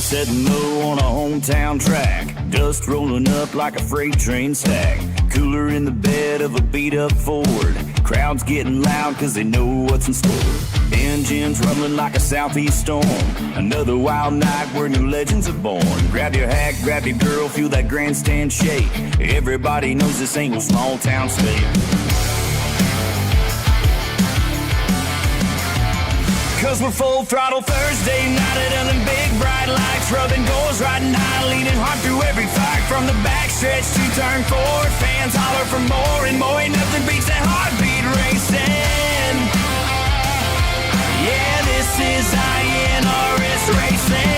Setting low on a hometown track, dust rolling up like a freight train stack. Cooler in the bed of a beat-up Ford. Crowds getting loud cause they know what's in store. Engines rumbling like a southeast storm. Another wild night where new legends are born. Grab your hat, grab your girl, feel that grandstand shake. Everybody knows this ain't no small town state. Cause we're full throttle Thursday night at them big bright lights, rubbing doors, riding high, leading hard through every fight. From the backstretch to turn 4, fans holler for more and more. Ain't nothing beats that heartbeat racing. Yeah, this is iNRS racing.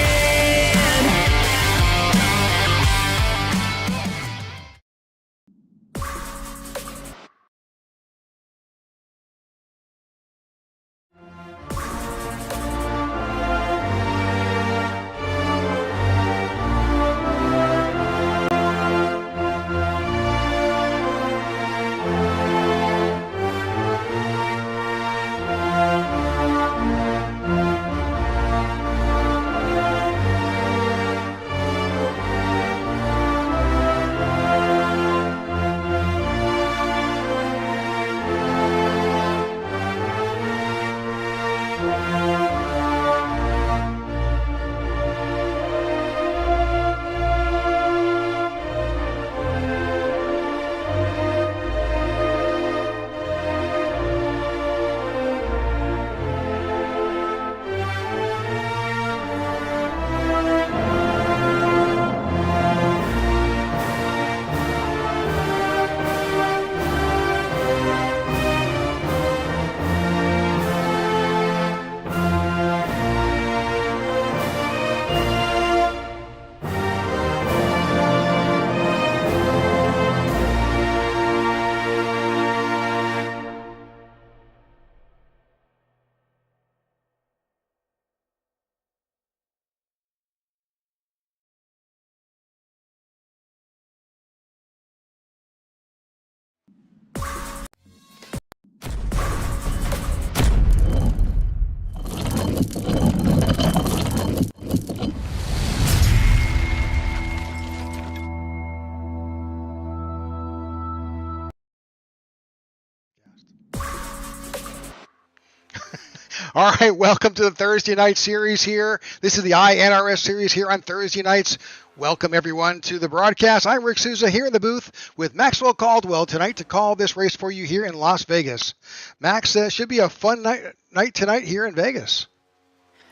All right, welcome to the Thursday night series here. This is the iNRS series here on Thursday nights. Welcome, everyone, to the broadcast. I'm Rick Souza here in the booth with Maxwell Caldwell tonight to call this race for you here in Las Vegas. Max, should be a fun night tonight here in Vegas.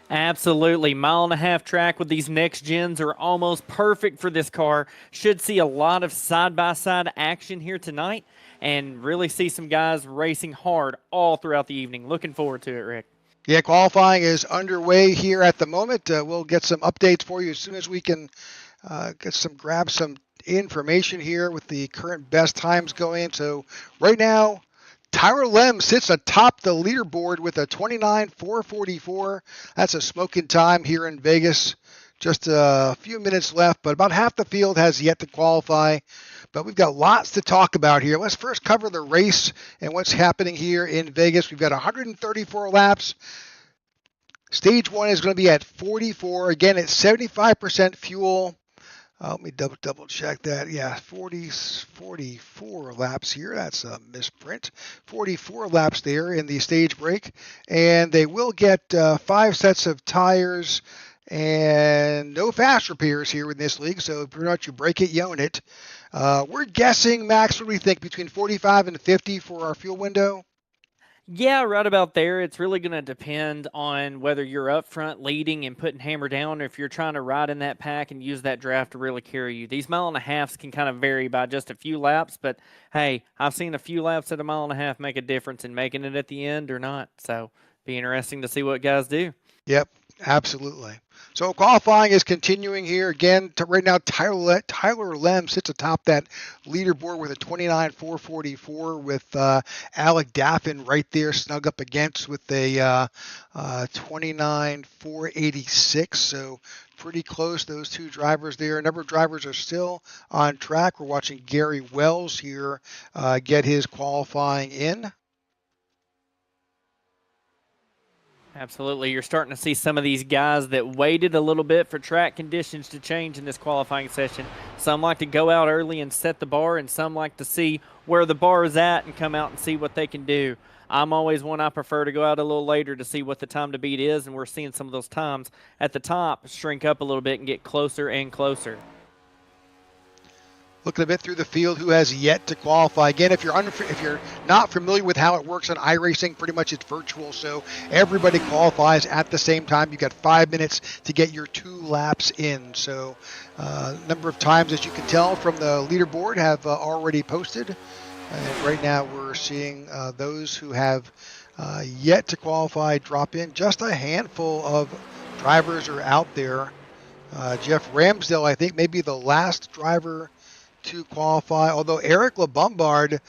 Absolutely. 1.5-mile track with these next gens are almost perfect for this car. Should see a lot of side-by-side action here tonight and really see some guys racing hard all throughout the evening. Looking forward to it, Rick. Yeah, qualifying is underway here at the moment. We'll get some updates for you as soon as we can grab some information here with the current best times going. So right now, Tyler Lem sits atop the leaderboard with a 29.444. That's a smoking time here in Vegas. Just a few minutes left, but about half the field has yet to qualify. But we've got lots to talk about here. Let's first cover the race and what's happening here in Vegas. We've got 134 laps. Stage 1 is going to be at 44. Again, it's 75% fuel. Let me double check that. Yeah, 44 laps here. That's a misprint. 44 laps there in the stage break. And they will get 5 sets of tires and no fast repairs here in this league. So pretty much you break it, you own it. We're guessing, Max, what do we think, between 45 and 50 for our fuel window? Yeah, right about there. It's really going to depend on whether you're up front leading and putting hammer down, or if you're trying to ride in that pack and use that draft to really carry you. These 1.5 miles can kind of vary by just a few laps, but hey, I've seen a few laps at 1.5 miles make a difference in making it at the end or not. So be interesting to see what guys do. Yep, absolutely. So qualifying is continuing here. Again, right now, Tyler Lem sits atop that leaderboard with a 29.444 with Alec Daffin right there snug up against with a 29.486. So pretty close, those two drivers there. A number of drivers are still on track. We're watching Gary Wells here get his qualifying in. Absolutely. You're starting to see some of these guys that waited a little bit for track conditions to change in this qualifying session. Some like to go out early and set the bar, and some like to see where the bar is at and come out and see what they can do. I'm always one I prefer to go out a little later to see what the time to beat is, and we're seeing some of those times at the top shrink up a little bit and get closer and closer. Looking a bit through the field, who has yet to qualify. Again, if you're not familiar with how it works on iRacing, pretty much it's virtual, so everybody qualifies at the same time. You've got 5 minutes to get your 2 laps in. So number of times, as you can tell from the leaderboard, have already posted. And right now we're seeing those who have yet to qualify drop in. Just a handful of drivers are out there. Jeff Ramsdale, I think, may be the last driver to qualify, although Eric LeBombard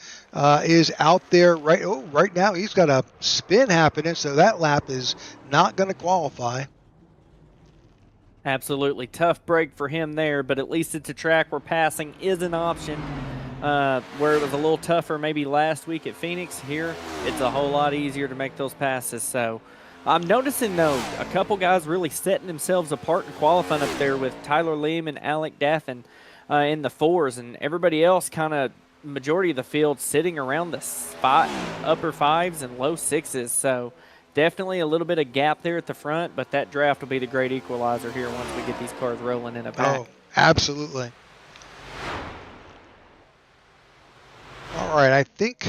is out there right now. He's got a spin happening, so that lap is not going to qualify. Absolutely. Tough break for him there, but at least it's a track where passing is an option. Where it was a little tougher maybe last week at Phoenix, here it's a whole lot easier to make those passes. So I'm noticing, though, a couple guys really setting themselves apart and qualifying up there with Tyler Lim and Alec Daffin in the 4s, and everybody else kind of majority of the field sitting around the upper 5s and low 6s. So definitely a little bit of gap there at the front, but that draft will be the great equalizer here once we get these cars rolling in a pack. Oh, absolutely. All right, I think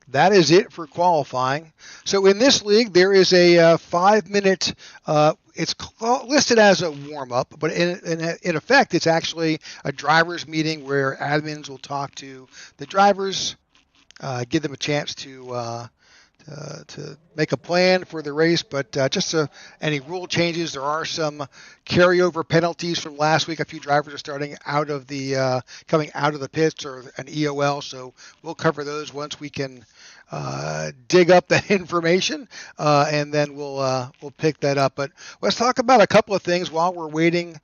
that is it for qualifying. So in this league, there is a 5-minute, it's listed as a warm-up, but in effect, it's actually a driver's meeting where admins will talk to the drivers, give them a chance to make a plan for the race, but just any rule changes. There are some carryover penalties from last week. A few drivers are starting out of the coming out of the pits or an EOL, so we'll cover those once we can dig up that information, and then we'll pick that up. But let's talk about a couple of things while we're waiting.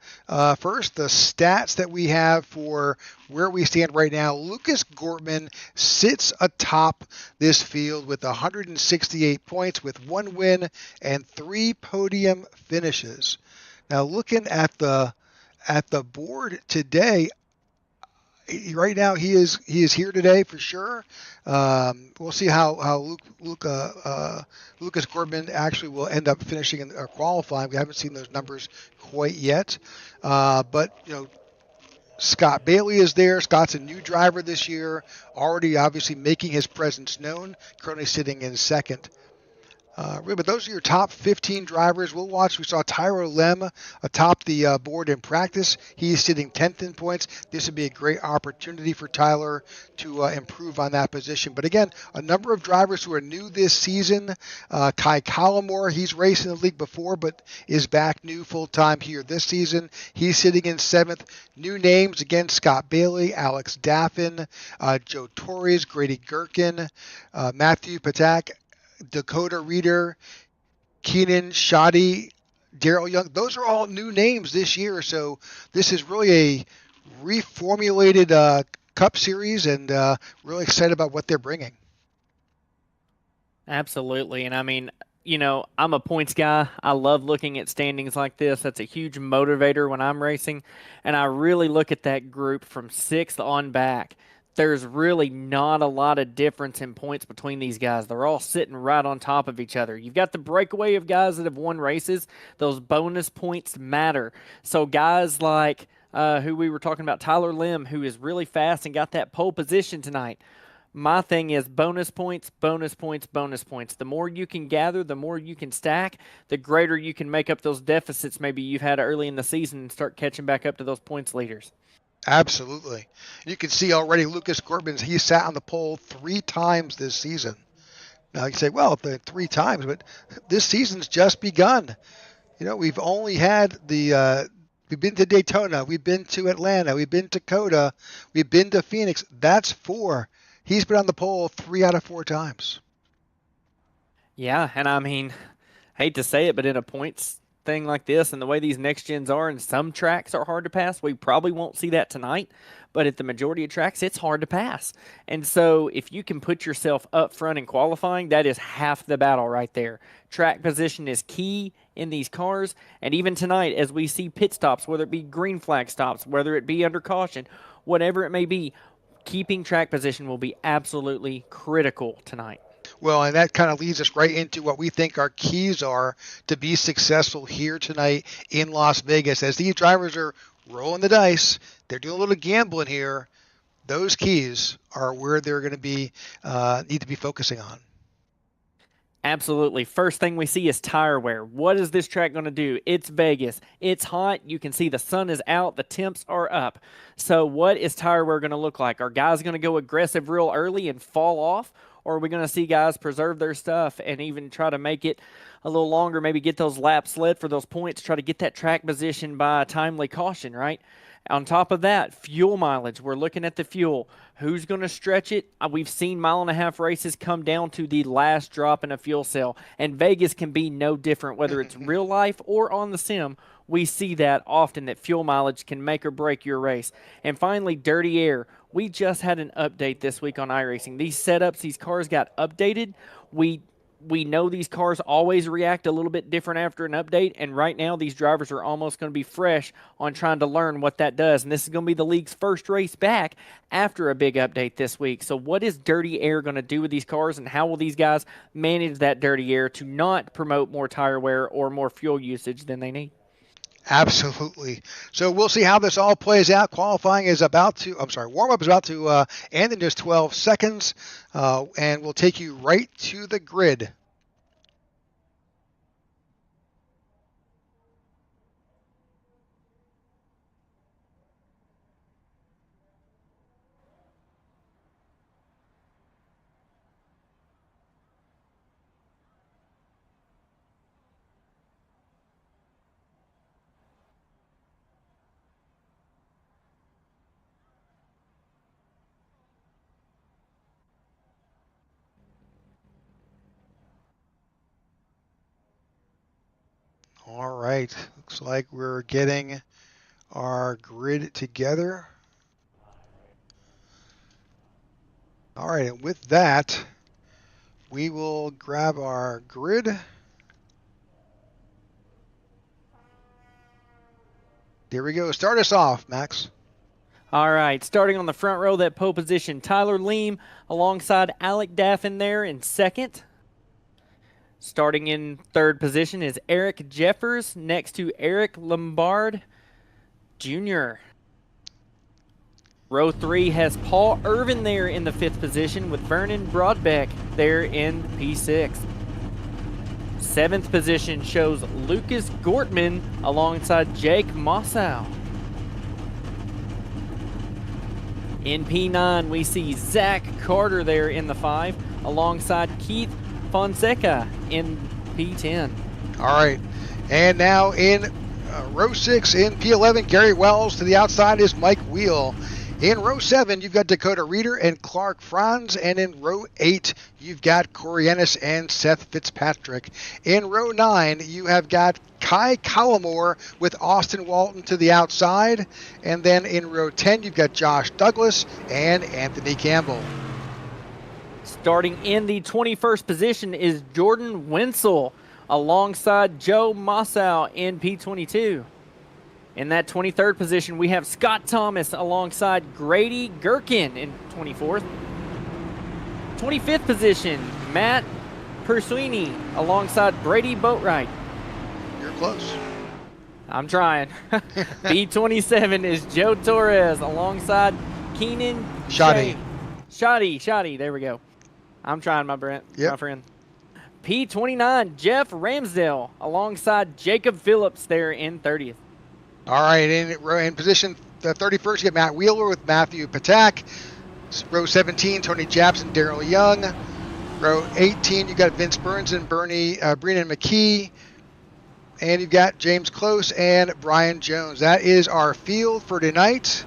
First, the stats that we have for where we stand right now. Lucas Gortman sits atop this field with 168 points, with 1 win and 3 podium finishes. Now, looking at the board today, right now he is here today for sure. We'll see how Lucas Gortman actually will end up finishing in qualifying. We haven't seen those numbers quite yet, but Scott Bailey is there. Scott's a new driver this year, already obviously making his presence known, currently sitting in second. But those are your top 15 drivers. We'll watch. We saw Tyler Lem atop the board in practice. He's sitting 10th in points. This would be a great opportunity for Tyler to improve on that position. But again, a number of drivers who are new this season. Kai Collymore, he's raced in the league before, but is back new full-time here this season. He's sitting in 7th. New names, again, Scott Bailey, Alex Daffin, Joe Torres, Grady Gherkin, Matthew Patak, Dakota Reeder, Keenan Shoddy, Daryl Young. Those are all new names this year. So this is really a reformulated Cup Series, and really excited about what they're bringing. Absolutely. And I mean, I'm a points guy. I love looking at standings like this. That's a huge motivator when I'm racing. And I really look at that group from 6th on back. There's really not a lot of difference in points between these guys. They're all sitting right on top of each other. You've got the breakaway of guys that have won races. Those bonus points matter. So guys like who we were talking about, Tyler Lim, who is really fast and got that pole position tonight. My thing is bonus points, bonus points, bonus points. The more you can gather, the more you can stack, the greater you can make up those deficits maybe you've had early in the season and start catching back up to those points leaders. Absolutely. You can see already Lucas Gortman, he sat on the pole 3 times this season. Now you say, well, 3 times, but this season's just begun. We've only had we've been to Daytona, we've been to Atlanta, we've been to Coda, we've been to Phoenix. That's 4. He's been on the pole 3 out of 4 times. Yeah, and I mean, hate to say it, but in a points thing like this and the way these next gens are, and some tracks are hard to pass, we probably won't see that tonight. But at the majority of tracks, it's hard to pass. And so if you can put yourself up front in qualifying, that is half the battle right there. Track position is key in these cars. And even tonight, as we see pit stops, whether it be green flag stops, whether it be under caution, whatever it may be, keeping track position will be absolutely critical tonight. Well, and that kind of leads us right into what we think our keys are to be successful here tonight in Las Vegas. As these drivers are rolling the dice, they're doing a little gambling here. Those keys are where they're going to be need to be focusing on. Absolutely. First thing we see is tire wear. What is this track going to do? It's Vegas. It's hot. You can see the sun is out. The temps are up. So what is tire wear going to look like? Are guys going to go aggressive real early and fall off? Or are we going to see guys preserve their stuff and even try to make it a little longer, maybe get those laps led for those points, try to get that track position by a timely caution, right? On top of that, fuel mileage. We're looking at the fuel. Who's going to stretch it? We've seen mile-and-a-half races come down to the last drop in a fuel cell, and Vegas can be no different, whether it's real life or on the sim. We see that often, that fuel mileage can make or break your race. And finally, dirty air. We just had an update this week on iRacing. These setups, these cars got updated. We know these cars always react a little bit different after an update, and right now these drivers are almost going to be fresh on trying to learn what that does. And this is going to be the league's first race back after a big update this week. So what is dirty air going to do with these cars, and how will these guys manage that dirty air to not promote more tire wear or more fuel usage than they need? Absolutely. So we'll see how this all plays out. Warm-up is about to end in just 12 seconds, and we'll take you right to the grid. All right, looks like we're getting our grid together. All right, and with that, we will grab our grid. Here we go. Start us off, Max. All right, starting on the front row, that pole position, Tyler Leem alongside Alec Daffin there in second. Starting in third position is Eric Jeffers next to Eric Lombard Jr. Row 3 has Paul Irvin there in the fifth position with Vernon Broadbeck there in P6. Seventh position shows Lucas Gortman alongside Jake Mossow. In P9, we see Zach Carter there in the 5 alongside Keith Fonseca in P10. All right, and now in row 6 in P11, Gary Wells. To the outside is Mike Wheel. In row 7, you've got Dakota Reeder and Clark Franz, and in row 8, you've got Corey Ennis and Seth Fitzpatrick. In row 9, you have got Kai Collimore with Austin Walton to the outside, and then in row 10, you've got Josh Douglas and Anthony Campbell. Starting in the 21st position is Jordan Wenzel alongside Joe Mossow in P22. In that 23rd position, we have Scott Thomas alongside Grady Gherkin in 24th. 25th position, Matt Persuini alongside Brady Boatwright. You're close. I'm trying. B27 is Joe Torres alongside Keenan Shoddy. Shoddy, there we go. I'm trying, my friend. P29, Jeff Ramsdale alongside Jacob Phillips there in 30th. All right, in position 31st, you get Matt Wheeler with Matthew Patak. Row 17, Tony Japson, Daryl Young. Row 18, you got Vince Burns and Brennan McKee. And you've got James Close and Brian Jones. That is our field for tonight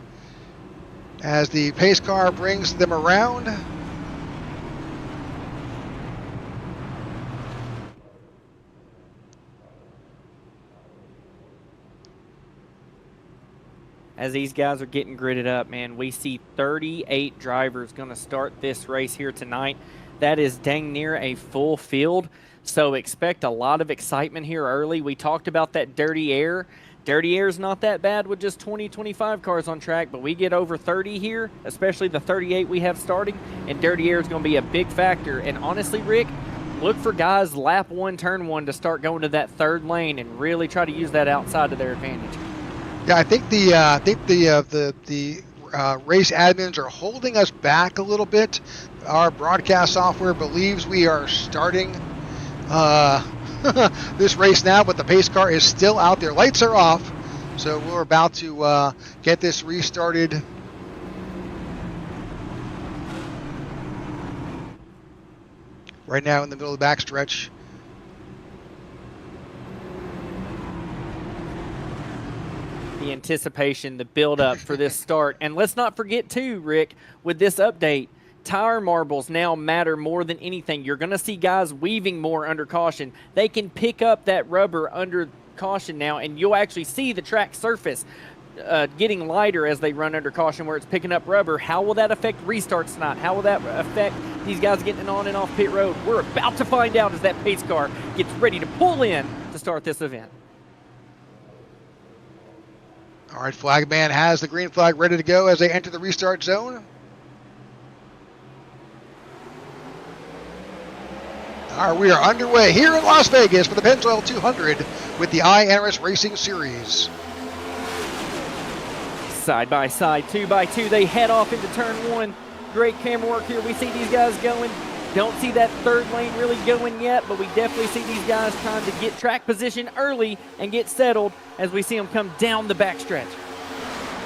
as the pace car brings them around. as these guys are getting gridded up, man. We see 38 drivers going to start this race here tonight. That is dang near a full field, so expect a lot of excitement here early. We talked about that dirty air. Dirty air is not that bad with just 20, 25 cars on track, but we get over 30 here, especially the 38 we have starting, and dirty air is going to be a big factor. And honestly, Rick, look for guys lap 1, turn 1 to start going to that third lane and really try to use that outside to their advantage. Yeah, I think the race admins are holding us back a little bit. Our broadcast software believes we are starting this race now, but the pace car is still out there. Lights are off, so we're about to get this restarted. Right now in the middle of the backstretch. The anticipation, the build-up for this start. And let's not forget, too, Rick, with this update, tire marbles now matter more than anything. You're going to see guys weaving more under caution. They can pick up that rubber under caution now, and you'll actually see the track surface getting lighter as they run under caution where it's picking up rubber. How will that affect restarts tonight? How will that affect these guys getting on and off pit road? We're about to find out as that pace car gets ready to pull in to start this event. All right, flag man has the green flag ready to go as they enter the restart zone. All right, we are underway here in Las Vegas for the Pennzoil 200 with the iNRS Racing Series. Side by side, 2x2, they head off into turn 1. Great camera work here. We see these guys going. Don't see that third lane really going yet, but we definitely see these guys trying to get track position early and get settled as we see them come down the backstretch.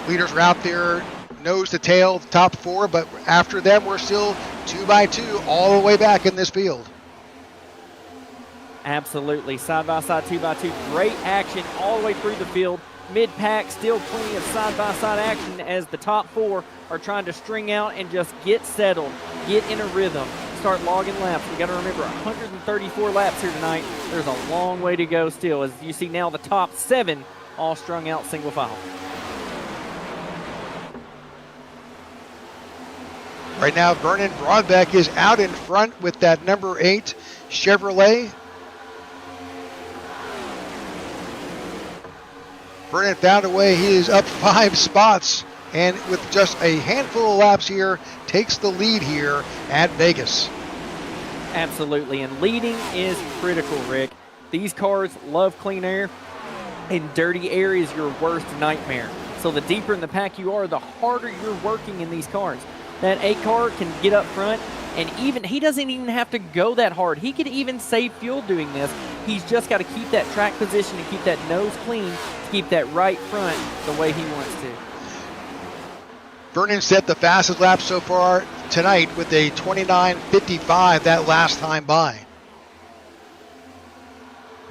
Leaders are out there, nose to tail, top 4, but after them, we're still 2x2 all the way back in this field. Absolutely, side by side, 2x2, great action all the way through the field. Mid-pack, still plenty of side-by-side action as the top 4 are trying to string out and just get settled, get in a rhythm, start logging laps. We got to remember 134 laps here tonight. There's a long way to go still, as you see now the top 7 all strung out single file. Right now, Vernon Broadbeck is out in front with that number 8 Chevrolet. Vernon found a way. He is up 5 spots, and with just a handful of laps here, takes the lead here at Vegas. Absolutely, and leading is critical, Rick. These cars love clean air, and dirty air is your worst nightmare. So the deeper in the pack you are, the harder you're working in these cars. That 8 car can get up front, and even he doesn't even have to go that hard. He could even save fuel doing this. He's just got to keep that track position and keep that nose clean to keep that right front the way he wants to. Vernon set the fastest lap so far tonight with a 29.55 that last time by.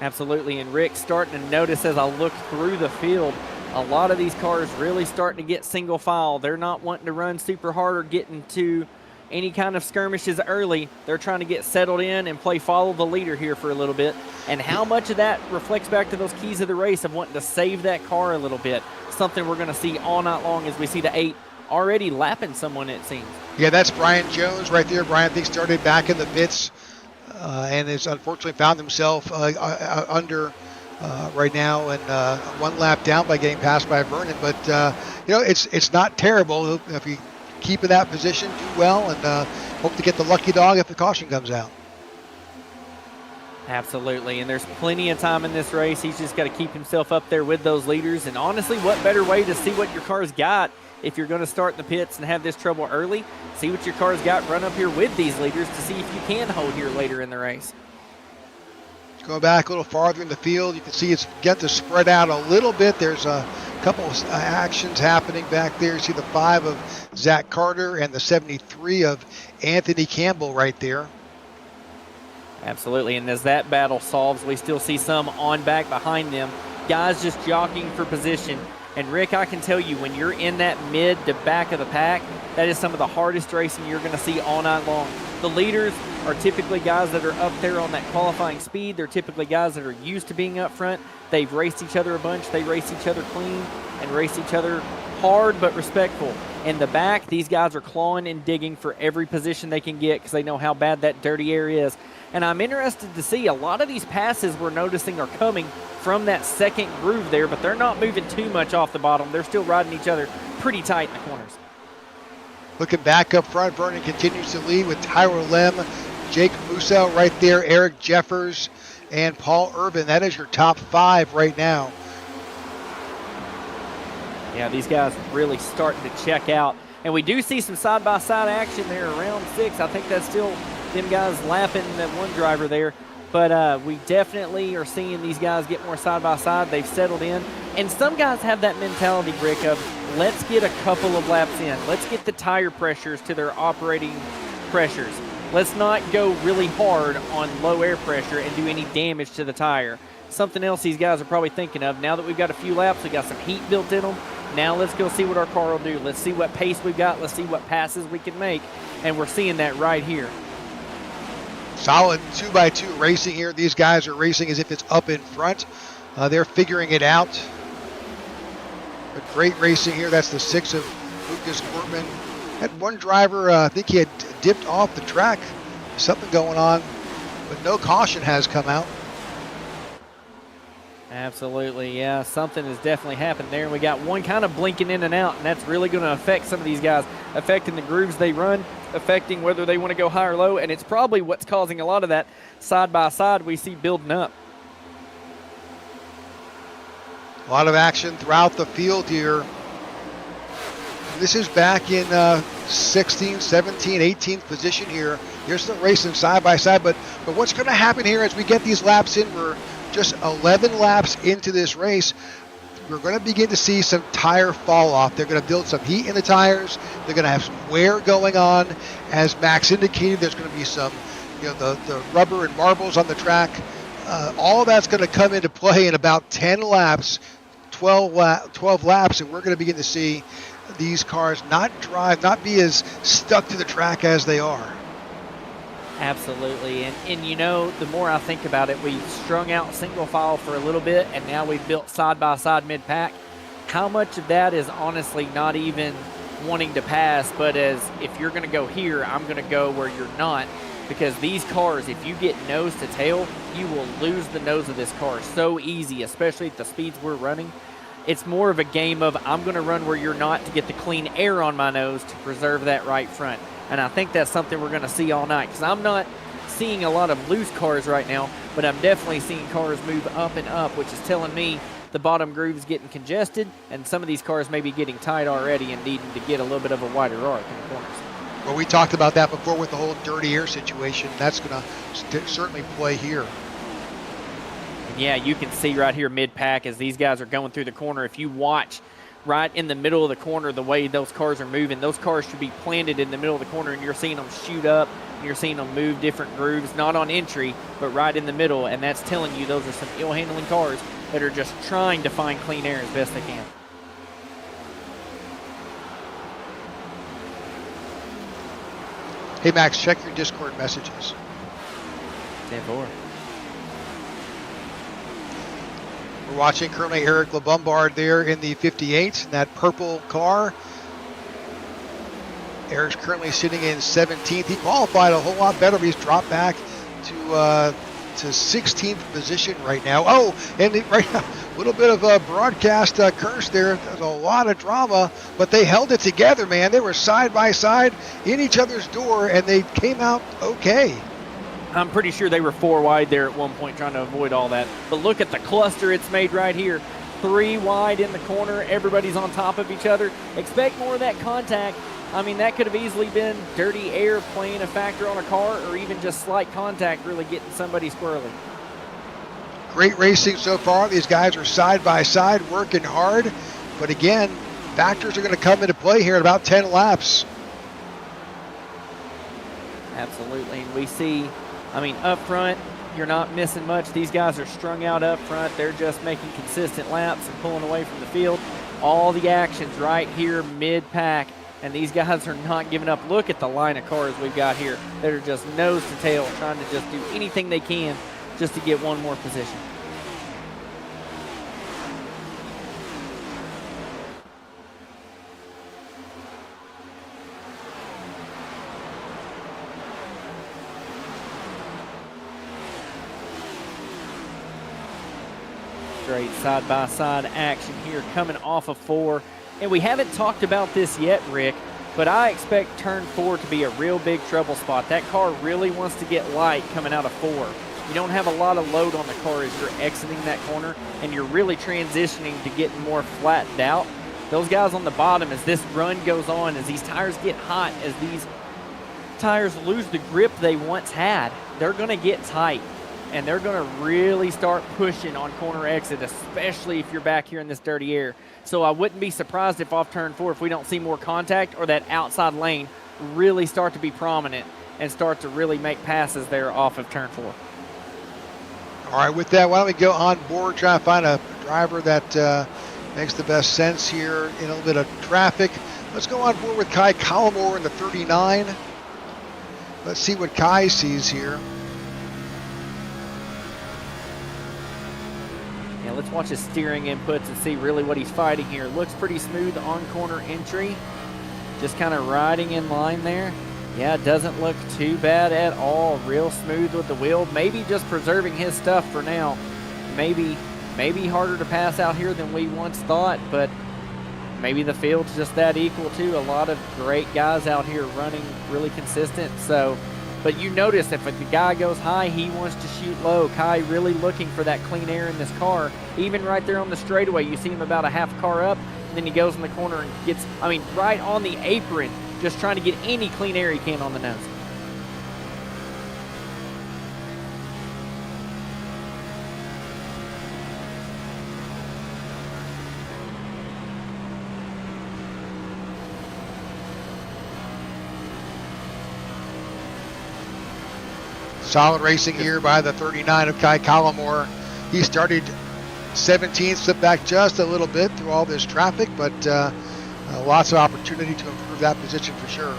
Absolutely, and Rick, starting to notice as I look through the field, a lot of these cars really starting to get single file. They're not wanting to run super hard or get into any kind of skirmishes early. They're trying to get settled in and play follow the leader here for a little bit. And how much of that reflects back to those keys of the race of wanting to save that car a little bit. Something we're going to see all night long as we see the 8 already lapping someone, it seems. Yeah, that's Brian Jones right there. Brian, I think, started back in the pits and has unfortunately found himself under right now and 1 lap down by getting passed by Vernon. But, it's not terrible if you keep in that position, do well, and hope to get the lucky dog if the caution comes out. Absolutely, and there's plenty of time in this race. He's just got to keep himself up there with those leaders. And honestly, what better way to see what your car's got if you're going to start in the pits and have this trouble early? See what your car's got, run up here with these leaders to see if you can hold here later in the race. Going back a little farther in the field, you can see it's getting to spread out a little bit. There's a couple of actions happening back there. You see the 5 of Zach Carter and the 73 of Anthony Campbell right there. Absolutely, and as that battle solves, we still see some on back behind them. Guys just jockeying for position. And Rick, I can tell you, when you're in that mid to back of the pack, that is some of the hardest racing you're going to see all night long. The leaders are typically guys that are up there on that qualifying speed. They're typically guys that are used to being up front. They've raced each other a bunch. They race each other clean and race each other hard but respectful. In the back, these guys are clawing and digging for every position they can get because they know how bad that dirty air is. And I'm interested to see a lot of these passes we're noticing are coming from that second groove there, but they're not moving too much off the bottom. They're still riding each other pretty tight in the corners. Looking back up front, Vernon continues to lead with Tyler Lem, Jake Musso right there, Eric Jeffers, and Paul Urban. That is your top 5 right now. Yeah, these guys really starting to check out. And we do see some side-by-side action there around 6. I think that's still them guys lapping that one driver there. But we definitely are seeing these guys get more side-by-side. They've settled in. And some guys have that mentality, Rick, of let's get a couple of laps in. Let's get the tire pressures to their operating pressures. Let's not go really hard on low air pressure and do any damage to the tire. Something else these guys are probably thinking of, now that we've got a few laps, we got some heat built in them, now let's go see what our car will do. Let's see what pace we've got. Let's see what passes we can make. And we're seeing that right here. Solid 2x2 racing here. These guys are racing as if it's up in front. They're figuring it out. But great racing here. That's the 6 of Lucas Cortman. Had one driver, I think he had dipped off the track. Something going on, but no caution has come out. Absolutely, yeah. Something has definitely happened there. We got one kind of blinking in and out, and that's really going to affect some of these guys, affecting the grooves they run, affecting whether they want to go high or low, and it's probably what's causing a lot of that side-by-side we see building up. A lot of action throughout the field here. This is back in 16th, 17th, 18th position here. You're still racing side-by-side, but what's going to happen here as we get these laps in? We're just 11 laps into this race. We're going to begin to see some tire fall off. They're going to build some heat in the tires. They're going to have some wear going on. As Max indicated, there's going to be some, the rubber and marbles on the track. All that's going to come into play in about 10 laps, 12 laps, and we're going to begin to see these cars not be as stuck to the track as they are. Absolutely, and the more I think about it, we strung out single file for a little bit, and now we've built side-by-side mid-pack. How much of that is honestly not even wanting to pass, but as if you're going to go here, I'm going to go where you're not, because these cars, if you get nose to tail, you will lose the nose of this car so easy, especially at the speeds we're running. It's more of a game of I'm going to run where you're not to get the clean air on my nose to preserve that right front. And I think that's something we're going to see all night, because I'm not seeing a lot of loose cars right now, but I'm definitely seeing cars move up and up, which is telling me the bottom groove is getting congested, and some of these cars may be getting tight already and needing to get a little bit of a wider arc in the corners. Well, we talked about that before with the whole dirty air situation. That's going to certainly play here. And yeah, you can see right here mid-pack as these guys are going through the corner. If you watch right in the middle of the corner, the way those cars are moving, those cars should be planted in the middle of the corner, and you're seeing them shoot up, and you're seeing them move different grooves, not on entry, but right in the middle, and that's telling you those are some ill-handling cars that are just trying to find clean air as best they can. Hey, Max, check your Discord messages. 10-4. We're watching currently Eric LeBombard there in the 58, in that purple car. Eric's currently sitting in 17th. He qualified a whole lot better. He's dropped back to 16th position right now. Oh, and right now, a little bit of a broadcast curse there. There's a lot of drama, but they held it together, man. They were side by side in each other's door, and they came out okay. I'm pretty sure they were 4 wide there at one point trying to avoid all that. But look at the cluster it's made right here. 3 wide in the corner. Everybody's on top of each other. Expect more of that contact. I mean, that could have easily been dirty air playing a factor on a car, or even just slight contact really getting somebody squirrely. Great racing so far. These guys are side by side, working hard. But again, factors are going to come into play here in about 10 laps. Absolutely. And we see, up front, you're not missing much. These guys are strung out up front. They're just making consistent laps and pulling away from the field. All the action's right here mid-pack, and these guys are not giving up. Look at the line of cars we've got here that are just nose to tail, trying to just do anything they can just to get one more position. great side-by-side action here coming off of 4. And we haven't talked about this yet, Rick, but I expect turn 4 to be a real big trouble spot. That car really wants to get light coming out of 4. You don't have a lot of load on the car as you're exiting that corner, and you're really transitioning to getting more flattened out. Those guys on the bottom, as this run goes on, as these tires get hot, as these tires lose the grip they once had, they're going to get tight, and they're going to really start pushing on corner exit, especially if you're back here in this dirty air. So I wouldn't be surprised if off turn 4, if we don't see more contact or that outside lane really start to be prominent and start to really make passes there off of turn 4. All right, with that, why don't we go on board, try to find a driver that makes the best sense here in a little bit of traffic. Let's go on board with Kai Collimore in the 39. Let's see what Kai sees here. Yeah, let's watch his steering inputs and see really what he's fighting here. Looks pretty smooth on corner entry. Just kind of riding in line there. Yeah, it doesn't look too bad at all. Real smooth with the wheel. Maybe just preserving his stuff for now. Maybe harder to pass out here than we once thought, but maybe the field's just that equal too. A lot of great guys out here running really consistent. So, but you notice if the guy goes high, he wants to shoot low. Kai really looking for that clean air in this car. Even right there on the straightaway, you see him about a half car up, and then he goes in the corner and gets, right on the apron, just trying to get any clean air he can on the nose. Solid racing here by the 39 of Kai Collimore. He started 17th, slipped back just a little bit through all this traffic, but lots of opportunity to improve that position for sure.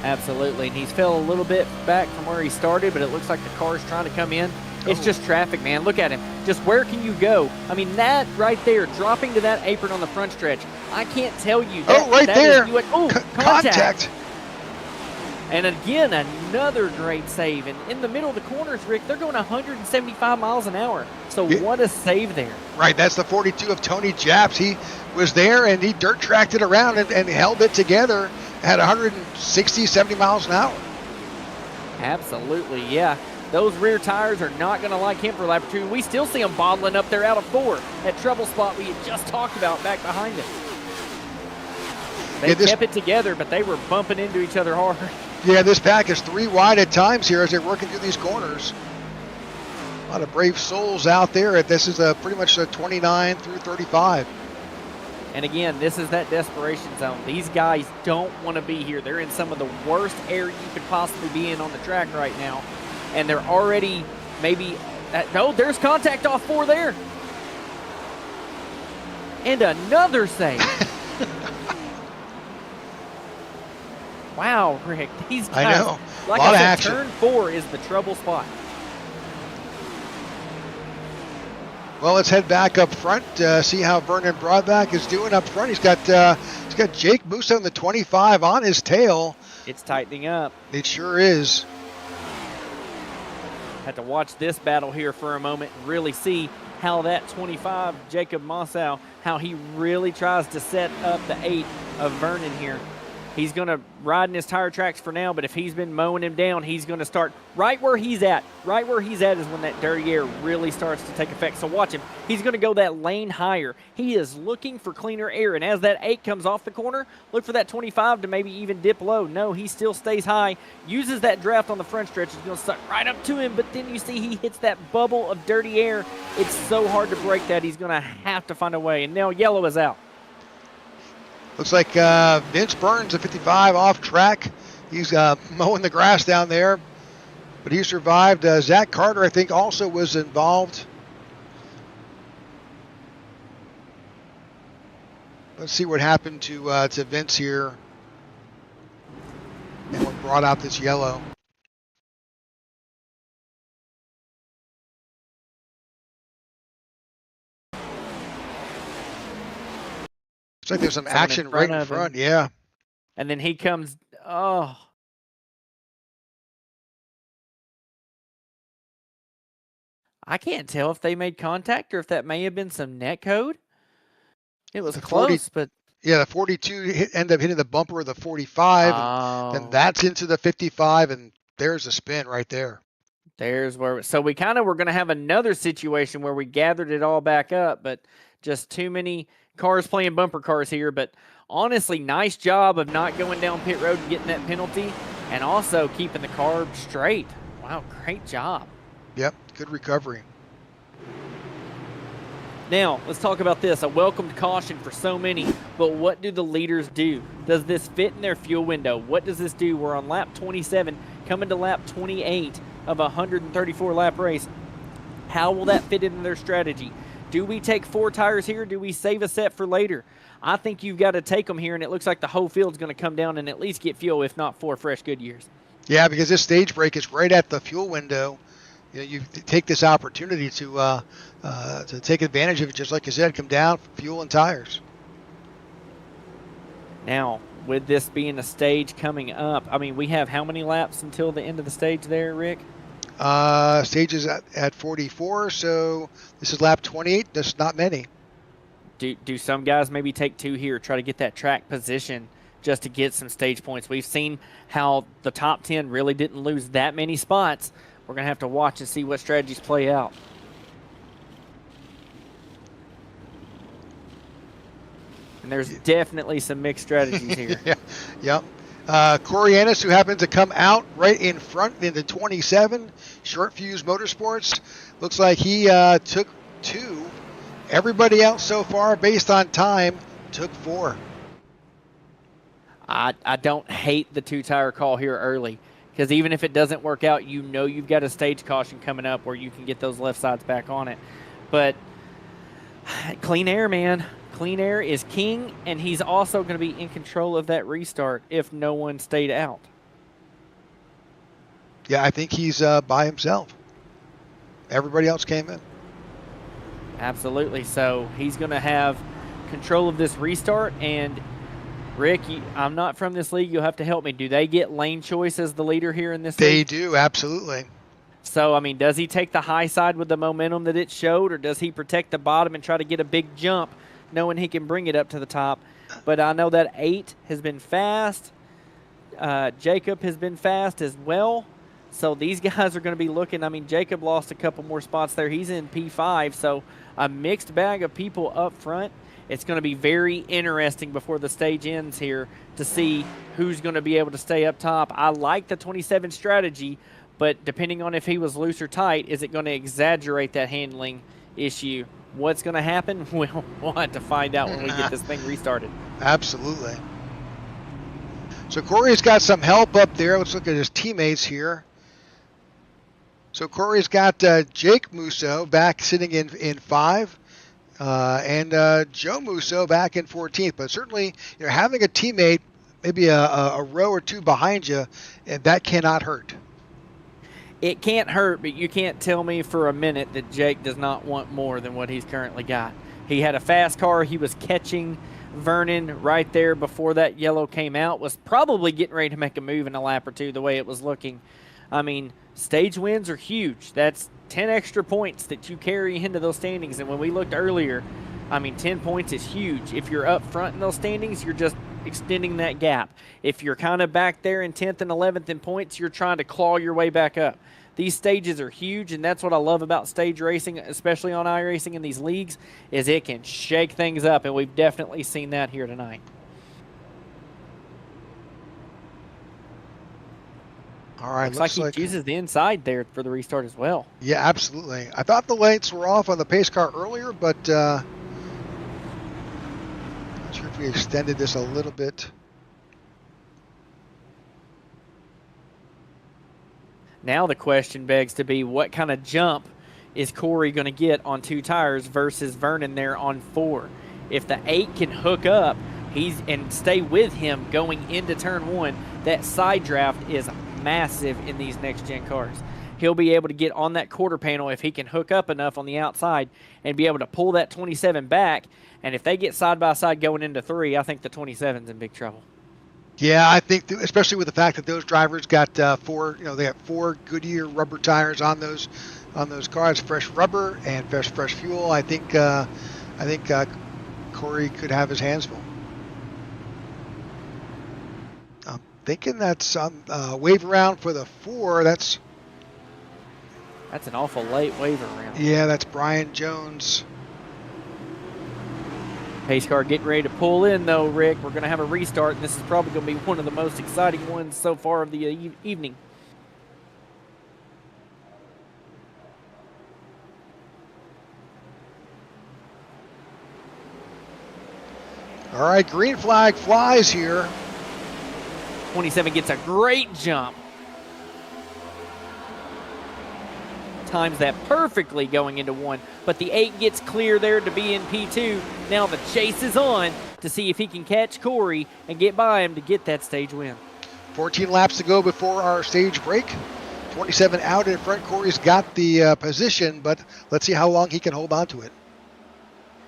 Absolutely, and he's fell a little bit back from where he started, but it looks like the car's trying to come in. It's just traffic, man. Look at him. Just where can you go? That right there, dropping to that apron on the front stretch. I can't tell you. Right there. Contact. And again, another great save. And in the middle of the corners, Rick, they're going 175 miles an hour. So what a save there. Right, that's the 42 of Tony Japs. He was there, and he dirt tracked it around and held it together at 160, 70 miles an hour. Absolutely, yeah. Those rear tires are not going to like him for lap 2. We still see him bottling up there out of 4. That trouble spot we had just talked about back behind him. They kept it together, but they were bumping into each other hard. Yeah, this pack is 3 wide at times here as they're working through these corners. A lot of brave souls out there. This is pretty much a 29 through 35. And again, this is that desperation zone. These guys don't want to be here. They're in some of the worst air you could possibly be in on the track right now. And they're already there's contact off 4 there. And another save. Wow, Rick, these guys, I know. Like I said, action. Turn 4 is the trouble spot. Well, let's head back up front, see how Vernon Broadback is doing up front. He's got Jake Musso in the 25 on his tail. It's tightening up. It sure is. Had to watch this battle here for a moment and really see how that 25, Jacob Mossau, how he really tries to set up the 8 of Vernon here. He's going to ride in his tire tracks for now, but if he's been mowing him down, he's going to start right where he's at. Right where he's at is when that dirty air really starts to take effect. So watch him. He's going to go that lane higher. He is looking for cleaner air, and as that 8 comes off the corner, look for that 25 to maybe even dip low. No, he still stays high, uses that draft on the front stretch. He's going to suck right up to him, but then you see he hits that bubble of dirty air. It's so hard to break that. He's going to have to find a way, and now yellow is out. Looks like Vince Burns, a 55, off track. He's mowing the grass down there, but he survived. Zach Carter, I think, also was involved. Let's see what happened to Vince here and what brought out this yellow. Looks like there's some action right in front, yeah. And then he comes, I I can't tell if they made contact or if that may have been some net code. It was The close, but yeah, the 42 end up hitting the bumper of the 45, and then that's into the 55, and there's a spin right there. There's where, so we kind of were going to have another situation where we gathered it all back up, but just too many cars playing bumper cars here. But honestly, nice job of not going down pit road and getting that penalty, and also keeping the car straight. Wow, great job. Yep, good recovery. Now, let's talk about this. A welcomed caution for so many, but what do the leaders do? Does this fit in their fuel window? What does this do? We're on lap 27, coming to lap 28 of a 134-lap race. How will that fit into their strategy? Do we take 4 tires here? Do we save a set for later? I think you've got to take them here, and it looks like the whole field's going to come down and at least get fuel, if not 4 fresh Goodyears. Yeah, because this stage break is right at the fuel window. You know, you take this opportunity to take advantage of it, just like you said, come down, fuel and tires. Now, with this being a stage coming up, I mean, we have how many laps until the end of the stage there, Rick? Stage is at 44, so this is lap 28. That's not many. Do some guys maybe take 2 here, try to get that track position just to get some stage points? We've seen how the top 10 really didn't lose that many spots. We're going to have to watch and see what strategies play out. And there's definitely some mixed strategies here. Yep. Corey Ennis, who happens to come out right in front in the 27, Short Fuse Motorsports. Looks like he took 2. Everybody else so far, based on time, took 4. I don't hate the 2-tire call here early, because even if it doesn't work out, you know you've got a stage caution coming up where you can get those left sides back on it. But clean air, man. Clean air is king, and he's also going to be in control of that restart if no one stayed out. Yeah, I think he's by himself. Everybody else came in. Absolutely. So he's going to have control of this restart. And Rick, I'm not from this league. You'll have to help me. Do they get lane choice as the leader here in this league? They do, absolutely. So, I mean, does he take the high side with the momentum that it showed, or does he protect the bottom and try to get a big jump, knowing he can bring it up to the top? But I know that 8 has been fast. Jacob has been fast as well. So these guys are going to be looking. I mean, Jacob lost a couple more spots there. He's in P5, so a mixed bag of people up front. It's going to be very interesting before the stage ends here to see who's going to be able to stay up top. I like the 27 strategy, but depending on if he was loose or tight, is it going to exaggerate that handling issue? What's going to happen? We'll have to find out when we get this thing restarted. Absolutely. So Corey's got some help up there. Let's look at his teammates here. So Corey's got Jake Musso back sitting in 5. And Joe Musso back in 14th. But certainly, having a teammate, maybe a row or 2 behind you, and that cannot hurt. It can't hurt, but you can't tell me for a minute that Jake does not want more than what he's currently got. He had a fast car. He was catching Vernon right there before that yellow came out, was probably getting ready to make a move in a lap or 2 the way it was looking. I mean, stage wins are huge. That's 10 extra points that you carry into those standings. And when we looked earlier, I mean, 10 points is huge. If you're up front in those standings, you're just extending that gap. If you're kind of back there in 10th and 11th in points, you're trying to claw your way back up. These stages are huge, and that's what I love about stage racing, especially on iRacing in these leagues, is it can shake things up, and we've definitely seen that here tonight. All right, looks like he uses the inside there for the restart as well. Yeah, absolutely. I thought the lights were off on the pace car earlier, but not sure if we extended this a little bit. Now the question begs to be, what kind of jump is Corey going to get on 2 tires versus Vernon there on 4? If the 8 can hook up and stay with him going into turn 1, that side draft is massive in these next-gen cars. He'll be able to get on that quarter panel if he can hook up enough on the outside and be able to pull that 27 back. And if they get side-by-side going into 3, I think the 27's in big trouble. Yeah, I think, especially with the fact that those drivers got 4, they got 4 Goodyear rubber tires on those on those cars, fresh rubber and fresh fuel. I think Corey could have his hands full. I'm thinking that's wave around for the 4. That's an awful late wave around. Yeah, that's Brian Jones. Pace car getting ready to pull in, though, Rick. We're going to have a restart, and this is probably going to be one of the most exciting ones so far of the evening. All right, green flag flies here. 27 gets a great jump. Times that perfectly going into 1, but the 8 gets clear there to be in P2. Now the chase is on to see if he can catch Corey and get by him to get that stage win. 14 laps to go before our stage break. 27 out in front. Corey's got the position, but let's see how long he can hold on to it.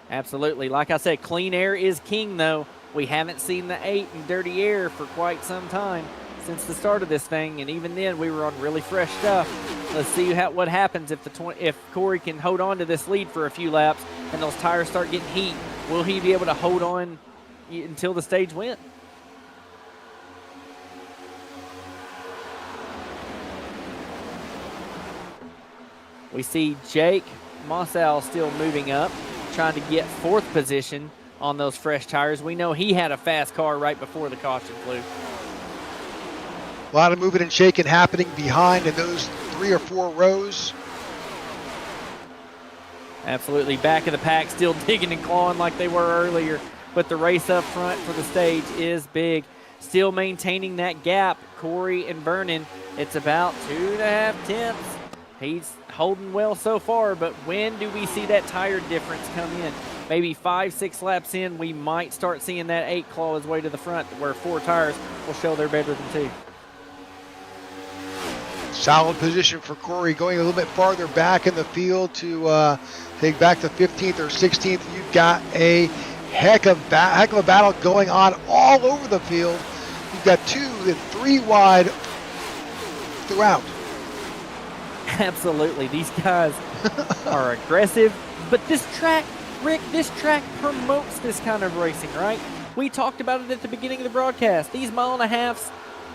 Absolutely. Like I said, clean air is king, though. We haven't seen the 8 in dirty air for quite some time since the start of this thing, and even then we were on really fresh stuff. Let's see what happens if Corey can hold on to this lead for a few laps and those tires start getting heat. Will he be able to hold on until the stage win? We see Jake Mossau still moving up, trying to get 4th position on those fresh tires. We know he had a fast car right before the caution flew. A lot of moving and shaking happening behind in those 3 or 4 rows. Absolutely. Back of the pack still digging and clawing like they were earlier, but the race up front for the stage is big. Still maintaining that gap, Corey and Vernon. It's about 2.5 tenths. He's holding well so far, but when do we see that tire difference come in? Maybe 5-6 laps in, we might start seeing that 8 claw his way to the front, where 4 tires will show they're better than 2. Solid position for Corey, going a little bit farther back in the field to take back to 15th or 16th. You've got a heck of a battle going on all over the field. You've got 2 and 3 wide throughout. Absolutely. These guys are aggressive, but this track, Rick, this track promotes this kind of racing, right? We talked about it at the beginning of the broadcast. These 1.5 miles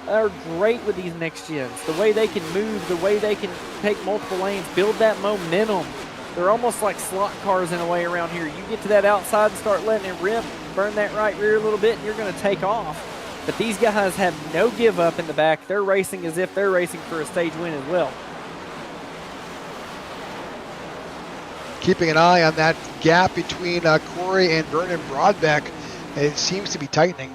are great with these next gens. The way they can move, the way they can take multiple lanes, build that momentum. They're almost like slot cars in a way around here. You get to that outside and start letting it rip, burn that right rear a little bit, and you're going to take off. But these guys have no give up in the back. They're racing as if they're racing for a stage win as well. Keeping an eye on that gap between Corey and Vernon Broadbeck. It seems to be tightening.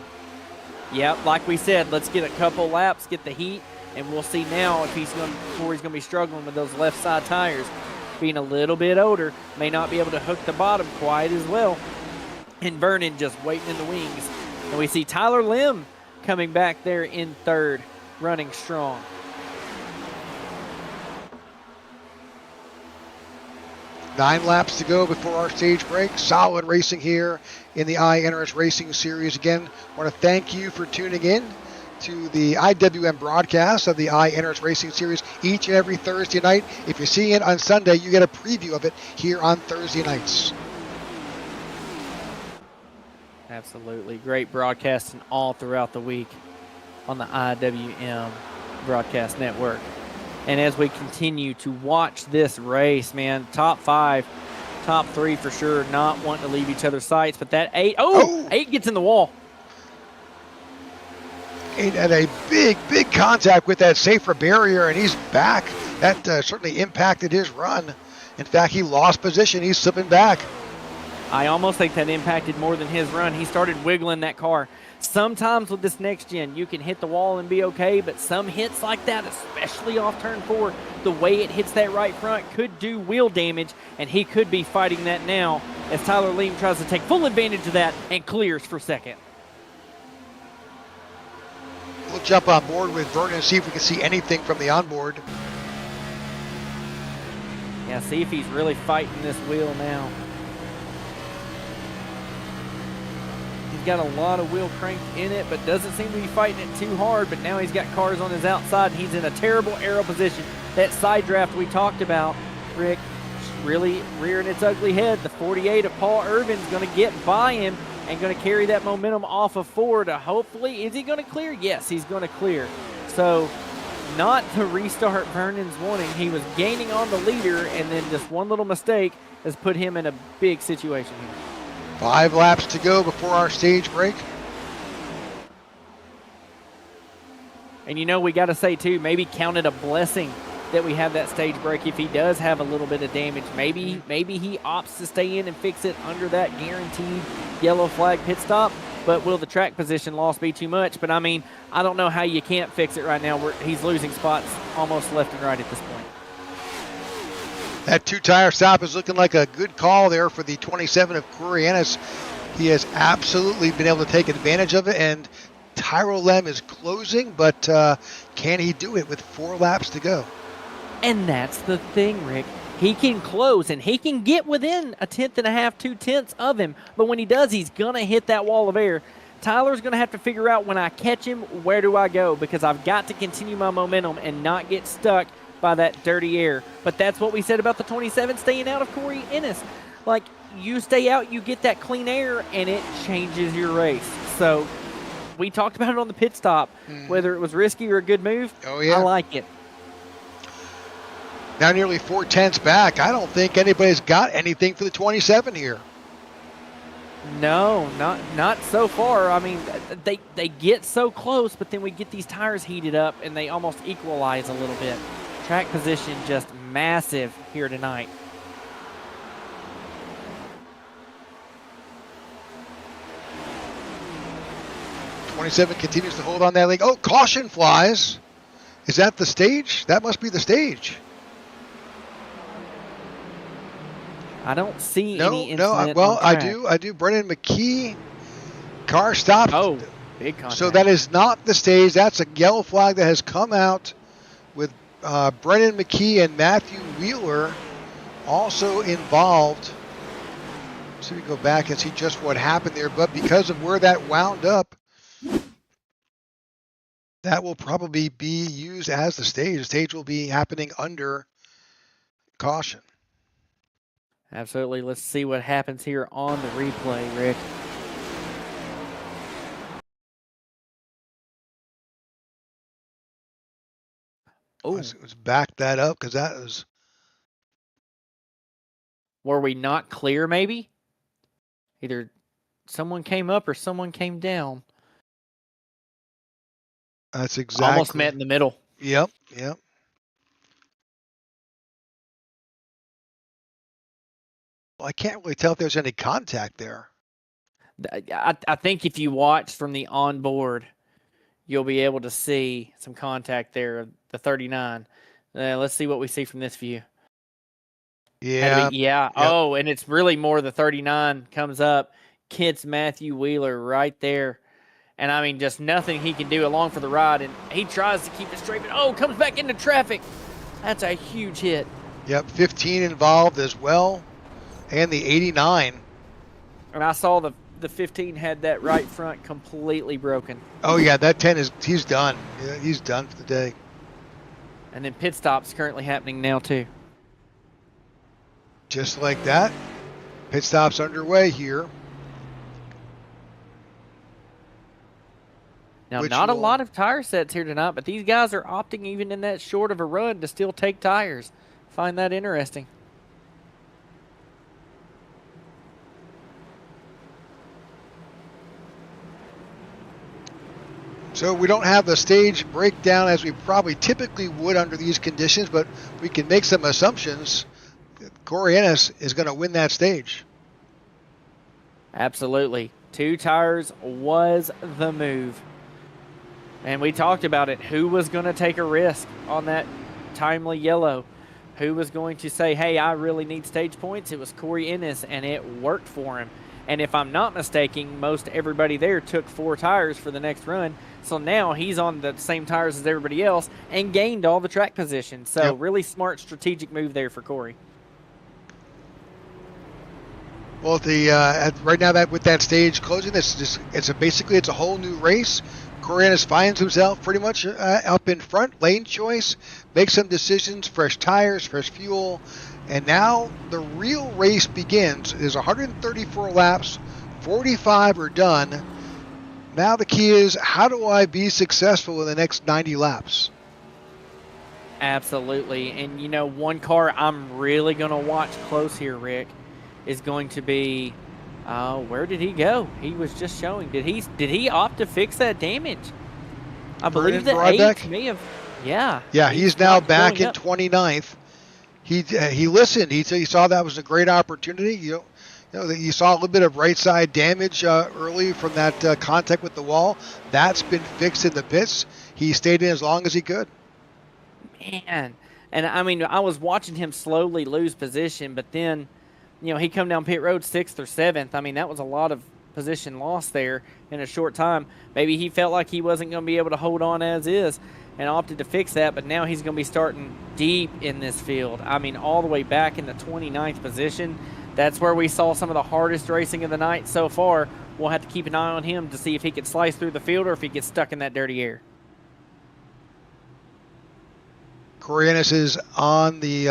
Yeah, like we said, let's get a couple laps, get the heat, and we'll see now if Corey's going to be struggling with those left side tires. Being a little bit older, may not be able to hook the bottom quite as well. And Vernon just waiting in the wings. And we see Tyler Lim coming back there in 3rd, running strong. Nine laps to go before our stage break. Solid racing here in the iNRS Racing Series. Again, I want to thank you for tuning in to the IWM broadcast of the iNRS Racing Series each and every Thursday night. If you're seeing it on Sunday, you get a preview of it here on Thursday nights. Absolutely. Great broadcasting all throughout the week on the IWM broadcast network. And as we continue to watch this race, man, top 5, top 3 for sure, not wanting to leave each other's sights. But that 8, 8 gets in the wall. 8 had a big contact with that safer barrier, and he's back. That certainly impacted his run. In fact, he lost position. He's slipping back. I almost think that impacted more than his run. He started wiggling that car. Sometimes with this next gen, you can hit the wall and be okay, but some hits like that, especially off turn 4, the way it hits that right front could do wheel damage, and he could be fighting that now as Tyler Lim tries to take full advantage of that and clears for 2nd. We'll jump on board with Vernon and see if we can see anything from the onboard. Yeah, see if he's really fighting this wheel now. He's got a lot of wheel crank in it, but doesn't seem to be fighting it too hard. But now he's got cars on his outside, and he's in a terrible aero position. That side draft we talked about Rick, really rearing its ugly head. The 48 of Paul Irvin's going to get by him and going to carry that momentum off of Ford. Hopefully, is he going to clear? Yes, he's going to clear. So, not the restart Vernon's wanting. He was gaining on the leader, and then just one little mistake has put him in a big situation here. 5 laps to go before our stage break. And you know, we got to say too, maybe count it a blessing that we have that stage break. If he does have a little bit of damage, maybe he opts to stay in and fix it under that guaranteed yellow flag pit stop. But will the track position loss be too much? But I mean, I don't know how you can't fix it right now. He's losing spots almost left and right at this point. That 2-tire stop is looking like a good call there for the 27 of Corey Ennis. He has absolutely been able to take advantage of it, and Tyrell Lem is closing, but can he do it with 4 laps to go? And that's the thing, Rick. He can close, and he can get within a 1/10.5, 2/10 of him. But when he does, he's going to hit that wall of air. Tyler's going to have to figure out, when I catch him, where do I go? Because I've got to continue my momentum and not get stuck by that dirty air. But that's what we said about the 27 staying out of Corey Ennis. Like, you stay out, you get that clean air, and it changes your race. So we talked about it on the pit stop, whether it was risky or a good move. Oh, yeah. I like it. Now nearly 4 tenths back. I don't think anybody's got anything for the 27 here. No, not so far. I mean, they get so close, but then we get these tires heated up, and they almost equalize a little bit. Track position just massive here tonight. '27 continues to hold on that lead. Oh, caution flies. Is that the stage? That must be the stage. I don't see any incident. Well, on track. I do. Brennan McKee, car stopped. Oh, big contact. So that is not the stage. That's a yellow flag that has come out with Brennan McKee and Matthew Wheeler also involved. So we go back and see just what happened there. But because of where that wound up, that will probably be used as the stage. The stage will be happening under caution. Absolutely. Let's see what happens here on the replay, Rick. Oh, Let's back that up, because that was... Were we not clear, maybe? Either someone came up or someone came down. That's exactly... Almost met in the middle. Yep. Well, I can't really tell if there's any contact there. I think if you watch from the onboard, you'll be able to see some contact there, the 39. Let's see what we see from this view. Yeah. Yep. Oh, and it's really more the 39 comes up, gets Matthew Wheeler right there. And, I mean, just nothing he can do along for the ride. And he tries to keep it straight, but, comes back into traffic. That's a huge hit. Yep, 15 involved as well. And the 89. And I saw the 15 had that right front completely broken. Oh, yeah, that 10 he's done. Yeah, he's done for the day. And then pit stop's currently happening now, too. Just like that. Pit stop's underway here. Now, not a lot of tire sets here tonight, but these guys are opting, even in that short of a run, to still take tires. Find that interesting. So we don't have the stage breakdown as we probably typically would under these conditions, but we can make some assumptions. Corey Ennis is going to win that stage. Absolutely. 2 tires was the move. And we talked about it. Who was going to take a risk on that timely yellow? Who was going to say, hey, I really need stage points? It was Corey Ennis, and it worked for him. And if I'm not mistaken, most everybody there took 4 tires for the next run. So now he's on the same tires as everybody else and gained all the track position. So really smart strategic move there for Corey. Well, right now that with that stage closing, it's a whole new race. Corey Ennis finds himself pretty much up in front, lane choice, makes some decisions, fresh tires, fresh fuel, And now the real race begins. There's 134 laps, 45 are done. Now the key is, how do I be successful in the next 90 laps? Absolutely. And, you know, one car I'm really going to watch close here, Rick, is going to be, where did he go? He was just showing. Did he opt to fix that damage? I believe that H may have, yeah. Yeah, he's now back in 29th. He listened. He saw that was a great opportunity. You saw a little bit of right side damage early from that contact with the wall. That's been fixed in the pits. He stayed in as long as he could. Man, and I mean, I was watching him slowly lose position, but then, you know, he come down pit road 6th or 7th. I mean, that was a lot of position lost there in a short time. Maybe he felt like he wasn't going to be able to hold on as is and opted to fix that, but now he's going to be starting deep in this field. I mean, all the way back in the 29th position. That's where we saw some of the hardest racing of the night so far. We'll have to keep an eye on him to see if he can slice through the field or if he gets stuck in that dirty air. Corey Ennis is on the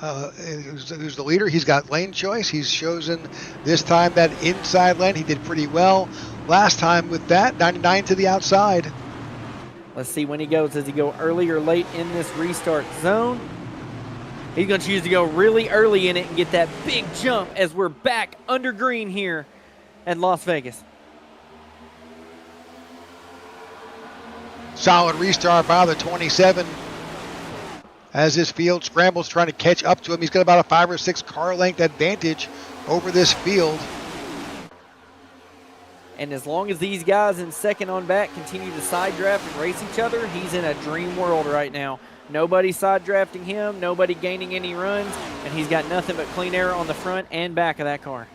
who's the leader. He's got lane choice. He's chosen this time that inside lane. He did pretty well last time with that, 99 to the outside. Let's see when he goes. Does he go early or late in this restart zone? He's going to choose to go really early in it and get that big jump as we're back under green here at Las Vegas. Solid restart by the 27 as this field scrambles trying to catch up to him. He's got about a 5 or 6 car length advantage over this field. And as long as these guys in second on back continue to side draft and race each other, he's in a dream world right now. Nobody side drafting him, nobody gaining any runs, and he's got nothing but clean air on the front and back of that car.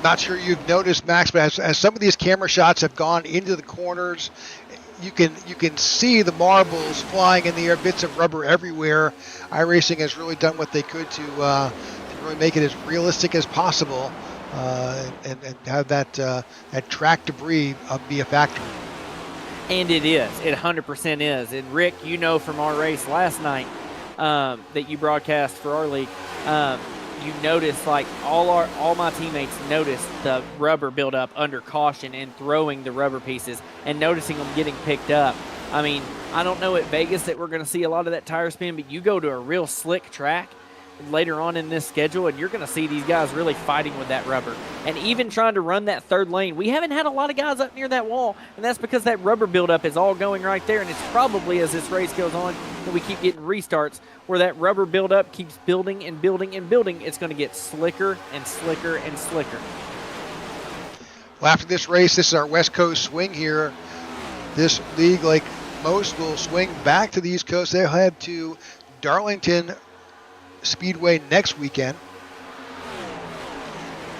Not sure you've noticed, Max, but as some of these camera shots have gone into the corners, you can see the marbles flying in the air, bits of rubber everywhere. iRacing has really done what they could to really make it as realistic as possible and have that track debris be a factor. And it is. It 100% is. And Rick, you know from our race last night that you broadcast for our league, you noticed, like, all my teammates noticed the rubber buildup under caution and throwing the rubber pieces and noticing them getting picked up. I mean, I don't know at Vegas that we're going to see a lot of that tire spin, but you go to a real slick track later on in this schedule, and you're going to see these guys really fighting with that rubber. And even trying to run that third lane, we haven't had a lot of guys up near that wall, and that's because that rubber buildup is all going right there, and it's probably, as this race goes on, that we keep getting restarts, where that rubber buildup keeps building and building and building. It's going to get slicker and slicker and slicker. Well, after this race, this is our West Coast swing here. This league, like most, will swing back to the East Coast. They'll head to Darlington Speedway next weekend.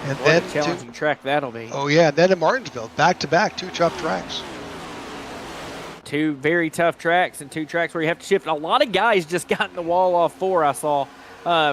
And what then a challenging track that'll be. Oh yeah, and then to Martinsville, back-to-back, 2 tough tracks. 2 very tough tracks and 2 tracks where you have to shift. A lot of guys just got in the wall off 4, I saw,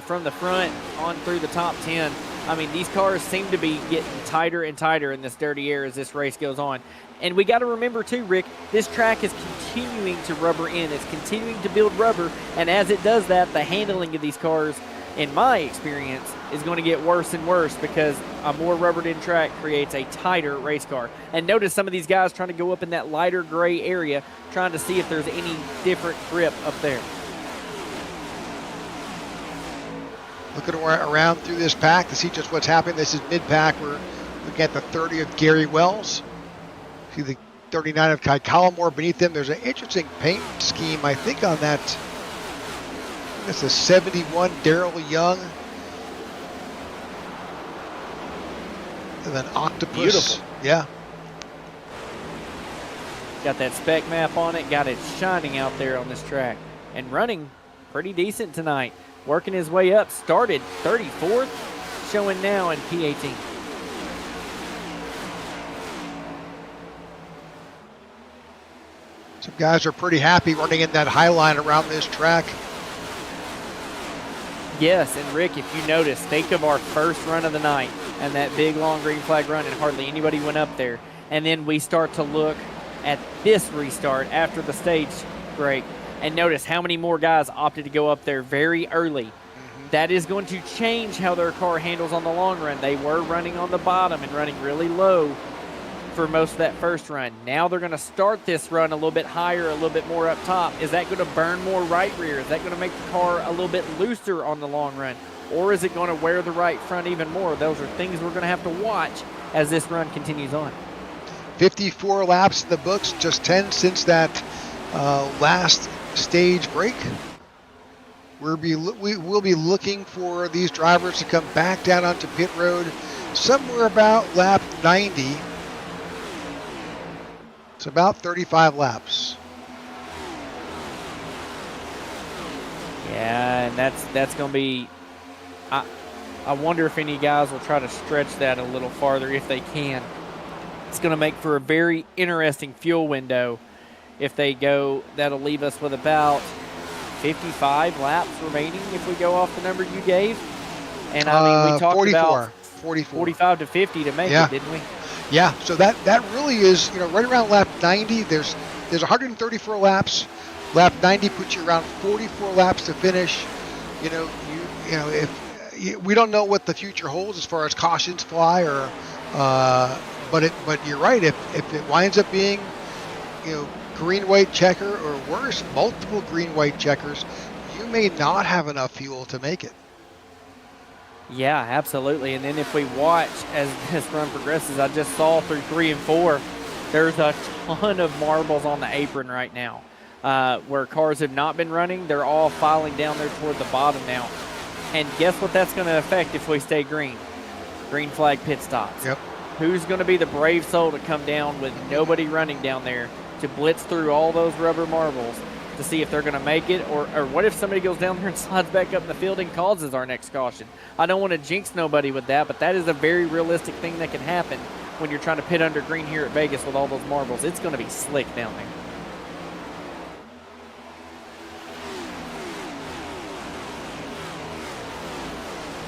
from the front on through the top 10. I mean, these cars seem to be getting tighter and tighter in this dirty air as this race goes on. And we got to remember, too, Rick, this track is continuing to rubber in. It's continuing to build rubber. And as it does that, the handling of these cars, in my experience, is going to get worse and worse because a more rubbered-in track creates a tighter race car. And notice some of these guys trying to go up in that lighter gray area, trying to see if there's any different grip up there. Looking around through this pack to see just what's happening. This is mid-pack. We're looking at the 30 of Gary Wells. See the 39 of Kai Collmore beneath them. There's an interesting paint scheme, I think, on that. That's a 71 Daryl Young. And then Octopus. Beautiful. Yeah. Got that spec map on it. Got it shining out there on this track. And running pretty decent tonight. Working his way up. Started 34th. Showing now in P18. Some guys are pretty happy running in that high line around this track. Yes, and Rick, if you notice, think of our first run of the night and that big long green flag run, and hardly anybody went up there. And then we start to look at this restart after the stage break. And notice how many more guys opted to go up there very early. That is going to change how their car handles on the long run. They were running on the bottom and running really low for most of that first run. Now they're going to start this run a little bit higher, a little bit more up top. Is that going to burn more right rear? Is that going to make the car a little bit looser on the long run? Or is it going to wear the right front even more? Those are things we're going to have to watch as this run continues on. 54 laps in the books, just 10 since that last stage break. We will be looking for these drivers to come back down onto pit road somewhere about lap 90. It's about 35 laps. Yeah, and that's going to be, I wonder if any guys will try to stretch that a little farther if they can. It's going to make for a very interesting fuel window. If they go, that'll leave us with about 55 laps remaining if we go off the number you gave. And I mean, we talked 44, about 44. 45 to 50 to make it, didn't we? Yeah, so that really is, right around lap 90. There's 134 laps. Lap 90 puts you around 44 laps to finish. If we don't know what the future holds as far as cautions fly, or but you're right. If it winds up being, green white checker, or worse, multiple green white checkers, you may not have enough fuel to make it. Yeah, absolutely. And then if we watch as this run progresses, I just saw through 3 and 4, there's a ton of marbles on the apron right now. Where cars have not been running, they're all filing down there toward the bottom now. And guess what that's going to affect if we stay green? Green flag pit stops. Yep. Who's going to be the brave soul to come down with nobody running down there to blitz through all those rubber marbles to see if they're going to make it? Or what if somebody goes down there and slides back up in the field and causes our next caution? I don't want to jinx nobody with that, but that is a very realistic thing that can happen when you're trying to pit under green here at Vegas with all those marbles. It's going to be slick down there.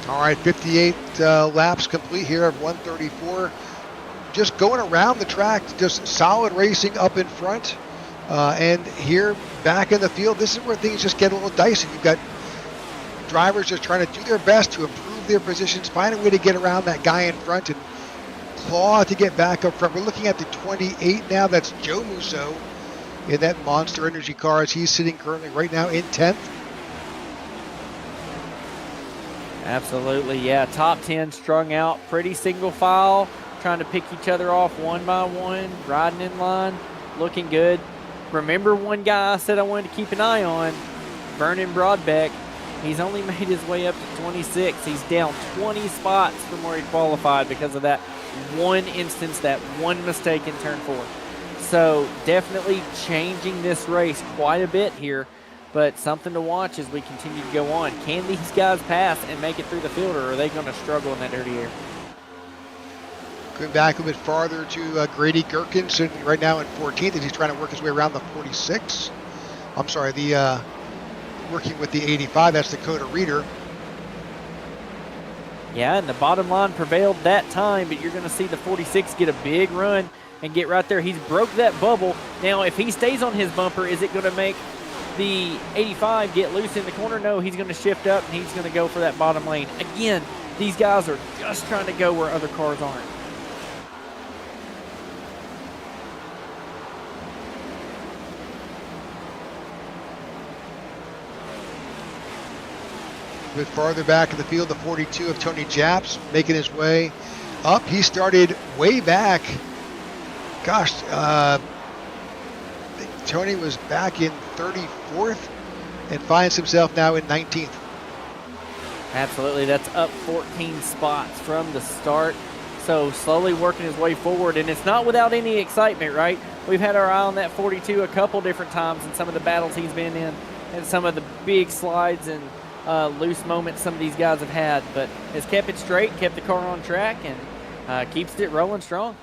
All right, 58 laps complete here of 134. Just going around the track, just solid racing up in front. And here back in the field, this is where things just get a little dicey. You've got drivers just trying to do their best to improve their positions, find a way to get around that guy in front and claw to get back up front. We're looking at the 28 now. That's Joe Musso in that Monster Energy car as he's sitting currently right now in 10th. Absolutely, yeah. Top 10 strung out, pretty single file, trying to pick each other off one by one, riding in line, looking good. Remember one guy I said I wanted to keep an eye on, Vernon Broadbeck. He's only made his way up to 26. He's down 20 spots from where he qualified because of that one instance, that one mistake in turn 4. So definitely changing this race quite a bit here, but something to watch as we continue to go on. Can these guys pass and make it through the field, or are they going to struggle in that dirty air? Going back a bit farther to Grady Gherkin, sitting right now in 14th, as he's trying to work his way around the 46. I'm sorry, working with the 85, that's Dakota Reeder. Yeah, and the bottom line prevailed that time, but you're going to see the 46 get a big run and get right there. He's broke that bubble. Now, if he stays on his bumper, is it going to make the 85 get loose in the corner? No, he's going to shift up and he's going to go for that bottom lane. Again, these guys are just trying to go where other cars aren't. A bit farther back in the field, the 42 of Tony Japs making his way up. He started way back. Gosh, Tony was back in 34th and finds himself now in 19th. Absolutely, that's up 14 spots from the start. So slowly working his way forward, and it's not without any excitement, right? We've had our eye on that 42 a couple different times in some of the battles he's been in and some of the big slides and loose moments some of these guys have had, but has kept it straight, kept the car on track, and keeps it rolling strong.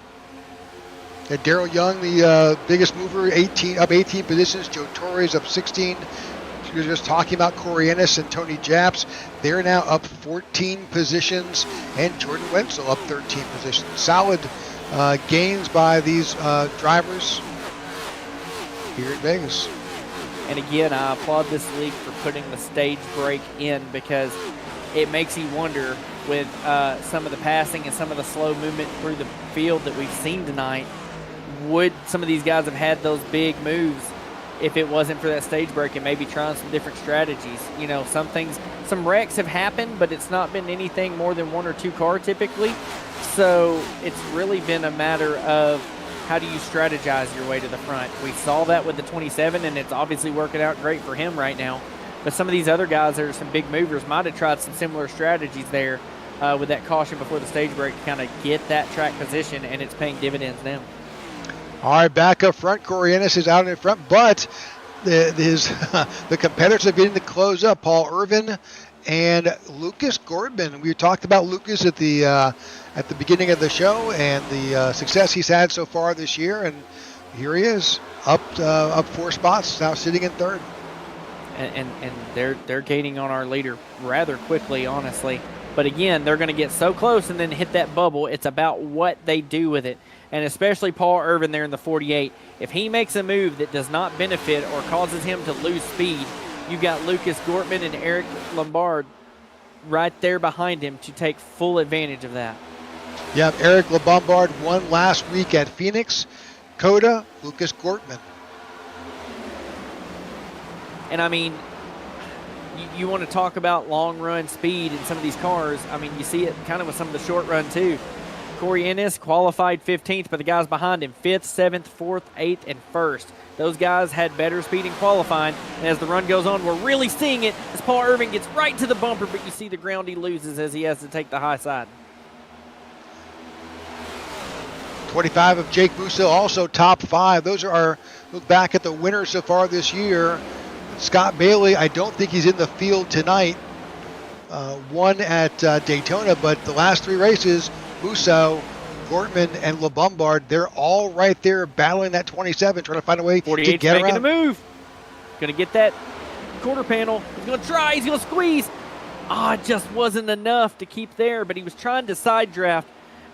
Daryl Young, the biggest mover, up 18 positions. Joe Torres up 16. We were just talking about Corey Ennis and Tony Japs. They're now up 14 positions, and Jordan Wenzel up 13 positions. Solid gains by these drivers here at Vegas. And again, I applaud this league for putting the stage break in, because it makes you wonder with some of the passing and some of the slow movement through the field that we've seen tonight, would some of these guys have had those big moves if it wasn't for that stage break and maybe trying some different strategies? You know, some wrecks have happened, but it's not been anything more than 1 or 2 car typically. So it's really been a matter of how do you strategize your way to the front. We saw that with the 27, and it's obviously working out great for him right now. But some of these other guys that are some big movers might have tried some similar strategies there with that caution before the stage break to kind of get that track position, and it's paying dividends now. All right, back up front, Corey Ennis is out in front, but the competitors are beginning to close up. Paul Irvin and Lucas Gordman. We talked about Lucas at the beginning of the show and the success he's had so far this year, and here he is, up 4 spots, now sitting in 3rd. And they're gaining on our leader rather quickly, honestly. But again, they're going to get so close and then hit that bubble. It's about what they do with it. And especially Paul Irvin there in the 48. If he makes a move that does not benefit or causes him to lose speed, you got Lucas Gortman and Eric Lombard right there behind him to take full advantage of that. Yeah, Eric Lombard won last week at Phoenix. Coda, Lucas Gortman. And I mean, you want to talk about long run speed in some of these cars. I mean, you see it kind of with some of the short run too. Corey Ennis qualified 15th, but the guys behind him, 5th, 7th, 4th, 8th, and 1st. Those guys had better speed in qualifying, and as the run goes on, we're really seeing it as Paul Irvin gets right to the bumper, but you see the ground he loses as he has to take the high side. 25 of Jake Musso, also top 5. Those are our look back at the winners so far this year. Scott Bailey, I don't think he's in the field tonight. Won at Daytona, but the last 3 races, Musso, Gortman, and LeBombard, they're all right there battling that 27, trying to find a way to get around. 48's making a move. Going to get that quarter panel. He's going to try. He's going to squeeze. It just wasn't enough to keep there, but he was trying to side draft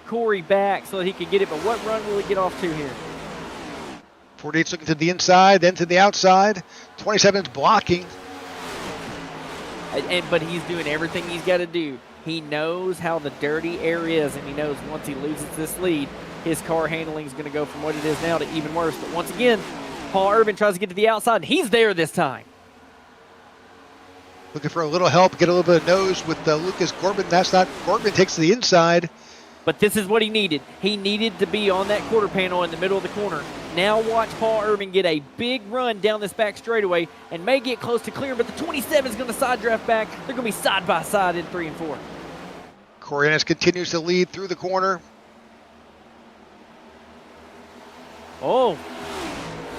Corey back so that he could get it. But what run will he get off to here? 48's looking to the inside, then to the outside. 27's blocking. But he's doing everything he's got to do. He knows how the dirty air is, and he knows once he loses this lead, his car handling is going to go from what it is now to even worse. But once again, Paul Irvin tries to get to the outside, and he's there this time. Looking for a little help, get a little bit of nose with Lucas Gortman. That's not, Gortman takes to the inside. But this is what he needed. He needed to be on that quarter panel in the middle of the corner. Now watch Paul Irvin get a big run down this back straightaway and may get close to clear, but the 27 is going to side draft back. They're going to be side by side in 3 and 4. Corey Ennis continues to lead through the corner. Oh,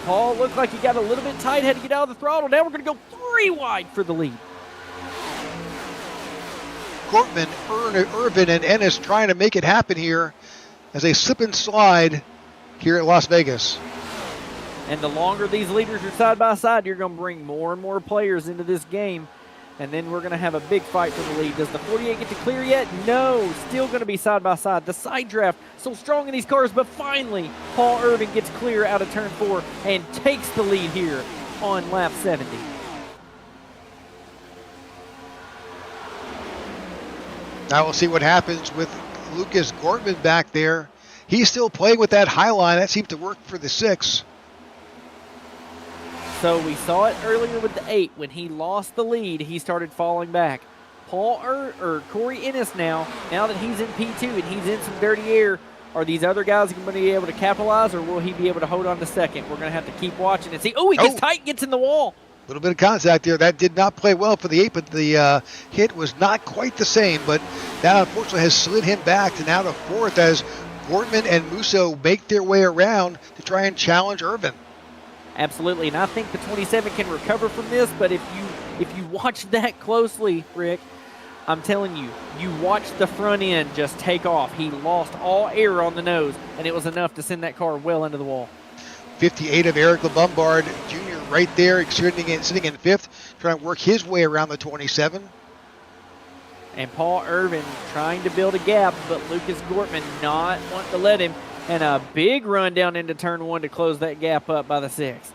Paul looked like he got a little bit tight, had to get out of the throttle. Now we're going to go 3 wide for the lead. Gortman, Irvin, and Ennis trying to make it happen here as they slip and slide here at Las Vegas. And the longer these leaders are side by side, you're going to bring more and more players into this game. And then we're going to have a big fight for the lead. Does the 48 get to clear yet? No. Still going to be side by side. The side draft so strong in these cars, but finally Paul Irvin gets clear out of turn 4 and takes the lead here on lap 70. Now we'll see what happens with Lucas Gortman back there. He's still playing with that high line. That seemed to work for the 6. So we saw it earlier with the 8. When he lost the lead, he started falling back. Corey Ennis now that he's in P2 and he's in some dirty air, are these other guys going to be able to capitalize, or will he be able to hold on to second? We're going to have to keep watching and see. Oh, he gets tight, gets in the wall. A little bit of contact there. That did not play well for the 8, but the hit was not quite the same. But that unfortunately has slid him back to now to 4th as Gortman and Musso make their way around to try and challenge Irvin. Absolutely, and I think the 27 can recover from this, but if you watch that closely, Rick, I'm telling you, you watch the front end just take off. He lost all air on the nose, and it was enough to send that car well into the wall. 58 of Eric LeBombard Jr. right there, sitting in 5th, trying to work his way around the 27. And Paul Irvin trying to build a gap, but Lucas Gortman not wanting to let him. And a big run down into turn 1 to close that gap up by the 6.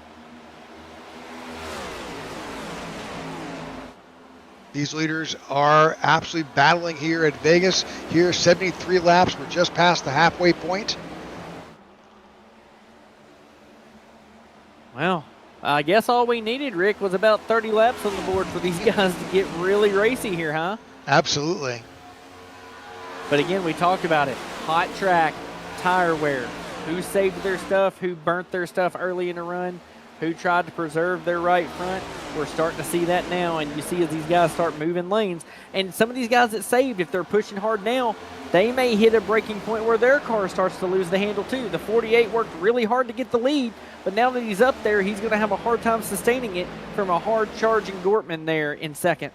These leaders are absolutely battling here at Vegas. Here, 73 laps. We're just past the halfway point. Well, I guess all we needed, Rick, was about 30 laps on the board for these guys to get really racy here, huh? Absolutely. But again, we talked about it. Hot track, tire wear. Who saved their stuff? Who burnt their stuff early in the run? Who tried to preserve their right front? We're starting to see that now, and you see as these guys start moving lanes. And some of these guys that saved, if they're pushing hard now, they may hit a breaking point where their car starts to lose the handle too. The 48 worked really hard to get the lead, but now that he's up there, he's going to have a hard time sustaining it from a hard-charging Gortman there in second.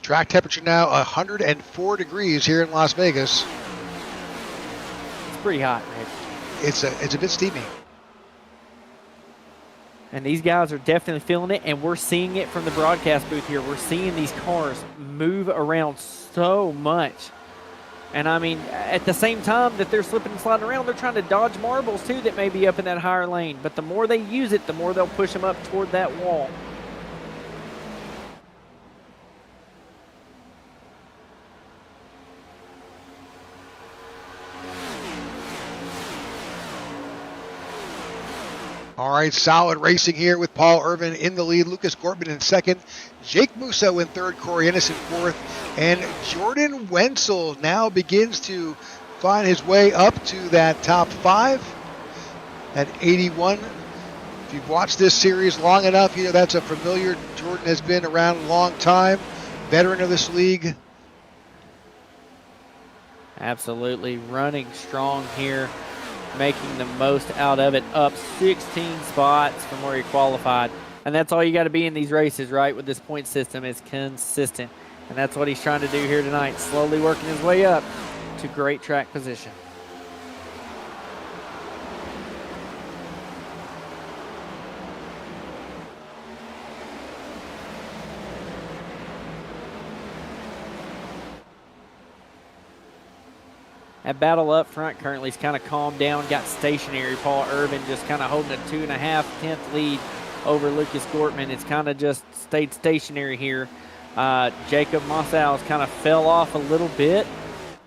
Track temperature now 104 degrees here in Las Vegas. It's pretty hot, Rick. It's a bit steamy. And these guys are definitely feeling it, and we're seeing it from the broadcast booth here. We're seeing these cars move around so much. And, I mean, at the same time that they're slipping and sliding around, they're trying to dodge marbles, too, that may be up in that higher lane. But the more they use it, the more they'll push them up toward that wall. All right, solid racing here with Paul Irvin in the lead, Lucas Gortman in second, Jake Musso in third, Corey Ennis in fourth, and Jordan Wenzel now begins to find his way up to that top five at 81. If you've watched this series long enough, you know that's a familiar. Jordan has been around a long time, veteran of this league. Absolutely running strong here, making the most out of it, up 16 spots from where he qualified. And that's all you got to be in these races, right, with this point system is consistent. And that's what he's trying to do here tonight, slowly working his way up to great track position. That battle up front currently is kind of calmed down, got stationary. Paul Irvin just kind of holding a 2.5 tenth lead over Lucas Gortman. It's kind of just stayed stationary here. Jacob Mossow's kind of fell off a little bit,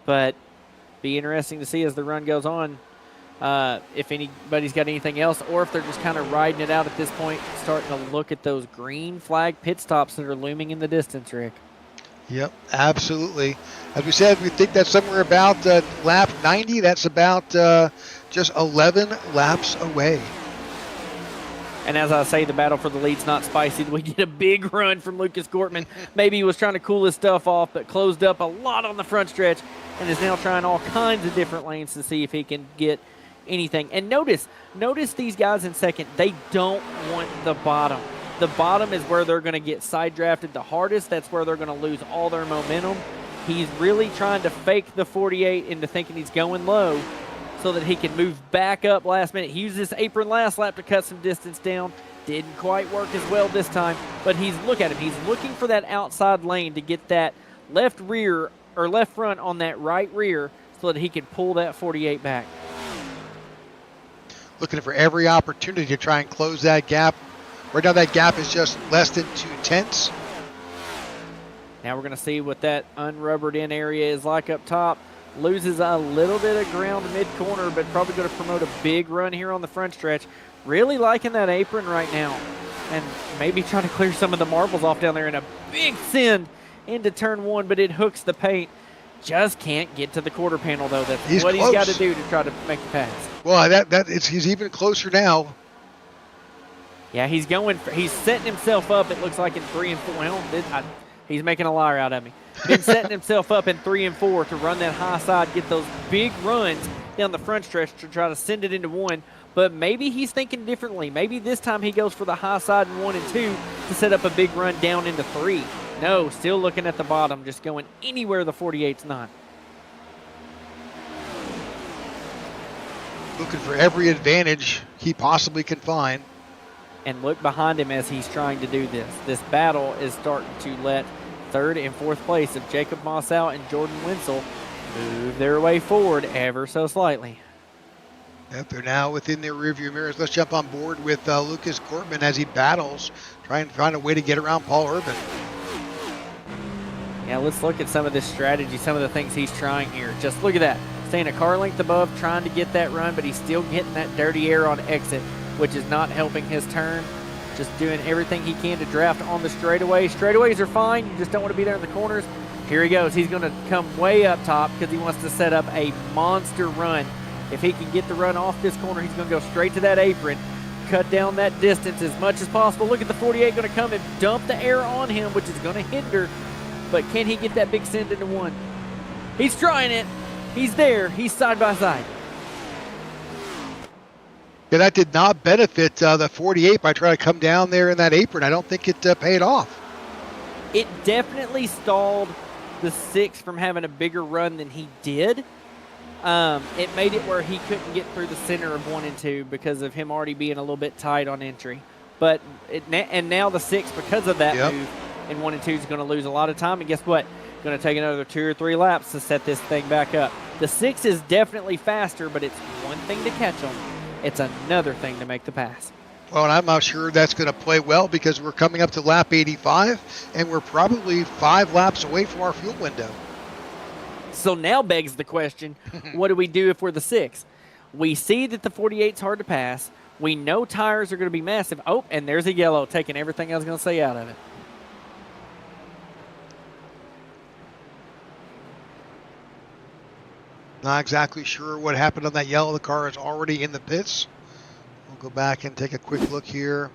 but be interesting to see as the run goes on if anybody's got anything else or if they're just kind of riding it out at this point, starting to look at those green flag pit stops that are looming in the distance, Rick. Yep, absolutely. As we said, we think that's somewhere about lap 90. That's about just 11 laps away. And as I say, the battle for the lead's not spicy. We get a big run from Lucas Gortman. Maybe he was trying to cool his stuff off, but closed up a lot on the front stretch and is now trying all kinds of different lanes to see if he can get anything. And notice these guys in second, they don't want the bottom. The bottom is where they're going to get side drafted the hardest. That's where they're going to lose all their momentum. He's really trying to fake the 48 into thinking he's going low so that he can move back up last minute. He used this apron last lap to cut some distance down. Didn't quite work as well this time, but look at him. He's looking for that outside lane to get that left rear or left front on that right rear so that he can pull that 48 back. Looking for every opportunity to try and close that gap. Right now that gap is just less than 2 tenths. Now we're going to see what that unrubbered in area is like up top. Loses a little bit of ground mid-corner, but probably going to promote a big run here on the front stretch. Really liking that apron right now. And maybe trying to clear some of the marbles off down there in a big send into turn one, but it hooks the paint. Just can't get to the quarter panel, though. That's he's what close. He's got to do to try to make the pass. Well, he's even closer now. Yeah, he's setting himself up, it looks like, in 3 and 4. Well, he's making a liar out of me. Been setting himself up in 3 and 4 to run that high side, get those big runs down the front stretch to try to send it into 1. But maybe he's thinking differently. Maybe this time he goes for the high side in 1 and 2 to set up a big run down into 3. No, still looking at the bottom, just going anywhere the 48's not. Looking for every advantage he possibly can find. And look behind him as he's trying to do this. This battle is starting to let third and fourth place of Jacob Mossow and Jordan Wenzel move their way forward ever so slightly. Yep, they're now within their rearview mirrors. Let's jump on board with Lucas Gortman as he battles, trying to find a way to get around Paul Urban. Yeah, let's look at some of this strategy, some of the things he's trying here. Just look at that. Staying a car length above, trying to get that run, but he's still getting that dirty air on exit, which is not helping his turn. Just doing everything he can to draft on the straightaway. Straightaways are fine. You just don't want to be there in the corners. Here he goes. He's going to come way up top because he wants to set up a monster run. If he can get the run off this corner, he's going to go straight to that apron, cut down that distance as much as possible. Look at the 48 going to come and dump the air on him, which is going to hinder. But can he get that big send into one? He's trying it. He's there. He's side by side. Yeah, that did not benefit the 48 by trying to come down there in that apron. I don't think it paid off. It definitely stalled the 6 from having a bigger run than he did. It made it where he couldn't get through the center of 1 and 2 because of him already being a little bit tight on entry. But now the 6, because of that move in 1 and 2, is going to lose a lot of time. And guess what? Going to take another 2 or 3 laps to set this thing back up. The 6 is definitely faster, but it's one thing to catch them. It's another thing to make the pass. Well, and I'm not sure that's going to play well because we're coming up to lap 85, and we're probably 5 laps away from our fuel window. So now begs the question, what do we do if we're the 6? We see that the 48's hard to pass. We know tires are going to be massive. Oh, and there's a yellow, taking everything I was going to say out of it. Not exactly sure what happened on that yellow. The car is already in the pits. We'll go back and take a quick look here.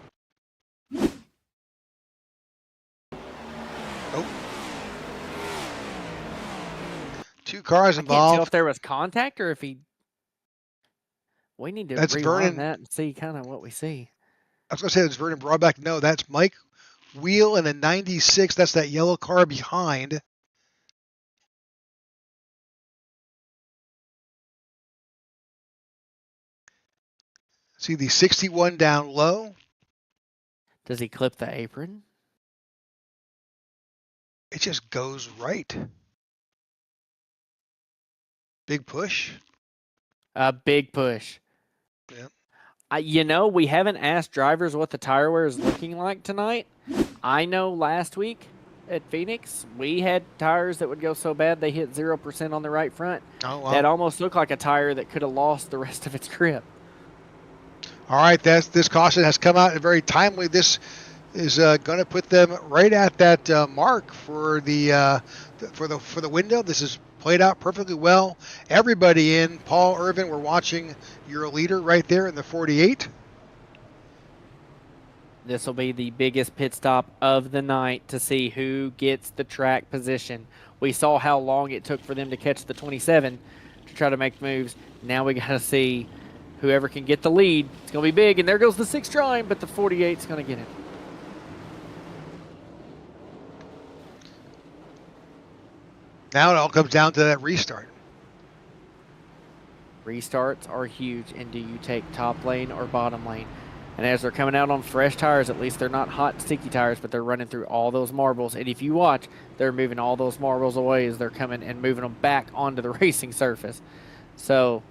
Oh. 2 cars involved. I can't tell if there was contact or if he... We need to rewind that and see kind of what we see. I was going to say it's Vernon Broadback. No, that's Mike Wheel in a 96. That's that yellow car behind. See the 61 down low. Does he clip the apron? It just goes right. Big push. A big push. Yeah. We haven't asked drivers what the tire wear is looking like tonight. I know last week at Phoenix, we had tires that would go so bad they hit 0% on the right front. Oh, wow. That almost looked like a tire that could have lost the rest of its grip. All right, this caution has come out very timely. This is going to put them right at that mark for the window. This is played out perfectly well. Everybody in. Paul Irvin, we're watching your leader right there in the 48. This will be the biggest pit stop of the night to see who gets the track position. We saw how long it took for them to catch the 27 to try to make moves. Now we got to see whoever can get the lead. It's going to be big, and there goes the 6 trying, but the 48's going to get it. Now it all comes down to that restart. Restarts are huge, and do you take top lane or bottom lane? And as they're coming out on fresh tires, at least they're not hot, sticky tires, but they're running through all those marbles. And if you watch, they're moving all those marbles away as they're coming and moving them back onto the racing surface. So,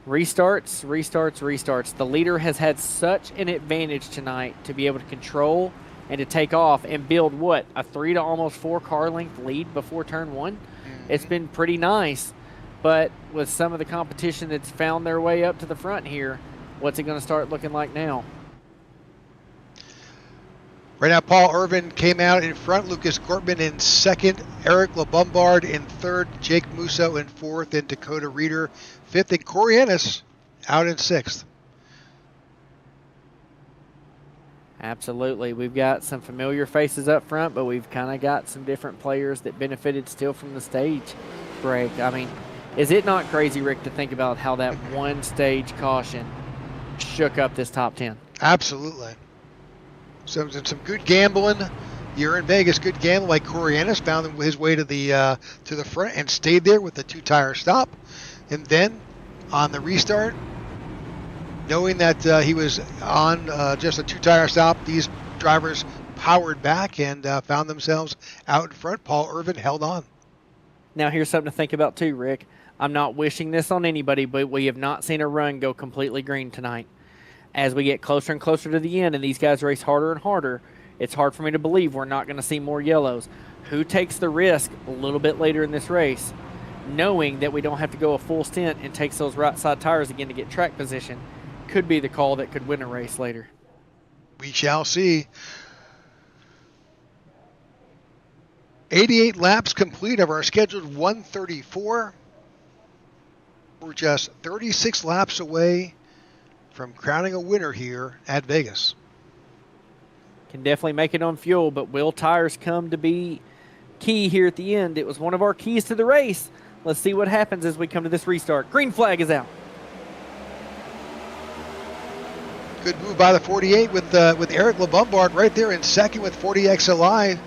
restarts. The leader has had such an advantage tonight to be able to control and to take off and build a 3 to almost 4 car length lead before turn 1. It's been pretty nice, but with some of the competition that's found their way up to the front here, what's it going to start looking like now? Right now, Paul Irvin came out in front, Lucas Gortman in second, Eric LeBombard in third, Jake Musso in fourth, and Dakota Reeder fifth, and Corey Ennis out in sixth. Absolutely. We've got some familiar faces up front, but we've kind of got some different players that benefited still from the stage break. I mean, is it not crazy, Rick, to think about how that one stage caution shook up this top 10? Absolutely. Some good gambling. You're in Vegas, good gamble like Corey Ennis found his way to the front and stayed there with the 2-tire stop. And then on the restart, knowing that he was on just a 2-tire stop, these drivers powered back and found themselves out in front. Paul Irvin held on. Now here's something to think about too, Rick. I'm not wishing this on anybody, but we have not seen a run go completely green tonight. As we get closer and closer to the end and these guys race harder and harder, it's hard for me to believe we're not going to see more yellows. Who takes the risk a little bit later in this race, knowing that we don't have to go a full stint and takes those right side tires again to get track position, could be the call that could win a race later. We shall see. 88 laps complete of our scheduled 134. We're just 36 laps away from crowning a winner here at Vegas. Can definitely make it on fuel, but will tires come to be key here at the end? It was one of our keys to the race. Let's see what happens as we come to this restart. Green flag is out. Good move by the 48 with Eric LeBombard right there in second with 40 XLI.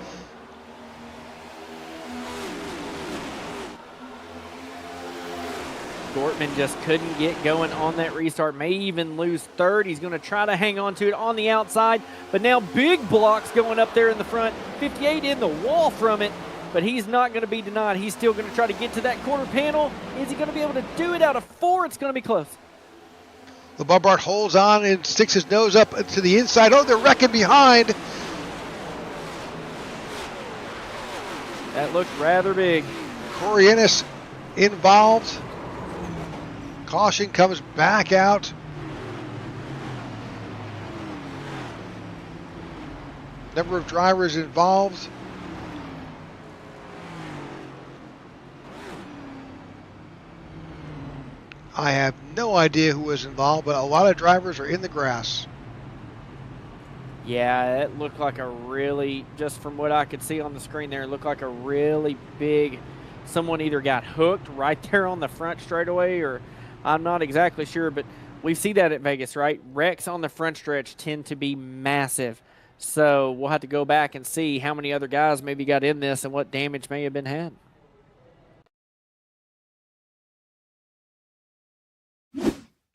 Dortmund just couldn't get going on that restart. May even lose third. He's going to try to hang on to it on the outside. But now big blocks going up there in the front. 58 in the wall from it. But he's not going to be denied. He's still going to try to get to that quarter panel. Is he going to be able to do it out of 4? It's going to be close. LeBombard holds on and sticks his nose up to the inside. Oh, they're wrecking behind. That looked rather big. Corey Ennis involved. Caution comes back out. Number of drivers involved. I have no idea who was involved, but a lot of drivers are in the grass. Yeah, it looked like a really, just from what I could see on the screen there, it looked like a really big, someone either got hooked right there on the front straightaway, or I'm not exactly sure, but we see that at Vegas, right? Wrecks on the front stretch tend to be massive. So we'll have to go back and see how many other guys maybe got in this and what damage may have been had.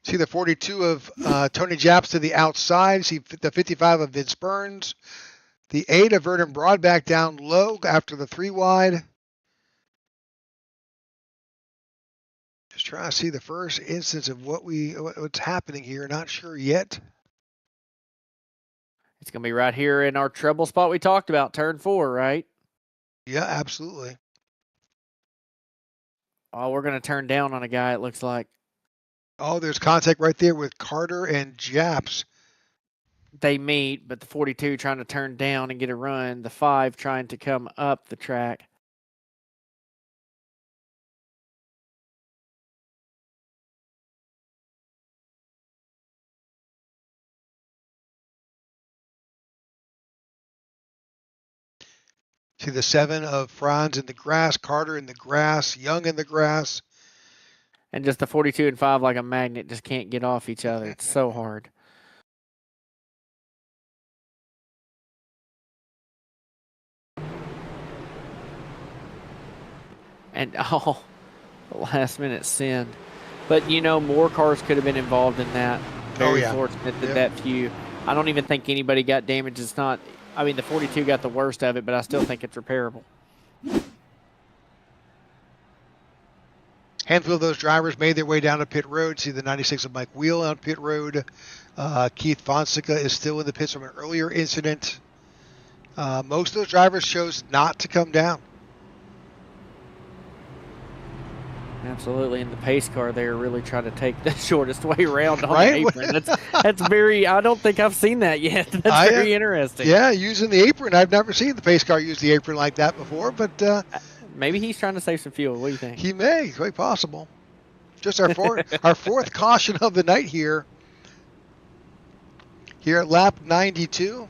See the 42 of Tony Japs to the outside. See the 55 of Vince Burns. The 8 of Vernon Broadback down low after the 3 wide. Just trying to see the first instance of what's happening here. Not sure yet. It's going to be right here in our trouble spot we talked about, turn 4, right? Yeah, absolutely. Oh, we're going to turn down on a guy, it looks like. Oh, there's contact right there with Carter and Japs. They meet, but the 42 trying to turn down and get a run. The 5 trying to come up the track. See the 7 of Franz in the grass, Carter in the grass, Young in the grass. And just the 42 and 5 like a magnet, just can't get off each other. It's so hard. And, oh, the last minute send. But, you know, more cars could have been involved in that. Very fortunate that that few. I don't even think anybody got damaged. It's not, I mean, the 42 got the worst of it, but I still think it's repairable. Handful of those drivers made their way down to pit road. See the 96 of Mike Wheel on pit road. Keith Fonseca is still in the pits from an earlier incident. Most of those drivers chose not to come down. Absolutely, and the pace car there really tried to take the shortest way around on the apron. That's very, I don't think I've seen that yet. That's very interesting. Yeah, using the apron. I've never seen the pace car use the apron like that before, but... maybe he's trying to save some fuel. What do you think? He may. Quite possible. Just our fourth caution of the night here. Here at lap 92.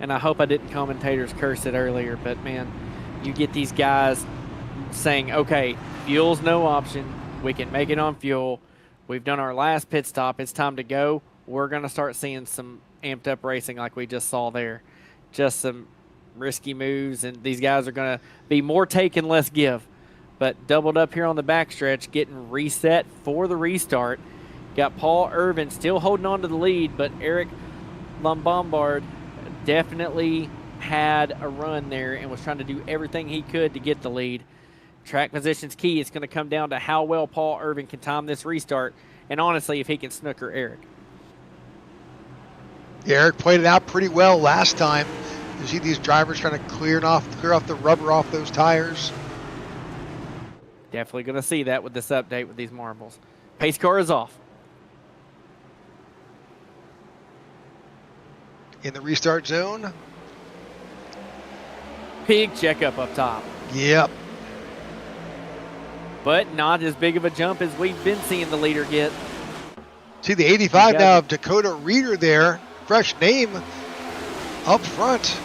And I hope I didn't commentators curse it earlier, but man, you get these guys saying, okay, fuel's no option. We can make it on fuel. We've done our last pit stop. It's time to go. We're going to start seeing some amped up racing like we just saw there. Just some risky moves, and these guys are going to be more take and less give. But doubled up here on the backstretch, getting reset for the restart. Got Paul Irvin still holding on to the lead, but Eric Lombard definitely had a run there and was trying to do everything he could to get the lead. Track position's key. It's going to come down to how well Paul Irvin can time this restart, and honestly, if he can snooker Eric. Eric played it out pretty well last time. You see these drivers trying to clear off the rubber off those tires. Definitely going to see that with this update with these marbles. Pace car is off. In the restart zone. Big checkup up top. Yep. But not as big of a jump as we've been seeing the leader get. See the 85 now of Dakota Reeder there. Fresh name up front.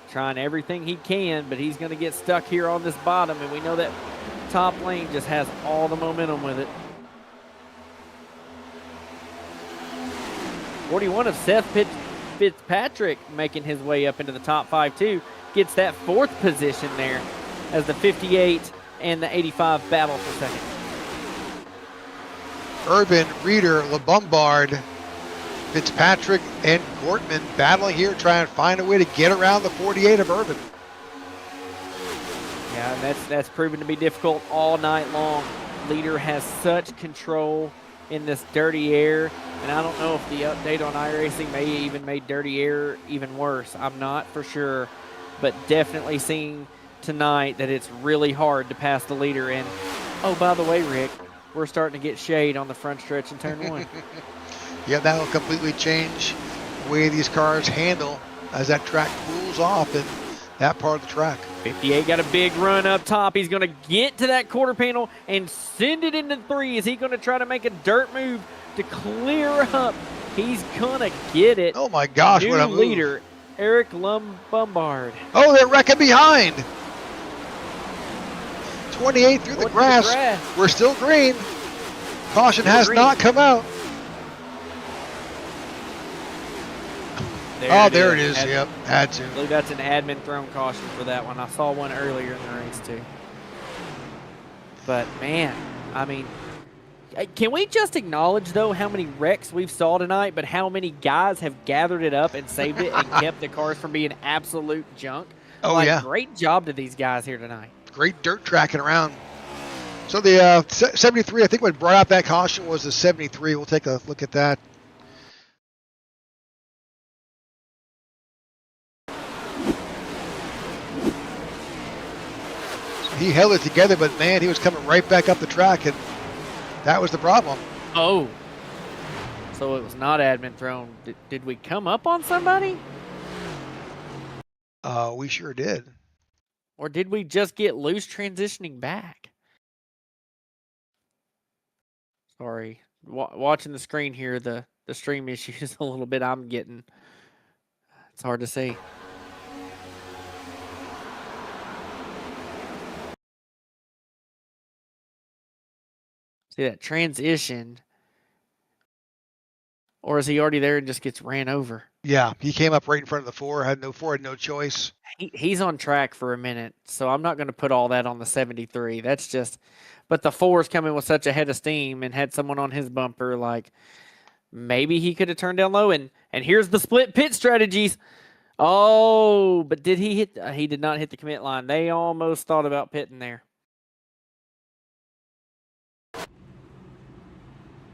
Trying everything he can, but he's going to get stuck here on this bottom, and we know that top lane just has all the momentum with it. 41 of Seth Fitzpatrick making his way up into the top 5 too. Gets that 4th position there as the 58 and the 85 battle for second. Urban, Reeder, LeBombard, Fitzpatrick, and Gortman battling here, trying to find a way to get around the 48 of Urban. Yeah, and that's proven to be difficult all night long. Leader has such control in this dirty air, and I don't know if the update on iRacing may even made dirty air even worse. I'm not for sure, but definitely seeing tonight that it's really hard to pass the leader. And oh, by the way, Rick, we're starting to get shade on the front stretch in turn 1. Yeah, that will completely change the way these cars handle as that track cools off in that part of the track. 58 got a big run up top. He's going to get to that quarter panel and send it into 3. Is he going to try to make a dirt move to clear up? He's going to get it. Oh my gosh, New what a move. leader, Eric Lombard. Oh, they're wrecking behind. 28 through the grass. We're still green. Caution has not come out. There it is. Yep, had to. I believe that's an admin thrown caution for that one. I saw one earlier in the race too. But man, I mean, can we just acknowledge though how many wrecks we've saw tonight, but how many guys have gathered it up and saved it and kept the cars from being absolute junk? Oh yeah. Great job to these guys here tonight. Great dirt tracking around. So the 73, I think what brought out that caution was the 73. We'll take a look at that. He held it together, but man, he was coming right back up the track, and that was the problem. Oh, so it was not admin thrown. Did we come up on somebody? We sure did. Or did we just get loose transitioning back? Sorry, watching the screen here, the stream issues a little bit I'm getting. It's hard to see. See that transition, or is he already there and just gets ran over? Yeah, he came up right in front of the four, had no choice. He's on track for a minute, so I'm not going to put all that on the 73. That's just, but the 4's coming with such a head of steam and had someone on his bumper, like maybe he could have turned down low. And here's the split pit strategies. Oh, but did he hit? He did not hit the commit line. They almost thought about pitting there.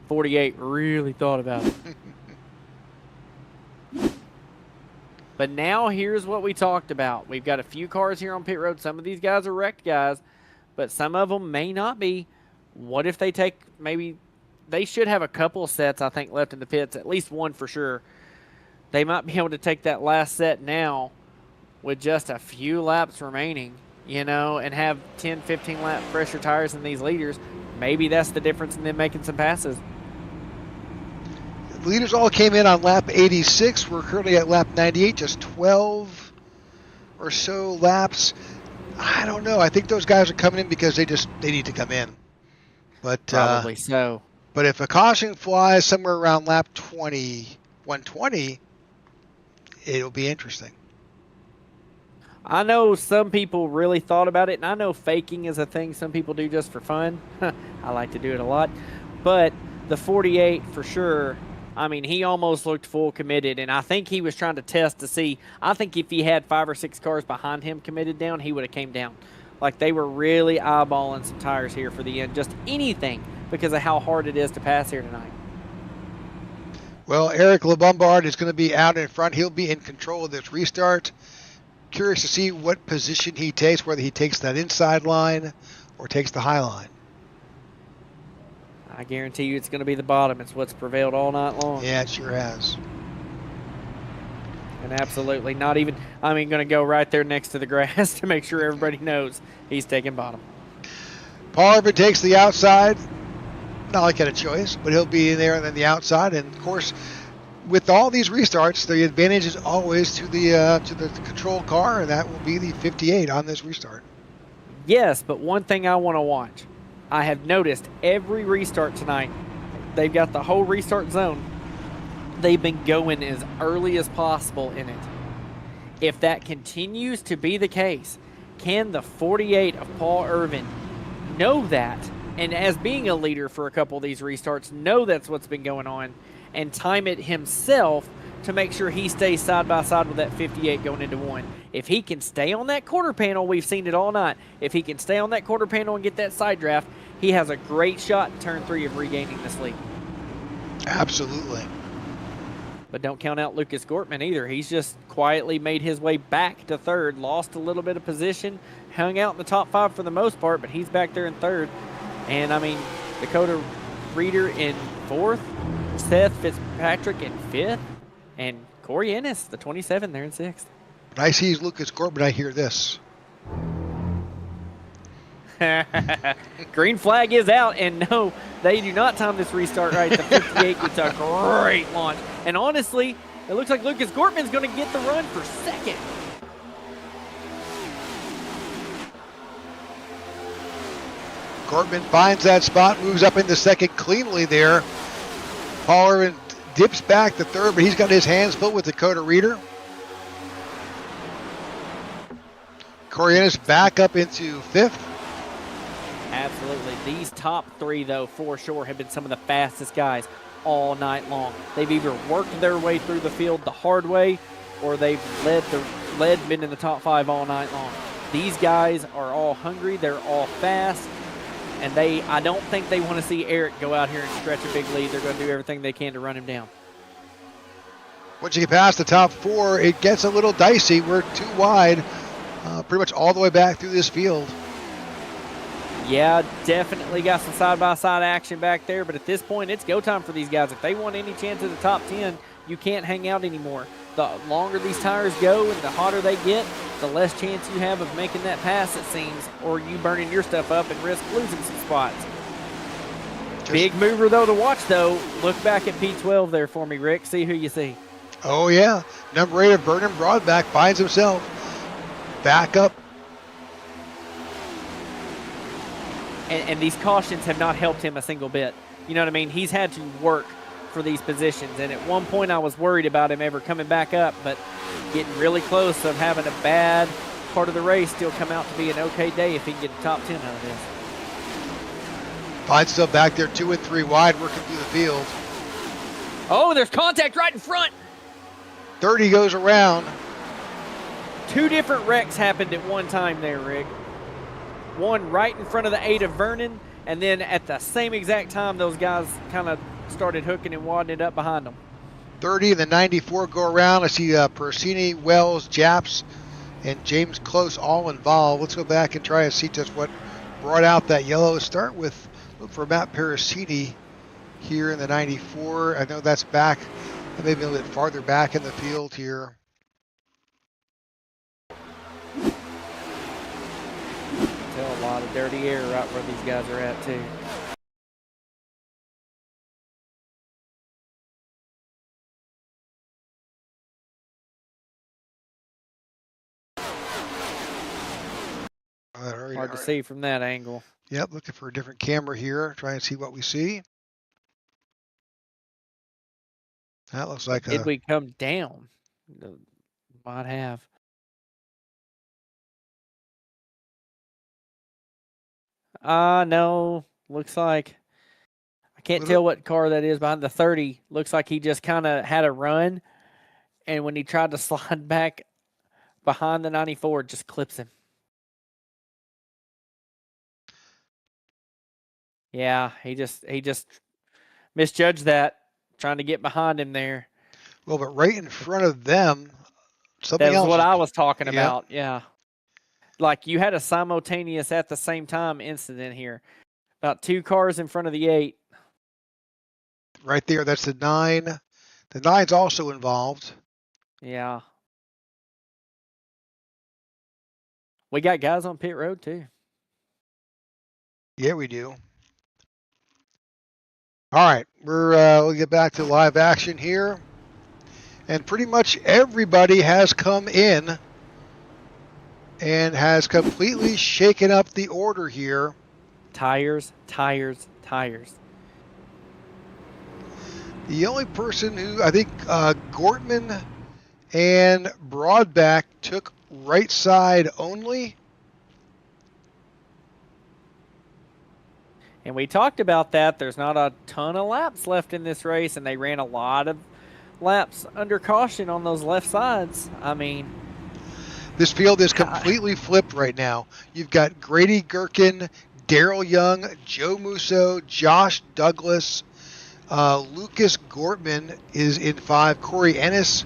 48 really thought about it. But now here's what we talked about. We've got a few cars here on pit road. Some of these guys are wrecked guys, but some of them may not be. What if they take, maybe they should have a couple sets, I think, left in the pits, at least one for sure. They might be able to take that last set now with just a few laps remaining, you know, and have 10, 15 lap fresher tires in these leaders. Maybe that's the difference in them making some passes. The leaders all came in on lap 86. We're currently at lap 98, just 12 or so laps. I don't know. I think those guys are coming in because they need to come in. But probably so. But if a caution flies somewhere around lap 120, it'll be interesting. I know some people really thought about it, and I know faking is a thing some people do just for fun. I like to do it a lot. But the 48 for sure, I mean, he almost looked full committed, and I think he was trying to test to see. I think if he had 5 or 6 cars behind him committed down, he would have came down. Like, they were really eyeballing some tires here for the end, just anything, because of how hard it is to pass here tonight. Well, Eric LeBombard is going to be out in front. He'll be in control of this restart. Curious to see what position he takes, whether he takes that inside line or takes the high line. I guarantee you it's going to be the bottom. It's what's prevailed all night long. Yeah, it sure has. And absolutely not even, I mean, going to go right there next to the grass to make sure everybody knows he's taking bottom. Paul Irvin takes the outside. Not like he had a choice, but he'll be in there and then the outside. And of course, with all these restarts, the advantage is always to the control car, and that will be the 58 on this restart. Yes, but one thing I want to watch. I have noticed every restart tonight, they've got the whole restart zone. They've been going as early as possible in it. If that continues to be the case, can the 48 of Paul Irvin know that, and as being a leader for a couple of these restarts, know that's what's been going on, and time it himself to make sure he stays side by side with that 58 going into one? If he can stay on that quarter panel, we've seen it all night. If he can stay on that quarter panel and get that side draft, he has a great shot in turn 3 of regaining this lead. Absolutely. But don't count out Lucas Gortman either. He's just quietly made his way back to third, lost a little bit of position, hung out in the top 5 for the most part, but he's back there in third. And, I mean, Dakota Reeder in 4th, Seth Fitzpatrick in 5th, and Corey Ennis, the 27, there in 6th. When I see Lucas Gortman, I hear this. Green flag is out, and no, they do not time this restart right. The 58 gets a great launch. And honestly, it looks like Lucas Gortman's going to get the run for second. Gortman finds that spot, moves up into second cleanly there. Paul Irvin dips back to third, but he's got his hands full with Dakota Reeder. Corey Ennis back up into 5th. Absolutely. These top 3, though, for sure, have been some of the fastest guys all night long. They've either worked their way through the field the hard way, or they've been in the top 5 all night long. These guys are all hungry. They're all fast. And I don't think they want to see Eric go out here and stretch a big lead. They're going to do everything they can to run him down. Once you get past the top 4, it gets a little dicey. We're too wide, pretty much all the way back through this field. Yeah, definitely got some side-by-side action back there, but at this point, it's go time for these guys. If they want any chance at the top 10, you can't hang out anymore. The longer these tires go and the hotter they get, the less chance you have of making that pass, it seems, or you burning your stuff up and risk losing some spots. Big mover, though, to watch, though. Look back at P12 there for me, Rick. See who you see. Oh, yeah. Number 8 of Vernon Broadback finds himself back up. And these cautions have not helped him a single bit. You know what I mean? He's had to work for these positions. And at one point I was worried about him ever coming back up, but getting really close of having a bad part of the race still come out to be an okay day if he can get the top 10 out of this. Finds himself back there 2 and 3 wide, working through the field. Oh, there's contact right in front. 30 goes around. 2 different wrecks happened at one time there, Rick. One right in front of the 8 of Vernon, and then at the same exact time, those guys kind of started hooking and wadding it up behind them. 30 and the 94 go around. I see Persini, Wells, Japs, and James Close all involved. Let's go back and try and see just what brought out that yellow. Start with, look for Matt Persini here in the 94. I know that's back, maybe a little bit farther back in the field here. Tell a lot of dirty air right where these guys are at, too. Hard to see from that angle. Yep, looking for a different camera here. Try and see what we see. That looks like Did we come down? Might have. No. Looks like I can't tell what car that is behind the 30. Looks like he just kind of had a run, and when he tried to slide back behind the 94, it just clips him. Yeah, he just misjudged that. trying to get behind him there. Well, but right in front of them, something That's else. what I was talking Yep. about. Yeah. Like you had a simultaneous at the same time incident here. About 2 cars in front of the 8. Right there, that's the 9. The 9's also involved. Yeah. We got guys on pit road too. Yeah, we do. All right, we'll get back to live action here. And pretty much everybody has come in and has completely shaken up the order here. Tires, tires, tires. The only person who, I think, Gortman and Broadback took right side only. And we talked about that. There's not a ton of laps left in this race, and they ran a lot of laps under caution on those left sides. I mean, this field is completely flipped right now. You've got Grady Gherkin, Daryl Young, Joe Musso, Josh Douglas, Lucas Gortman is in 5. Corey Ennis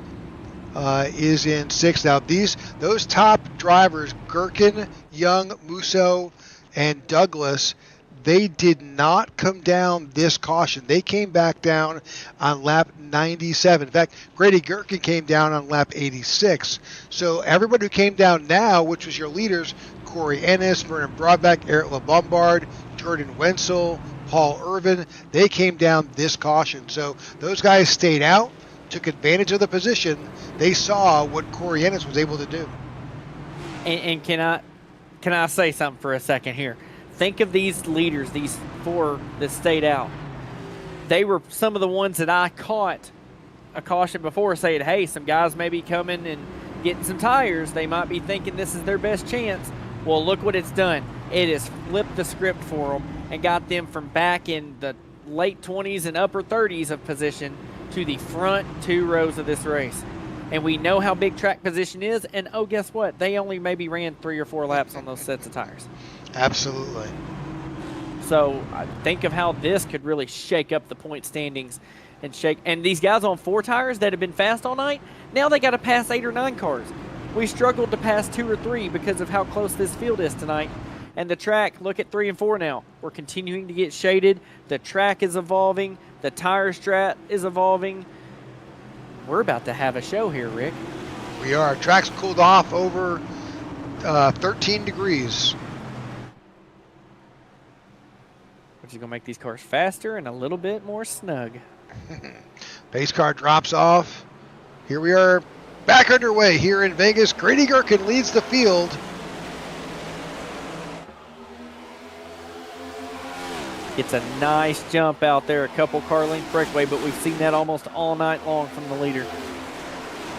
is in 6. Now those top drivers, Gherkin, Young, Musso, and Douglas, they did not come down this caution. They came back down on lap 97. In fact, Grady Gherkin came down on lap 86. So everybody who came down now, which was your leaders, Corey Ennis, Vernon Broadback, Eric LeBombard, Jordan Wenzel, Paul Irvin, they came down this caution. So those guys stayed out, took advantage of the position. They saw what Corey Ennis was able to do. And can I say something for a second here? Think of these leaders, these 4 that stayed out. They were some of the ones that I caught a caution before, saying, hey, some guys may be coming and getting some tires. They might be thinking this is their best chance. Well, look what it's done. It has flipped the script for them and got them from back in the late 20s and upper 30s of position to the front 2 rows of this race. And we know how big track position is, and oh, guess what? They only maybe ran 3 or 4 laps on those sets of tires. Absolutely. So think of how this could really shake up the point standings and these guys on 4 tires that have been fast all night, now they got to pass 8 or 9 cars. We struggled to pass 2 or 3 because of how close this field is tonight. And the track, look at 3 and 4 now. We're continuing to get shaded. The track is evolving. The tire strat is evolving. We're about to have a show here, Rick. We are. Track's cooled off over 13 degrees. Which is going to make these cars faster and a little bit more snug. Pace car drops off. Here we are back underway here in Vegas. Grady Gherkin leads the field. It's a nice jump out there, a couple car length breakaway, but we've seen that almost all night long from the leader.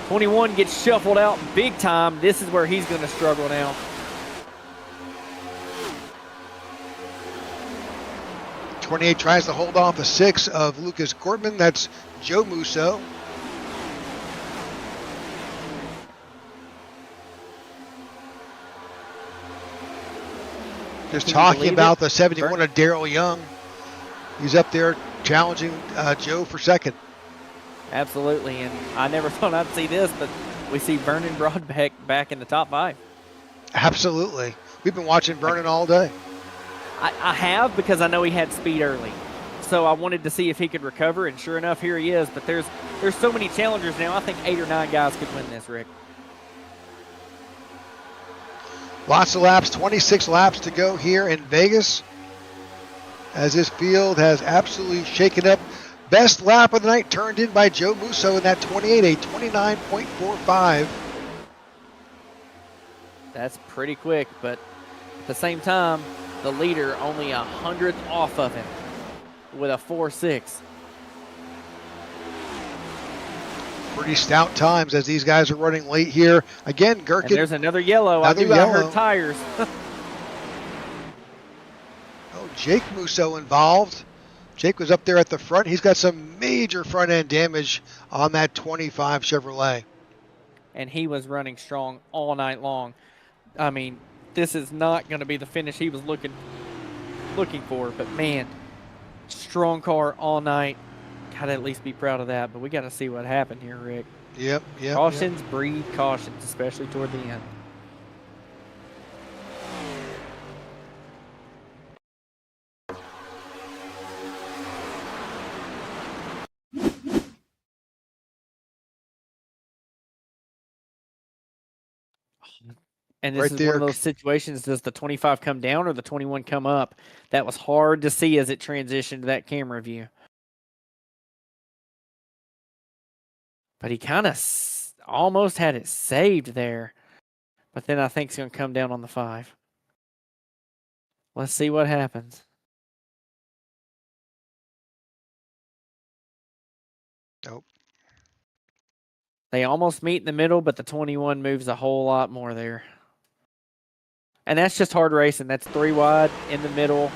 21 gets shuffled out big time. This is where he's going to struggle now. '28 tries to hold off a 6 of Lucas Gortman. That's Joe Musso. Just talking about the 71 of Daryl Young. He's up there challenging Joe for second. Absolutely, and I never thought I'd see this, but we see Vernon Broadbeck back in the top 5. Absolutely. We've been watching Vernon all day. I have, because I know he had speed early. So I wanted to see if he could recover, and sure enough, here he is. But there's so many challengers now. I think 8 or 9 guys could win this, Rick. Lots of laps, 26 laps to go here in Vegas, as this field has absolutely shaken up. Best lap of the night turned in by Joe Musso in that 28, a 29.45. That's pretty quick, but at the same time, the leader only 100th off of him with a 4.6. Pretty stout times as these guys are running late here. Again, Gherkin. And there's another yellow. I heard tires. Oh, Jake Musso involved. Jake was up there at the front. He's got some major front end damage on that 25 Chevrolet. And he was running strong all night long. I mean, this is not going to be the finish he was looking for, but man, strong car all night. Gotta at least be proud of that, but we got to see what happened here, Rick. Yep. Cautions breed cautions, especially toward the end. And this Right is there. one of those situations, does the 25 come down or the 21 come up? That was hard to see as it transitioned to that camera view. But he kind of almost had it saved there. But then I think it's going to come down on the 5. Let's see what happens. Nope. They almost meet in the middle, but the 21 moves a whole lot more there. And that's just hard racing. That's 3 wide in the middle.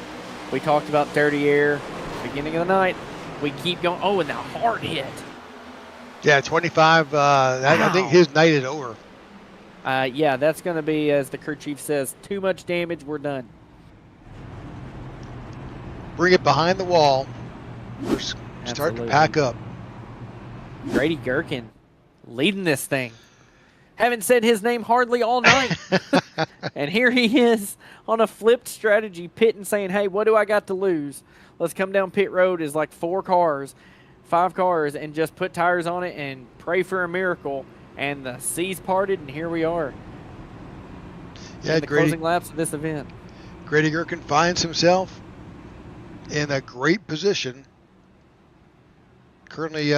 We talked about dirty air beginning of the night. We keep going. Oh, and the hard hit. Yeah, 25. I think his night is over. Yeah, that's going to be, as the crew chief says, too much damage. We're done. Bring it behind the wall. We're starting to pack up. Grady Gherkin leading this thing. Haven't said his name hardly all night. And here he is on a flipped strategy, pitting, saying, hey, what do I got to lose? Let's come down pit road is like 5 cars, and just put tires on it and pray for a miracle. And the seas parted, and here we are. Yeah, in the closing laps of this event. Grady Gherkin finds himself in a great position. Currently,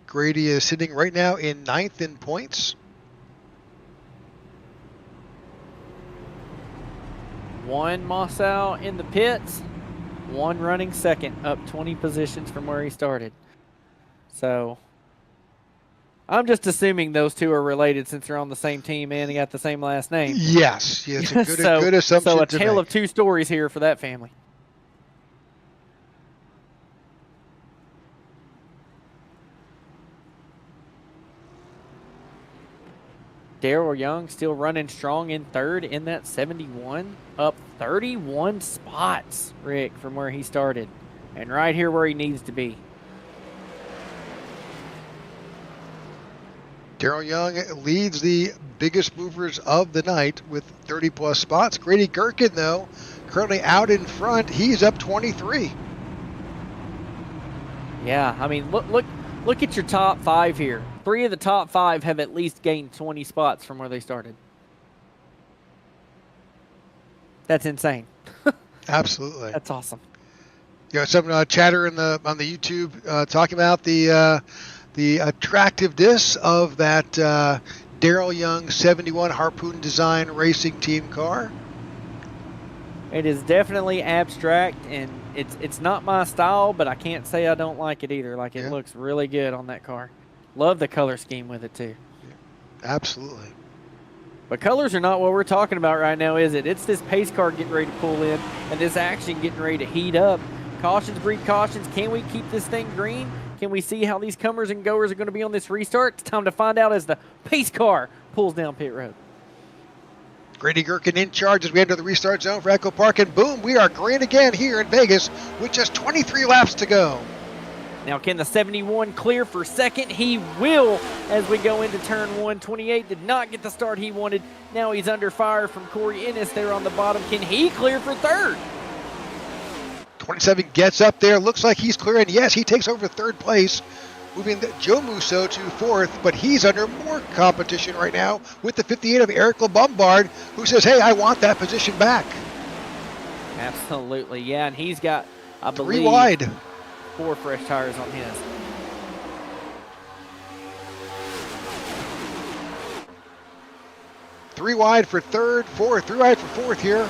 Grady is sitting right now in 9th in points. 1 Mossau in the pits, 1 running second, up 20 positions from where he started. So I'm just assuming those two are related since they're on the same team and they got the same last name. Yes, a good assumption. So a tale of 2 stories here for that family. Daryl Young still running strong in 3rd in that 71, up 31 spots, Rick, from where he started, and right here where he needs to be. Daryl Young leads the biggest movers of the night with 30-plus spots. Grady Gherkin, though, currently out in front. He's up 23. Yeah, I mean, look at your top 5 here. 3 of the top 5 have at least gained 20 spots from where they started. That's insane. Absolutely. That's awesome. You know, some chatter on the YouTube talking about the attractiveness of that Daryl Young 71 Harpoon Design Racing Team car. It is definitely abstract, and it's not my style, but I can't say I don't like it either. Like, it looks really good on that car. Love the color scheme with it, too. Yeah, absolutely. But colors are not what we're talking about right now, is it? It's this pace car getting ready to pull in, and this action getting ready to heat up. Cautions breed cautions. Can we keep this thing green? Can we see how these comers and goers are going to be on this restart? It's time to find out as the pace car pulls down pit road. Grady Gherkin in charge as we enter the restart zone for Echo Park, and boom, we are green again here in Vegas with just 23 laps to go. Now, can the 71 clear for second? He will as we go into turn 1. 28 did not get the start he wanted. Now he's under fire from Corey Ennis there on the bottom. Can he clear for third? 27 gets up there. Looks like he's clearing. Yes, he takes over 3rd place, moving Joe Musso to 4th, but he's under more competition right now with the 58 of Eric LeBombard, who says, hey, I want that position back. Absolutely, yeah, and he's got, I believe, 3 wide. 4 fresh tires on his. Three wide for 3rd, 4th, 3 wide for 4th here.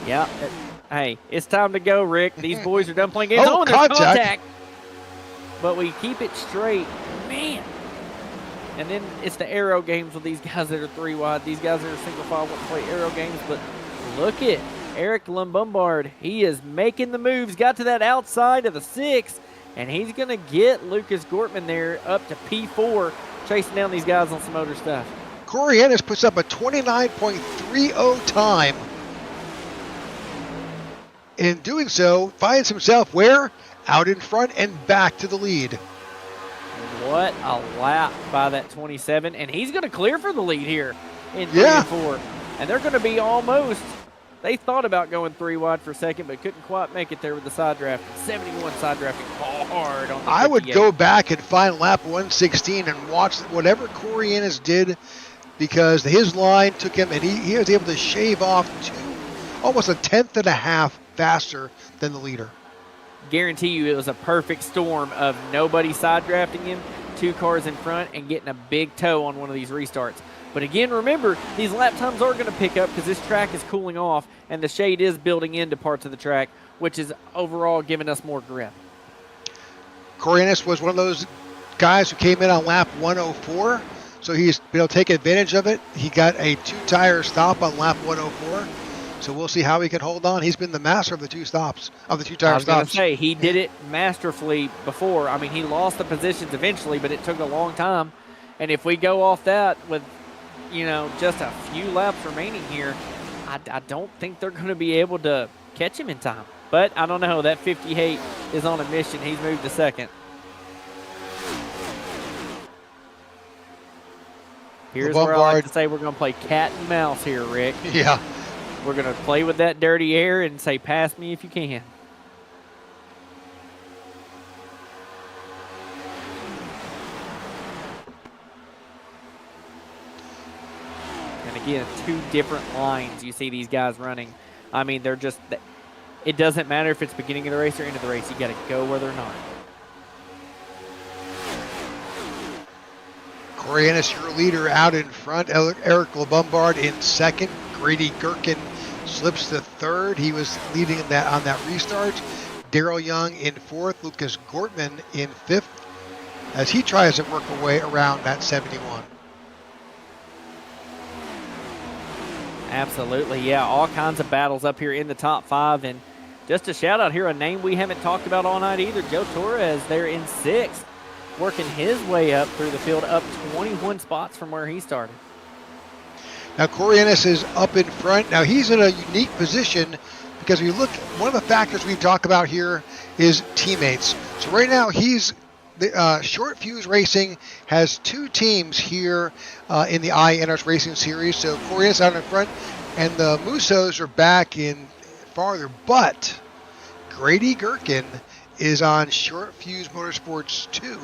Yeah. Hey, it's time to go, Rick. These boys are done playing games. Oh, there's contact. But we keep it straight. Man. And then it's the aero games with these guys that are 3 wide. These guys that are single file want to play aero games. But look at Eric Lumbombard. He is making the moves. Got to that outside of the 6. And he's going to get Lucas Gortman there up to P4, chasing down these guys on some motor stuff. Corey Ennis puts up a 29.30 time. In doing so, finds himself where? out in front and back to the lead. What a lap by that 27, and he's going to clear for the lead here in 3 Yeah. and 4. And they're going to be almost, they thought about going 3 wide for a second, but couldn't quite make it there with the side draft. 71 side drafting hard on the 58. I would go back and find lap 116 and watch whatever Corey Ennis did, because his line took him, and he was able to shave off almost a tenth and a half faster than the leader. Guarantee you it was a perfect storm of nobody side drafting him, 2 cars in front, and getting a big tow on one of these restarts. But again, remember, these lap times are going to pick up because this track is cooling off and the shade is building into parts of the track, which is overall giving us more grip. Corey Ennis was one of those guys who came in on lap 104, so he's been able to take advantage of it. He got a 2-tire stop on lap 104. So we'll see how he can hold on. He's been the master of the 2 stops, of the 2-tire stops. I was going to say, he did it masterfully before. I mean, he lost the positions eventually, but it took a long time. And if we go off that with, just a few laps remaining here, I don't think they're going to be able to catch him in time. But I don't know. That 58 is on a mission. He's moved to second. Here's where I like to say we're going to play cat and mouse here, Rick. Yeah. We're going to play with that dirty air and say, pass me if you can. And again, 2 different lines you see these guys running. I mean, they're just, it doesn't matter if it's beginning of the race or end of the race. You got to go where they're not. Corey Ennis, your leader, out in front. Eric LeBombard in second. Grady Gherkin slips to third. He was leading on that restart. Darrell Young in fourth. Lucas Gortman in fifth as he tries to work a way around that 71. Absolutely, yeah. All kinds of battles up here in the top 5. And just a shout out here, a name we haven't talked about all night either, Joe Torres there in 6th, working his way up through the field, up 21 spots from where he started. Now, Corey Ennis is up in front. Now, he's in a unique position because we look, one of the factors we talk about here is teammates. So right now, Short Fuse Racing has 2 teams here in the iNRS Racing Series. So Corey Ennis out in front, and the Musos are back in farther. But Grady Gherkin is on Short Fuse Motorsports 2,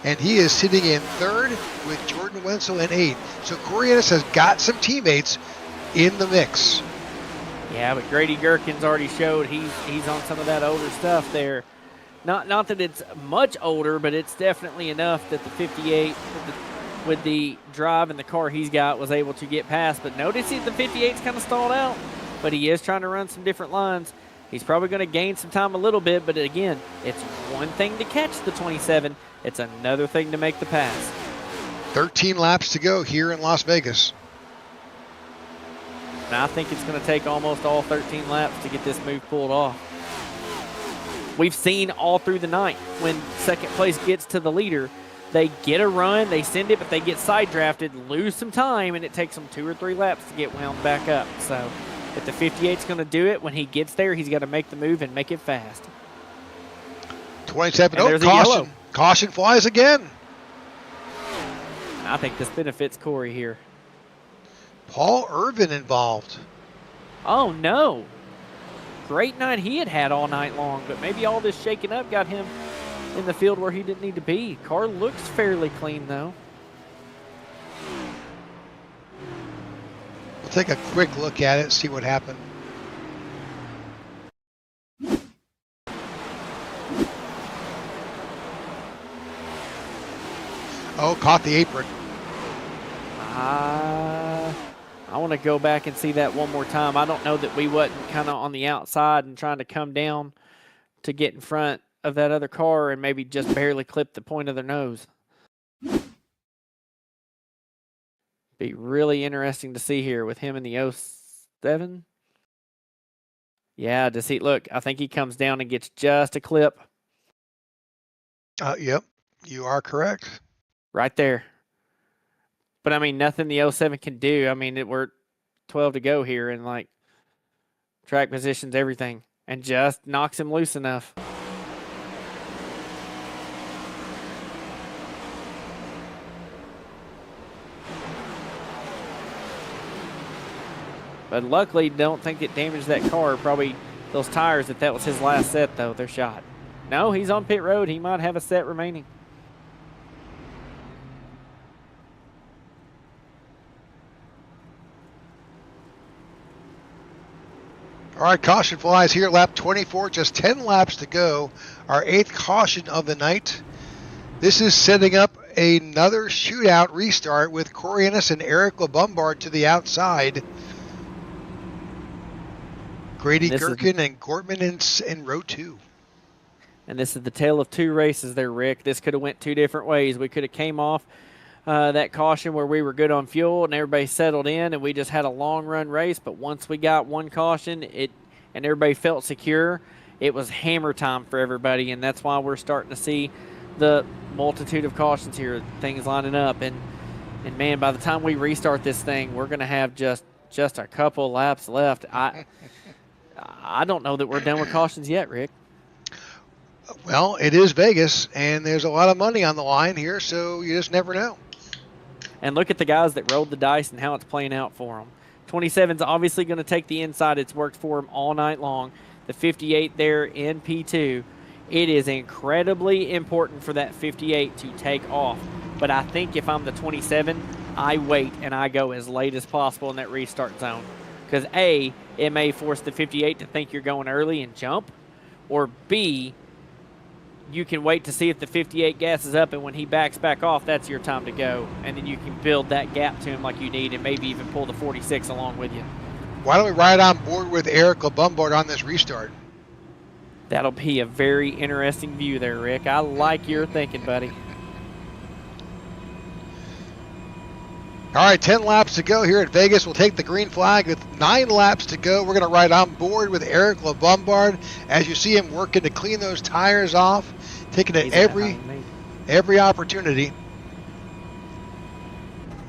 and he is sitting in third with Jordan Wenzel in 8th. So Corey Ennis has got some teammates in the mix. Yeah, but Grady Gherkin's already showed he's on some of that older stuff there. Not that it's much older, but it's definitely enough that the 58 with the drive and the car he's got was able to get past. But notice the 58's kind of stalled out, but he is trying to run some different lines. He's probably going to gain some time a little bit, but again, it's one thing to catch the 27. It's another thing to make the pass. 13 laps to go here in Las Vegas. And I think it's going to take almost all 13 laps to get this move pulled off. We've seen all through the night when second place gets to the leader, they get a run, they send it, but they get side drafted, lose some time, and it takes them 2 or 3 laps to get wound back up. So if the 58's going to do it, when he gets there, he's got to make the move and make it fast. 27. And Caution. Caution flies again. And I think this benefits Corey here. Paul Irvin involved. Oh, no. Great night he had all night long, but maybe all this shaking up got him in the field where he didn't need to be. Car looks fairly clean, though. We'll take a quick look at it, see what happened. Oh, caught the apron. I want to go back and see that one more time. I don't know that we wasn't kind of on the outside and trying to come down to get in front of that other car and maybe just barely clip the point of their nose. Be really interesting to see here with him in the 07. Yeah, to see, look, I think he comes down and gets just a clip. Yep, you are correct. Right there. But, I mean, nothing the 07 can do. I mean, we're 12 to go here, and, like, track positions, everything, and just knocks him loose enough. But luckily, don't think it damaged that car. Probably those tires, if that was his last set, though, they're shot. No, he's on pit road. He might have a set remaining. All right, caution flies here, lap 24, just 10 laps to go. Our 8th caution of the night. This is setting up another shootout restart with Coriolis and Eric LeBombard to the outside. Grady Gherkin and Gortman in row 2. And this is the tale of two races there, Rick. This could have went two different ways. We could have came off that caution where we were good on fuel and everybody settled in and we just had a long run race. But once we got one caution and everybody felt secure, it was hammer time for everybody. And that's why we're starting to see the multitude of cautions here, things lining up. And man, by the time we restart this thing, we're going to have just a couple laps left. I don't know that we're done with cautions yet, Rick. Well, it is Vegas, and there's a lot of money on the line here, so you just never know. And look at the guys that rolled the dice and how it's playing out for them. 27's obviously going to take the inside. It's worked for him all night long. The 58 there in P2. It is incredibly important for that 58 to take off. But I think if I'm the 27, I wait and I go as late as possible in that restart zone. Because A, it may force the 58 to think you're going early and jump. Or B, you can wait to see if the 58 gasses up, and when he backs back off, that's your time to go. And then you can build that gap to him like you need and maybe even pull the 46 along with you. Why don't we ride on board with Eric LeBombard on this restart? That'll be a very interesting view there, Rick. I like your thinking, buddy. All right, 10 laps to go here at Vegas. We'll take the green flag with 9 laps to go. We're going to ride on board with Eric LeBombard as you see him working to clean those tires off, taking it every opportunity.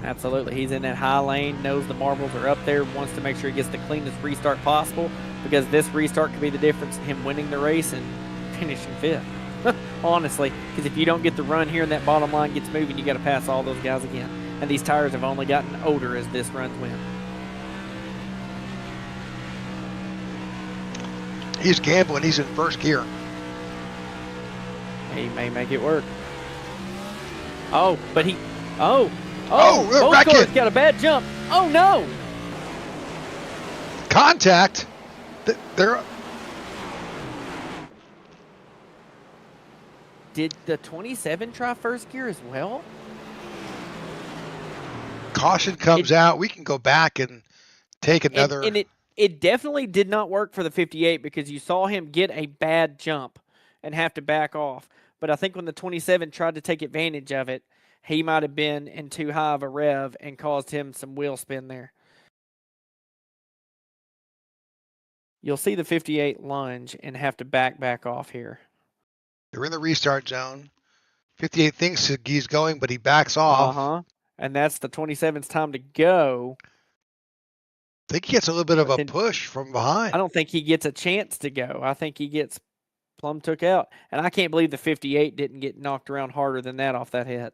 Absolutely. He's in that high lane, knows the marbles are up there, wants to make sure he gets the cleanest restart possible because this restart could be the difference in him winning the race and finishing 5th. Honestly, because if you don't get the run here and that bottom line gets moving, you got to pass all those guys again. And these tires have only gotten older as this runs win. He's gambling. He's in first gear. He may make it work. Oh, but he... Oh, both cars got a bad jump. Oh, no. Contact. Did the 27 try first gear as well? Caution comes out. We can go back and take another. And it definitely did not work for the 58 because you saw him get a bad jump and have to back off. But I think when the 27 tried to take advantage of it, he might have been in too high of a rev and caused him some wheel spin there. You'll see the 58 lunge and have to back off here. They're in the restart zone. 58 thinks he's going, but he backs off. Uh-huh. And that's the 27's time to go. I think he gets a little bit of a push from behind. I don't think he gets a chance to go. I think he gets plumb took out. And I can't believe the 58 didn't get knocked around harder than that off that hit.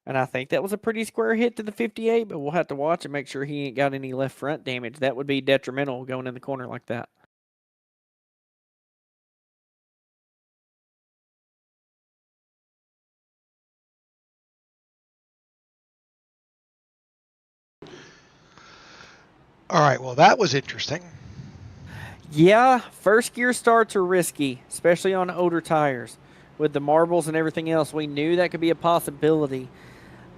And I think that was a pretty square hit to the 58, but we'll have to watch and make sure he ain't got any left front damage. That would be detrimental going in the corner like that. All right, well, that was interesting. Yeah, first gear starts are risky, especially on older tires. With the marbles and everything else, we knew that could be a possibility.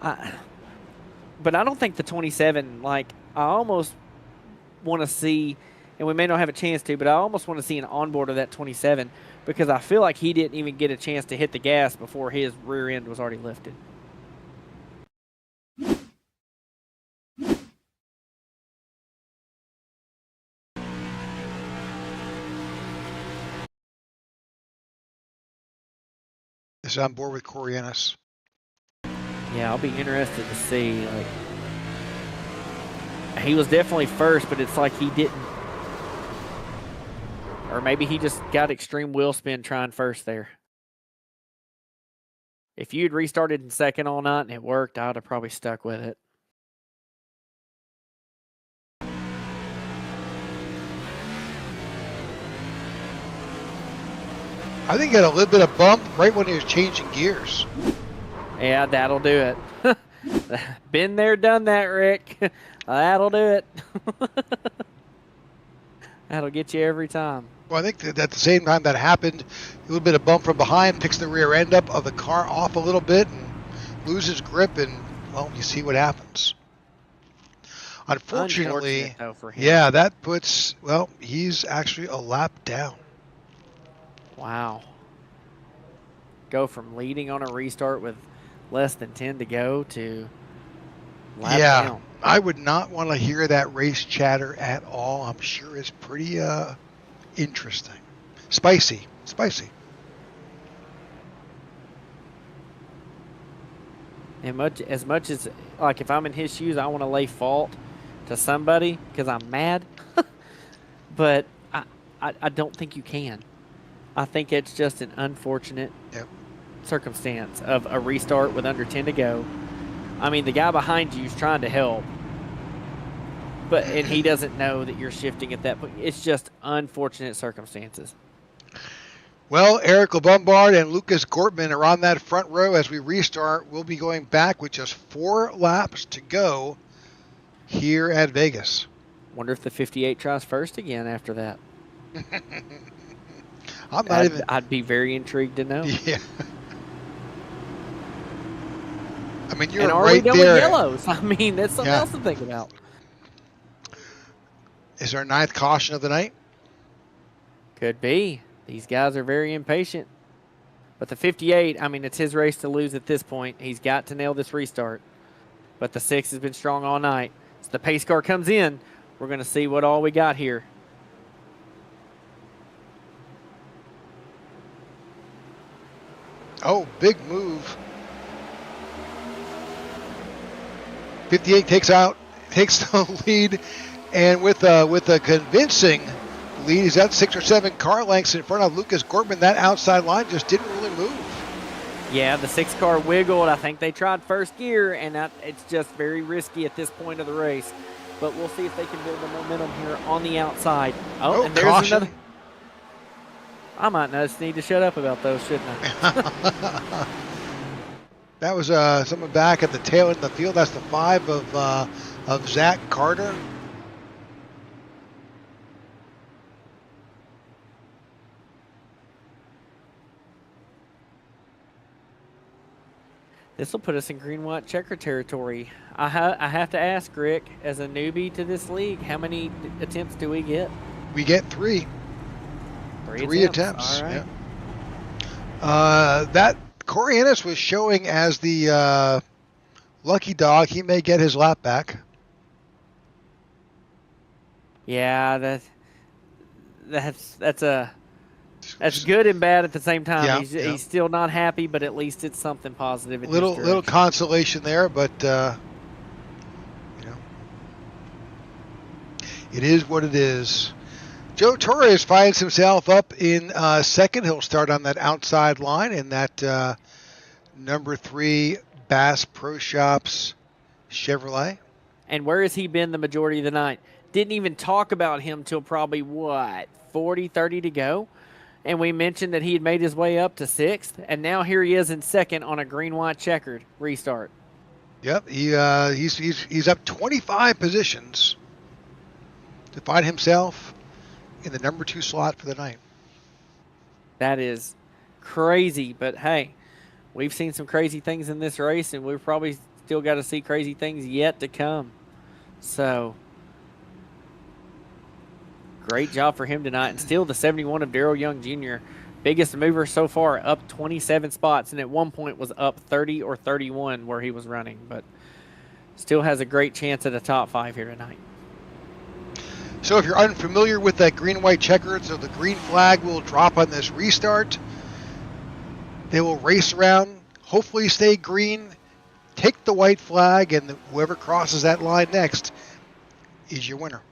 But I don't think the 27, I almost want to see, and we may not have a chance to, but I almost want to see an onboard of that 27 because I feel like he didn't even get a chance to hit the gas before his rear end was already lifted. Is on board with Coriolis. Yeah, I'll be interested to see. He was definitely first, but it's like he didn't. Or maybe he just got extreme wheel spin trying first there. If you'd restarted in second all night and it worked, I would have probably stuck with it. I think he got a little bit of bump right when he was changing gears. Yeah, that'll do it. Been there, done that, Rick. That'll do it. That'll get you every time. Well, I think that at the same time that happened, a little bit of bump from behind, picks the rear end up of the car off a little bit and loses grip, and, well, you see what happens. Unfortunately, though, for him. yeah, that puts, well, he's actually a lap down. Wow. Go from leading on a restart with less than 10 to go to lap down. I would not want to hear that race chatter at all. I'm sure it's pretty interesting. Spicy. And as much as, like, if I'm in his shoes, I want to lay fault to somebody because I'm mad. But I don't think you can. I think it's just an unfortunate circumstance of a restart with under 10 to go. I mean, the guy behind you is trying to help, and he doesn't know that you're shifting at that point. It's just unfortunate circumstances. Well, Eric LeBombard and Lucas Gortman are on that front row as we restart. We'll be going back with just 4 laps to go here at Vegas. Wonder if the 58 tries first again after that. I'd be very intrigued to know. Yeah. I mean, you're and are right we done there. with yellows? I mean, that's something else to think about. Is our 9th caution of the night? Could be. These guys are very impatient. But the 58, I mean, it's his race to lose at this point. He's got to nail this restart. But the 6 has been strong all night. So the pace car comes in. We're going to see what all we got here. Oh, big move. 58 takes the lead, and with a convincing lead, he's out 6 or 7 car lengths in front of Lucas Gortman. That outside line just didn't really move. Yeah, the 6 car wiggled. I think they tried first gear, and it's just very risky at this point of the race. But we'll see if they can build the momentum here on the outside. Oh, and there's caution. another. I might just need to shut up about those, shouldn't I? That was someone back at the tail end of the field. That's the 5 of Zach Carter. This will put us in green-white checker territory. I have to ask, Rick, as a newbie to this league, how many attempts do we get? We get 3. 3 attempts. All right. Yeah. That Corey Ennis was showing as the lucky dog. He may get his lap back. Yeah, that's good and bad at the same time. Yeah, he's still not happy, but at least it's something positive. Little consolation there, but it is what it is. Joe Torres finds himself up in second. He'll start on that outside line in that number 3 Bass Pro Shops Chevrolet. And where has he been the majority of the night? Didn't even talk about him till probably, 40, 30 to go? And we mentioned that he had made his way up to 6th, and now here he is in 2nd on a green-white checkered restart. Yep, he's up 25 positions to find himself in the number 2 slot for the night. That is crazy, but hey, we've seen some crazy things in this race, and we've probably still got to see crazy things yet to come. So, great job for him tonight. And still the 71 of Darrell Young Jr., biggest mover so far, up 27 spots, and at one point was up 30 or 31 where he was running, but still has a great chance at a top 5 here tonight. So if you're unfamiliar with that green-white checkered, so the green flag will drop on this restart. They will race around, hopefully stay green, take the white flag, and whoever crosses that line next is your winner.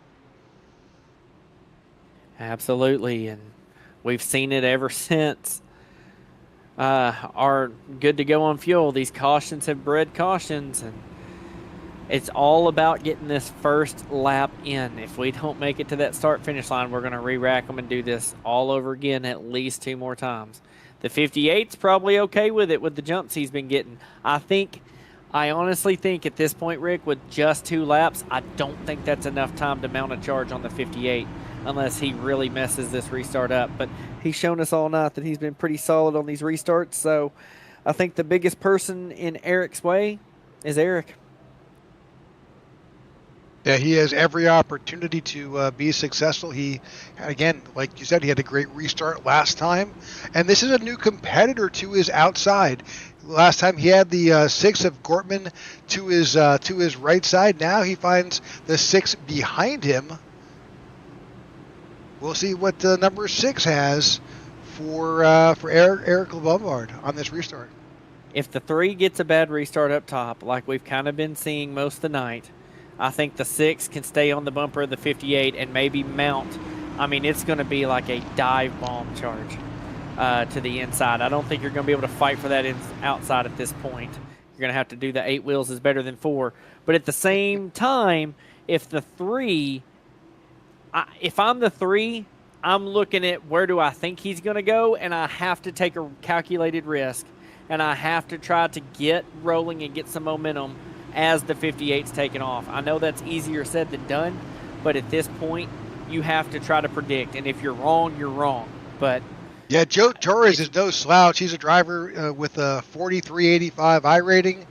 Absolutely, and we've seen it ever since are good to go on fuel. These cautions have bred cautions, and it's all about getting this first lap in. If we don't make it to that start-finish line, we're going to re-rack them and do this all over again at least 2 more times. The 58's probably okay with it with the jumps he's been getting. I honestly think at this point, Rick, with just 2 laps, I don't think that's enough time to mount a charge on the 58 unless he really messes this restart up. But he's shown us all night that he's been pretty solid on these restarts. So I think the biggest person in Eric's way is Eric. Yeah, he has every opportunity to be successful. He, again, like you said, he had a great restart last time. And this is a new competitor to his outside. Last time he had the 6 of Gortman to his right side. Now he finds the 6 behind him. We'll see what number 6 has for Eric Lombard on this restart. If the 3 gets a bad restart up top, like we've kind of been seeing most of the night, I think the 6 can stay on the bumper of the 58 and maybe mount. I mean, it's going to be like a dive bomb charge to the inside. I don't think you're going to be able to fight for that outside at this point. You're going to have to do the 8 wheels is better than 4. But at the same time, if the 3, if I'm the 3, I'm looking at where do I think he's going to go, and I have to take a calculated risk, and I have to try to get rolling and get some momentum as the 58's taking off. I know that's easier said than done, but at this point, you have to try to predict. And if you're wrong, you're wrong. But yeah, Joe Torres is no slouch. He's a driver with a 4385 I rating.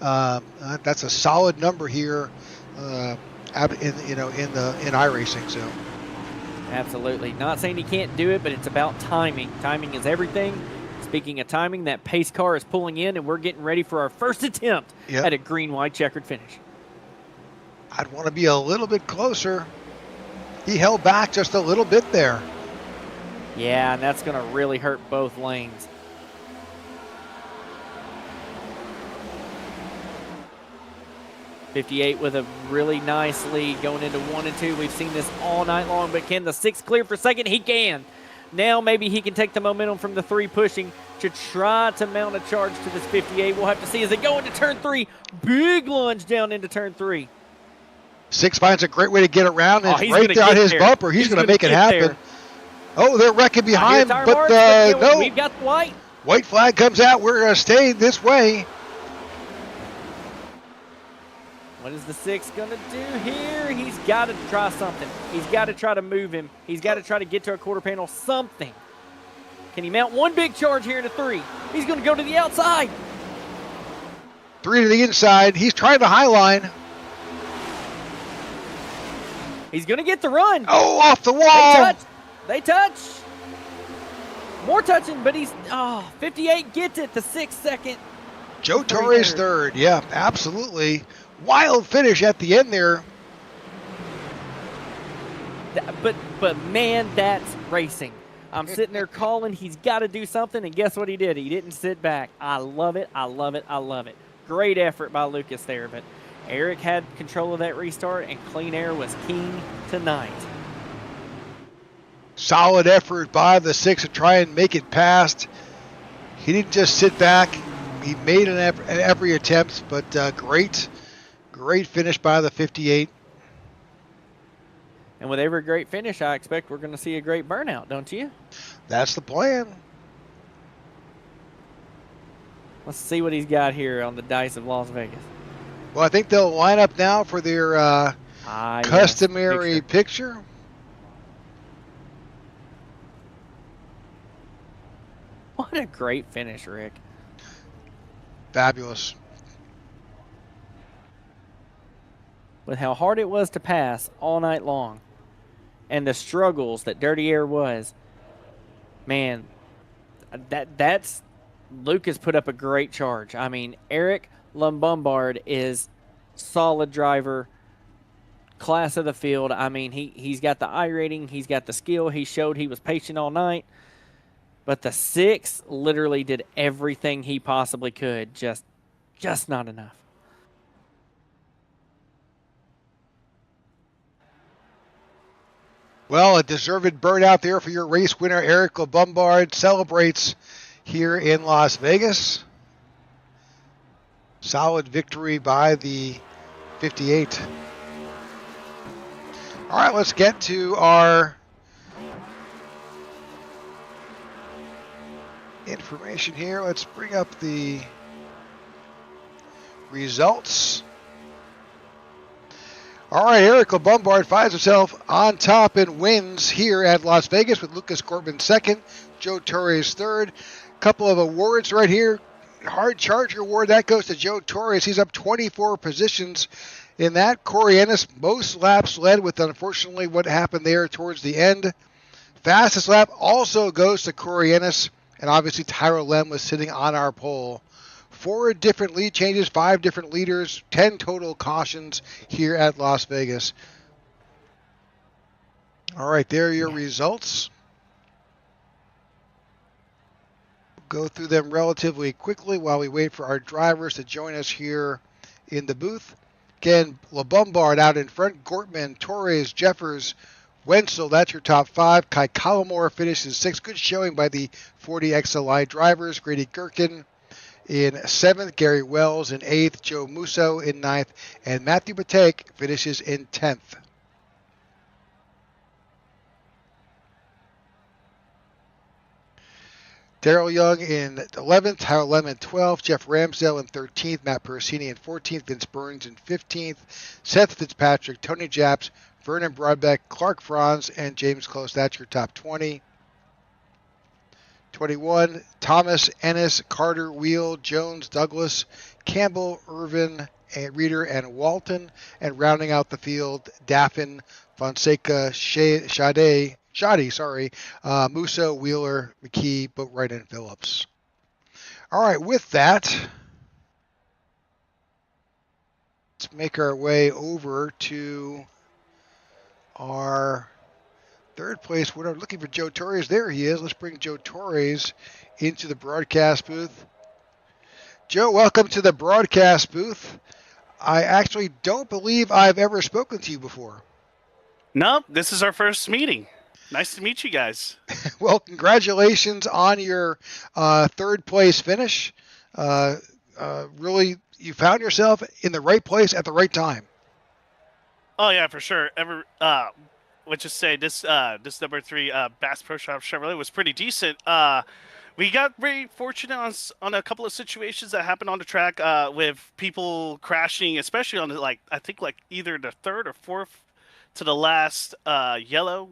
That's a solid number here in iRacing. So absolutely, not saying he can't do it, but it's about timing. Timing is everything. Speaking of timing, that pace car is pulling in, and we're getting ready for our first attempt at a green-white checkered finish. I'd want to be a little bit closer. He held back just a little bit there. Yeah, and that's going to really hurt both lanes. '58 with a really nice lead going into 1 and 2. We've seen this all night long, but can the 6 clear for second? He can. Now maybe he can take the momentum from the 3 pushing to try to mount a charge to this 58. We'll have to see as they go into turn 3. Big lunge down into turn 3. 6 finds a great way to get around. And he's right there on his bumper. He's going to make it happen. There. Oh, they're wrecking behind, but no. We've got the white. White flag comes out. We're going to stay this way. What is the 6 going to do here? He's got to try something. He's got to try to move him. He's got to try to get to a quarter panel, something. Can he mount one big charge here into 3? He's going to go to the outside. 3 to the inside. He's trying to high line. He's going to get the run. Oh, off the wall. They touch. More touching, but he's, 58 gets it, the 6 second. Joe Torres third. Yeah, absolutely. Wild finish at the end there. But man, that's racing. I'm sitting there calling. He's got to do something, and guess what he did? He didn't sit back. I love it. I love it. I love it. Great effort by Lucas there, but Eric had control of that restart, and clean air was king tonight. Solid effort by the 6 to try and make it past. He didn't just sit back. He made every attempt, but great finish by the 58. And with every great finish, I expect we're going to see a great burnout, don't you? That's the plan. Let's see what he's got here on the dice of Las Vegas. Well, I think they'll line up now for their customary picture. What a great finish, Rick. Fabulous. With how hard it was to pass all night long and the struggles that Dirty Air was, man, that's Lucas put up a great charge. I mean, Eric Lombard is solid driver, class of the field. I mean, he's got the I rating, he's got the skill. He showed he was patient all night. But the 6 literally did everything he possibly could, just not enough. Well, a deserved bird out there for your race winner. Eric Lombard celebrates here in Las Vegas. Solid victory by the 58. All right, let's get to our information here. Let's bring up the results. All right, Eric LeBombard finds himself on top and wins here at Las Vegas with Lucas Gortman second, Joe Torres third. Couple of awards right here. Hard Charger Award, that goes to Joe Torres. He's up 24 positions in that. Corey Ennis, most laps led with, unfortunately, what happened there towards the end. Fastest lap also goes to Corey Ennis, and obviously Tyra Lem was sitting on our pole. 4 different lead changes, 5 different leaders, 10 total cautions here at Las Vegas. All right, there are your results. Go through them relatively quickly while we wait for our drivers to join us here in the booth. Again, LeBombard out in front, Gortman, Torres, Jeffers, Wenzel, that's your top 5. Kai Collmore finishes 6th. Good showing by the 40XLI drivers. Grady Gherkin in 7th, Gary Wells in 8th, Joe Musso in 9th, and Matthew Patek finishes in 10th. Daryl Young in 11th, Tyler Lem in 12th, Jeff Ramsdale in 13th, Matt Persini in 14th, Vince Burns in 15th, Seth Fitzpatrick, Tony Japs, Vernon Broadbeck, Clark Franz, and James Close. That's your top 20. 21, Thomas, Ennis, Carter, Wheel, Jones, Douglas, Campbell, Irvin, and Reeder, and Walton. And rounding out the field, Daffin, Fonseca, Shoddy, Musso, Wheeler, McKee, Boatwright, and Phillips. All right, with that, let's make our way over to our third place winner. Looking for Joe Torres. There he is. Let's bring Joe Torres into the broadcast booth. Joe, welcome to the broadcast booth. I actually don't believe I've ever spoken to you before. No, this is our first meeting. Nice to meet you guys. Well, congratulations on your third place finish. Really, you found yourself in the right place at the right time. Oh yeah, for sure. Let's just say this number 3 Bass Pro Shop Chevrolet was pretty decent. We got very fortunate on a couple of situations that happened on the track with people crashing, especially on I think either the third or fourth to the last yellow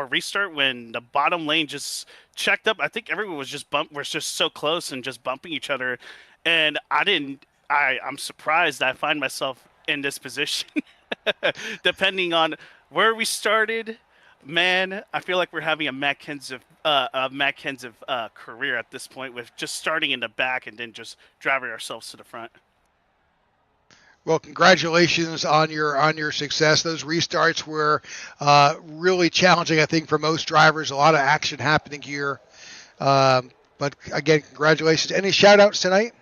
restart when the bottom lane just checked up. I think everyone was just so close and just bumping each other, and I'm surprised that I find myself in this position. Depending on where we started, man, I feel like we're having a Matt Kenseth career at this point, with just starting in the back and then just driving ourselves to the front. Well, congratulations on your success. Those restarts were really challenging, I think, for most drivers. A lot of action happening here. But again, congratulations. Any shout-outs tonight?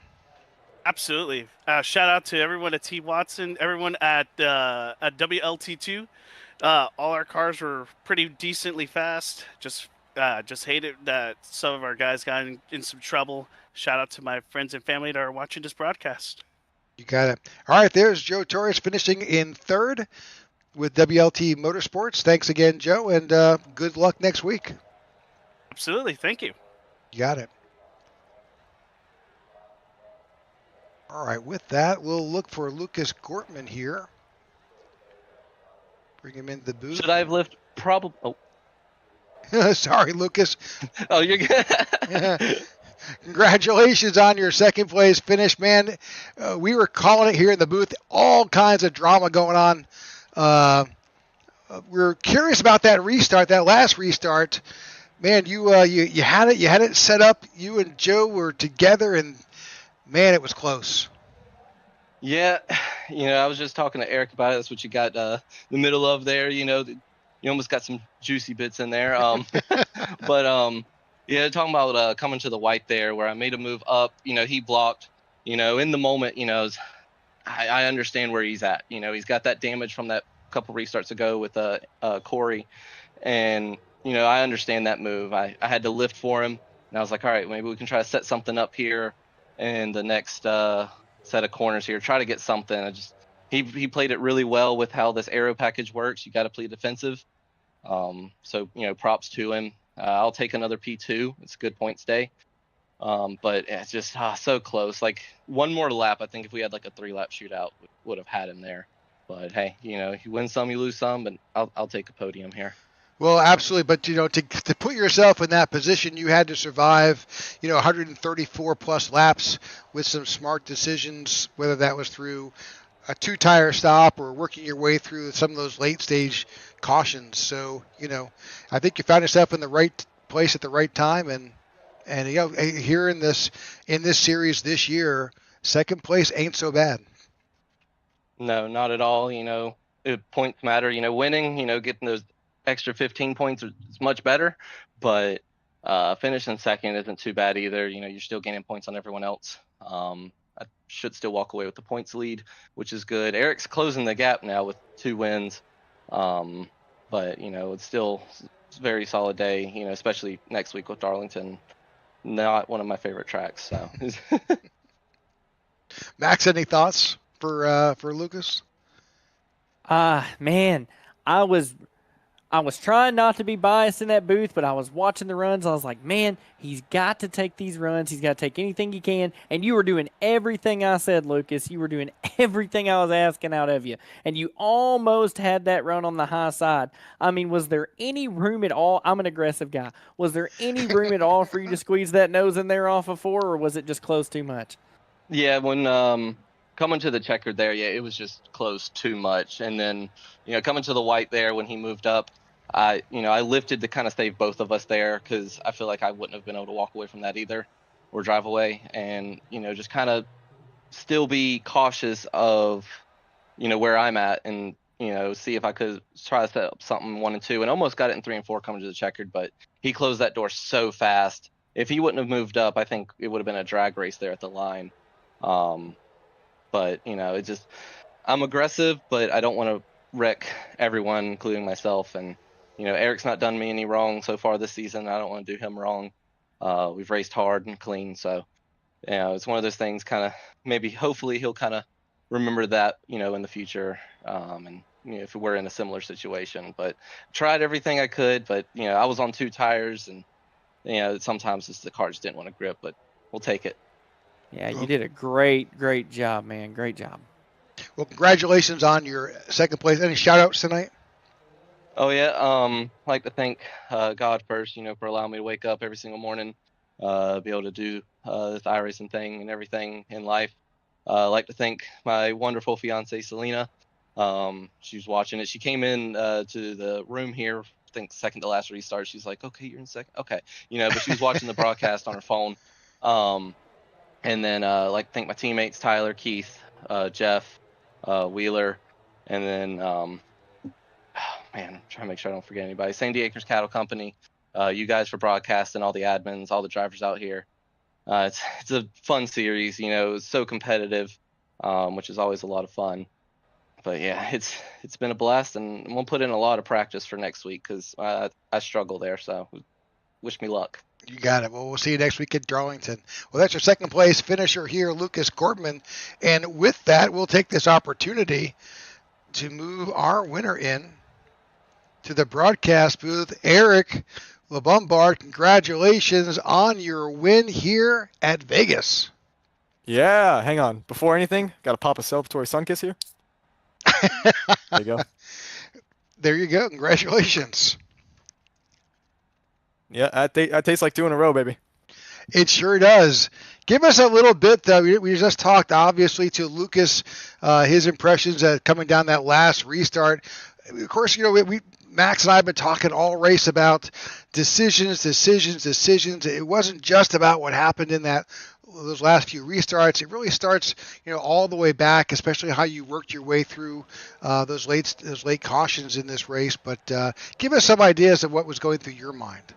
Absolutely. Shout out to everyone at T. Watson, everyone at WLT2. All our cars were pretty decently fast. Just hated that some of our guys got in some trouble. Shout out to my friends and family that are watching this broadcast. You got it. All right, there's Joe Torres finishing in third with WLT Motorsports. Thanks again, Joe, and good luck next week. Absolutely. Thank you. You got it. All right, with that, we'll look for Lucas Gortman here. Bring him into the booth. Should I have left? Probably. Oh. Sorry, Lucas. Oh, you're good. Congratulations on your second place finish, man. We were calling it here in the booth. All kinds of drama going on. We're curious about that restart, that last restart. Man, you had it set up. You and Joe were together, and man, it was close. Yeah, I was just talking to Eric about it. That's what you got the middle of there. You almost got some juicy bits in there. But yeah, talking about coming to the white there, where I made a move up. He blocked. In the moment, I understand where he's at. He's got that damage from that couple restarts ago with Corey, and I understand that move. I had to lift for him. And I was like, all right, maybe we can try to set something up here in the next set of corners here. Try to get something. He played it really well with how this aero package works. You got to play defensive. So props to him. I'll take another P2. It's a good points day. But it's just so close. Like one more lap, I think if we had like a 3-lap shootout, we would have had him there. But hey, you win some, you lose some, but I'll take a podium here. Well, absolutely, but to put yourself in that position, you had to survive, 134 plus laps with some smart decisions, whether that was through a 2-tire stop or working your way through some of those late stage cautions. So, I think you found yourself in the right place at the right time, and here in this series this year, second place ain't so bad. No, not at all. Points matter. Winning, getting those extra 15 points is much better, but finishing second isn't too bad either. You're still gaining points on everyone else. I should still walk away with the points lead, which is good. Eric's closing the gap now with 2 wins, but it's still a very solid day. Especially next week with Darlington. Not one of my favorite tracks. So, Max, any thoughts for Lucas? Man, I was trying not to be biased in that booth, but I was watching the runs. I was like, man, he's got to take these runs. He's got to take anything he can. And you were doing everything I said, Lucas. You were doing everything I was asking out of you. And you almost had that run on the high side. I mean, was there any room at all? I'm an aggressive guy. Was there any room at all for you to squeeze that nose in there off of 4, or was it just close too much? Yeah, when coming to the checkered there, yeah, it was just close too much. And then, coming to the white there when he moved up, I lifted to kind of save both of us there, because I feel like I wouldn't have been able to walk away from that either or drive away. And, just kind of still be cautious of, where I'm at, and, see if I could try to set up something 1 and 2, and almost got it in 3 and 4 coming to the checkered, but he closed that door so fast. If he wouldn't have moved up, I think it would have been a drag race there at the line. But I'm aggressive, but I don't want to wreck everyone, including myself. And, Eric's not done me any wrong so far this season. I don't want to do him wrong. We've raced hard and clean. So, it's one of those things, kind of hopefully he'll kind of remember that, in the future. And, if we're in a similar situation, but tried everything I could, but, I was on 2 tires, and, sometimes the car just didn't want to grip, but we'll take it. Yeah, you did a great job, man. Great job. Well, congratulations on your second place. Any shout outs tonight? Oh yeah. I'd like to thank God first, for allowing me to wake up every single morning, be able to do this iRacing thing and everything in life. I'd like to thank my wonderful fiance, Selena. She's watching it. She came in to the room here, I think second to last restart. She's like, okay, you're in second. Okay. But she was watching the broadcast on her phone. And then I'd like to thank my teammates, Tyler, Keith, Jeff, Wheeler, and then, I'm trying to make sure I don't forget anybody. Sandy Acres Cattle Company, you guys for broadcasting, all the admins, all the drivers out here. It's a fun series, it's so competitive, which is always a lot of fun. But yeah, it's been a blast, and we'll put in a lot of practice for next week, because I struggle there. So wish me luck. You got it. Well, we'll see you next week at Darlington. Well, that's your second place finisher here, Lucas Gordman. And with that, we'll take this opportunity to move our winner in to the broadcast booth. Eric LeBombard, congratulations on your win here at Vegas. Yeah, hang on. Before anything, got to pop a celebratory sun kiss here. There you go. There you go. Congratulations. Yeah, that tastes like 2 in a row, baby. It sure does. Give us a little bit. We just talked, obviously, to Lucas, his impressions coming down that last restart. Of course, Max and I have been talking all race about decisions. It wasn't just about what happened in those last few restarts. It really starts, all the way back, especially how you worked your way through those late cautions in this race. But give us some ideas of what was going through your mind.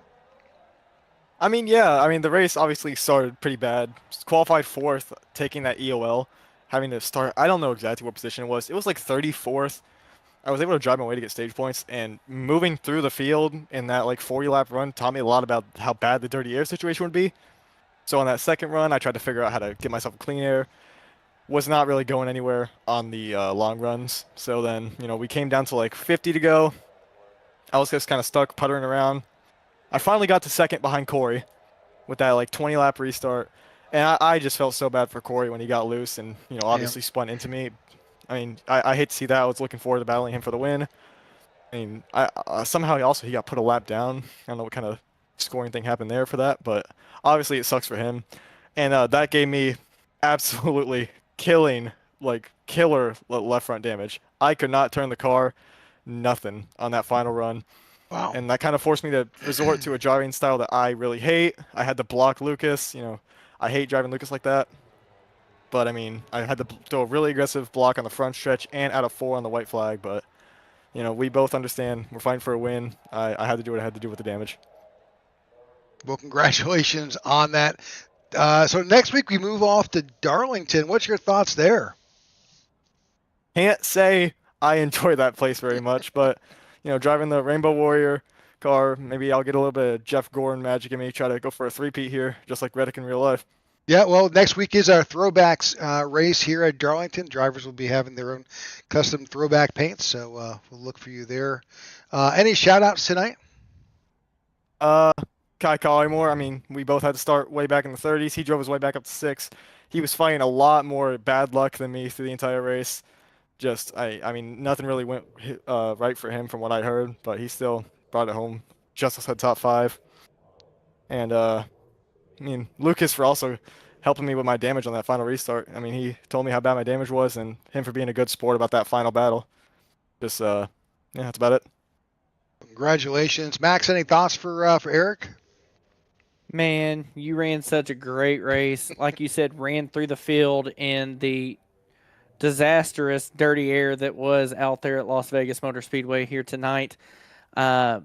The race obviously started pretty bad. Qualified 4th, taking that EOL, having to start. I don't know exactly what position it was. It was like 34th. I was able to drive my way to get stage points, and moving through the field in that like 40-lap run taught me a lot about how bad the dirty air situation would be. So on that second run, I tried to figure out how to get myself clean air. Was not really going anywhere on the long runs. So then, we came down to like 50 to go. I was just kind of stuck puttering around. I finally got to second behind Corey with that like 20-lap restart. And I just felt so bad for Corey when he got loose and, obviously spun into me. I mean, I hate to see that. I was looking forward to battling him for the win. I mean, somehow he got put a lap down. I don't know what kind of scoring thing happened there for that, but obviously it sucks for him. And that gave me absolutely killer left front damage. I could not turn the car, nothing on that final run. Wow. And that kind of forced me to resort to a driving style that I really hate. I had to block Lucas. I hate driving Lucas like that. But, I mean, I had to throw a really aggressive block on the front stretch and out of 4 on the white flag. But, we both understand we're fighting for a win. I had to do what I had to do with the damage. Well, congratulations on that. So next week we move off to Darlington. What's your thoughts there? Can't say I enjoy that place very much, but, driving the Rainbow Warrior car, maybe I'll get a little bit of Jeff Gordon magic in me, try to go for a three-peat here, just like Reddick in real life. Yeah, well, next week is our throwbacks race here at Darlington. Drivers will be having their own custom throwback paints, so we'll look for you there. Any shout-outs tonight? Kai Collymore, I mean, we both had to start way back in the 30s. He drove his way back up to 6. He was fighting a lot more bad luck than me through the entire race. I mean, nothing really went right for him from what I heard, but he still brought it home. Justice had top 5. And, I mean, Lucas for also helping me with my damage on that final restart. I mean, he told me how bad my damage was, and him for being a good sport about that final battle. Yeah, that's about it. Congratulations. Max, any thoughts for Eric? Man, you ran such a great race. Like you said, ran through the field in the disastrous dirty air that was out there at Las Vegas Motor Speedway here tonight. I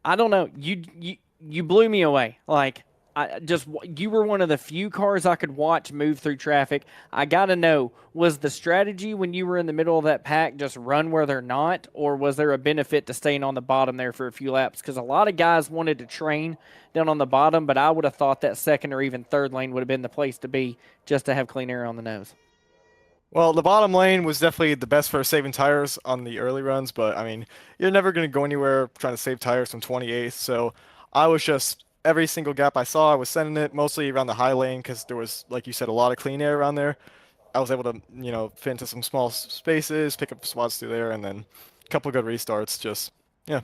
don't know. You blew me away. You were one of the few cars I could watch move through traffic. I got to know, was the strategy when you were in the middle of that pack just run where they're not, or was there a benefit to staying on the bottom there for a few laps? Because a lot of guys wanted to train down on the bottom, but I would have thought that second or even third lane would have been the place to be just to have clean air on the nose. Well, the bottom lane was definitely the best for saving tires on the early runs, but, I mean, you're never going to go anywhere trying to save tires from 28th, so I was just... Every single gap I saw, I was sending it mostly around the high lane because there was, like you said, a lot of clean air around there. I was able to, fit into some small spaces, pick up spots through there, and then a couple of good restarts. Yeah.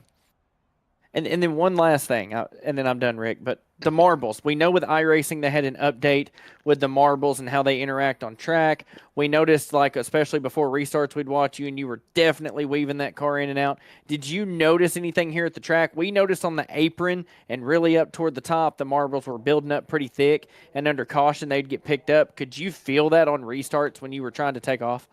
And then one last thing, and then I'm done, Rick. But the marbles. We know with iRacing they had an update with the marbles and how they interact on track. We noticed, especially before restarts, we'd watch you, and you were definitely weaving that car in and out. Did you notice anything here at the track? We noticed on the apron and really up toward the top, the marbles were building up pretty thick, and under caution, they'd get picked up. Could you feel that on restarts when you were trying to take off?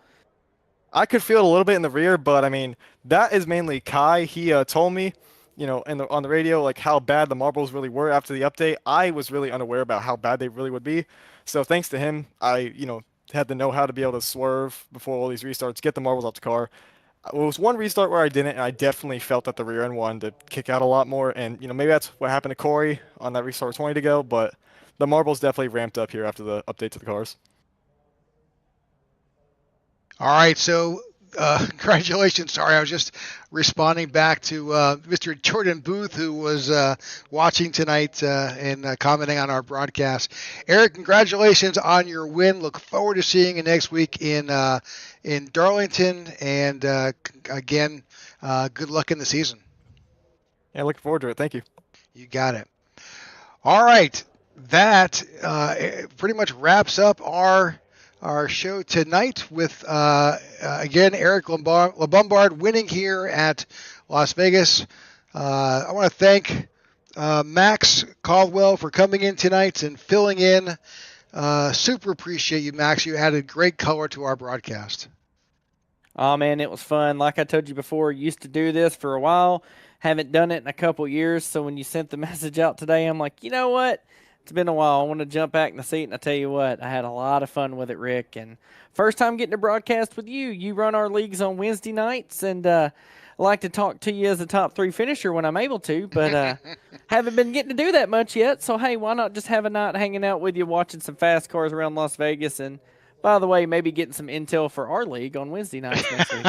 I could feel it a little bit in the rear, but, I mean, that is mainly Kai. He told me, on the radio, how bad the marbles really were after the update. I was really unaware about how bad they really would be. So thanks to him, I, had to know how to be able to swerve before all these restarts, get the marbles off the car. It was one restart where I didn't, and I definitely felt that the rear end wanted to kick out a lot more. And, maybe that's what happened to Corey on that restart 20 to go, but the marbles definitely ramped up here after the update to the cars. All right, so congratulations. Sorry, I was just responding back to Mr. Jordan Booth, who was watching tonight and commenting on our broadcast. Eric, congratulations on your win. Look forward to seeing you next week in Darlington. And again, good luck in the season. Yeah, looking forward to it. Thank you. You got it. All right, that pretty much wraps up our show tonight with, again, Eric LeBombard winning here at Las Vegas. I want to thank Max Caldwell for coming in tonight and filling in. Super appreciate you, Max. You added great color to our broadcast. Oh, man, it was fun. Like I told you before, used to do this for a while. Haven't done it in a couple years. So when you sent the message out today, I'm like, you know what? It's been a while. I want to jump back in the seat, and I tell you what, I had a lot of fun with it, Rick. And first time getting to broadcast with you. You run our leagues on Wednesday nights, and I like to talk to you as a top 3 finisher when I'm able to, but haven't been getting to do that much yet. So, hey, why not just have a night hanging out with you, watching some fast cars around Las Vegas, and, by the way, maybe getting some intel for our league on Wednesday nights next week.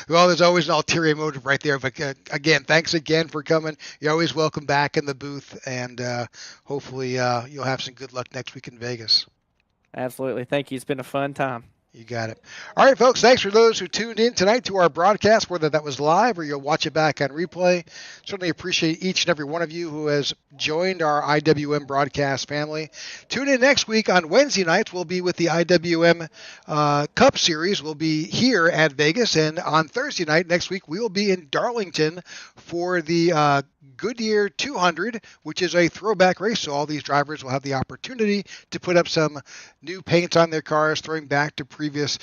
Well, there's always an ulterior motive right there. But again, thanks again for coming. You're always welcome back in the booth, and hopefully you'll have some good luck next week in Vegas. Absolutely. Thank you. It's been a fun time. You got it. All right, folks, thanks for those who tuned in tonight to our broadcast, whether that was live or you'll watch it back on replay. Certainly appreciate each and every one of you who has joined our IWM broadcast family. Tune in next week on Wednesday nights. We'll be with the IWM Cup Series. We'll be here at Vegas. And on Thursday night next week, we will be in Darlington for the Goodyear 200, which is a throwback race. So all these drivers will have the opportunity to put up some new paints on their cars, throwing back to previous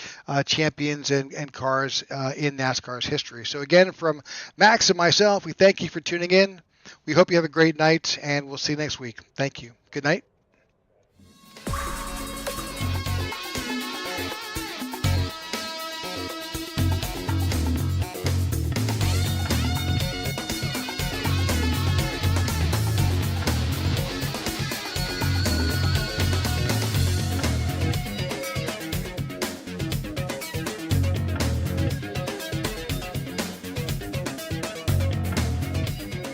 champions and cars in NASCAR's history. So again, from Max and myself, we thank you for tuning in. We hope you have a great night, and we'll see you next week. Thank you. Good night.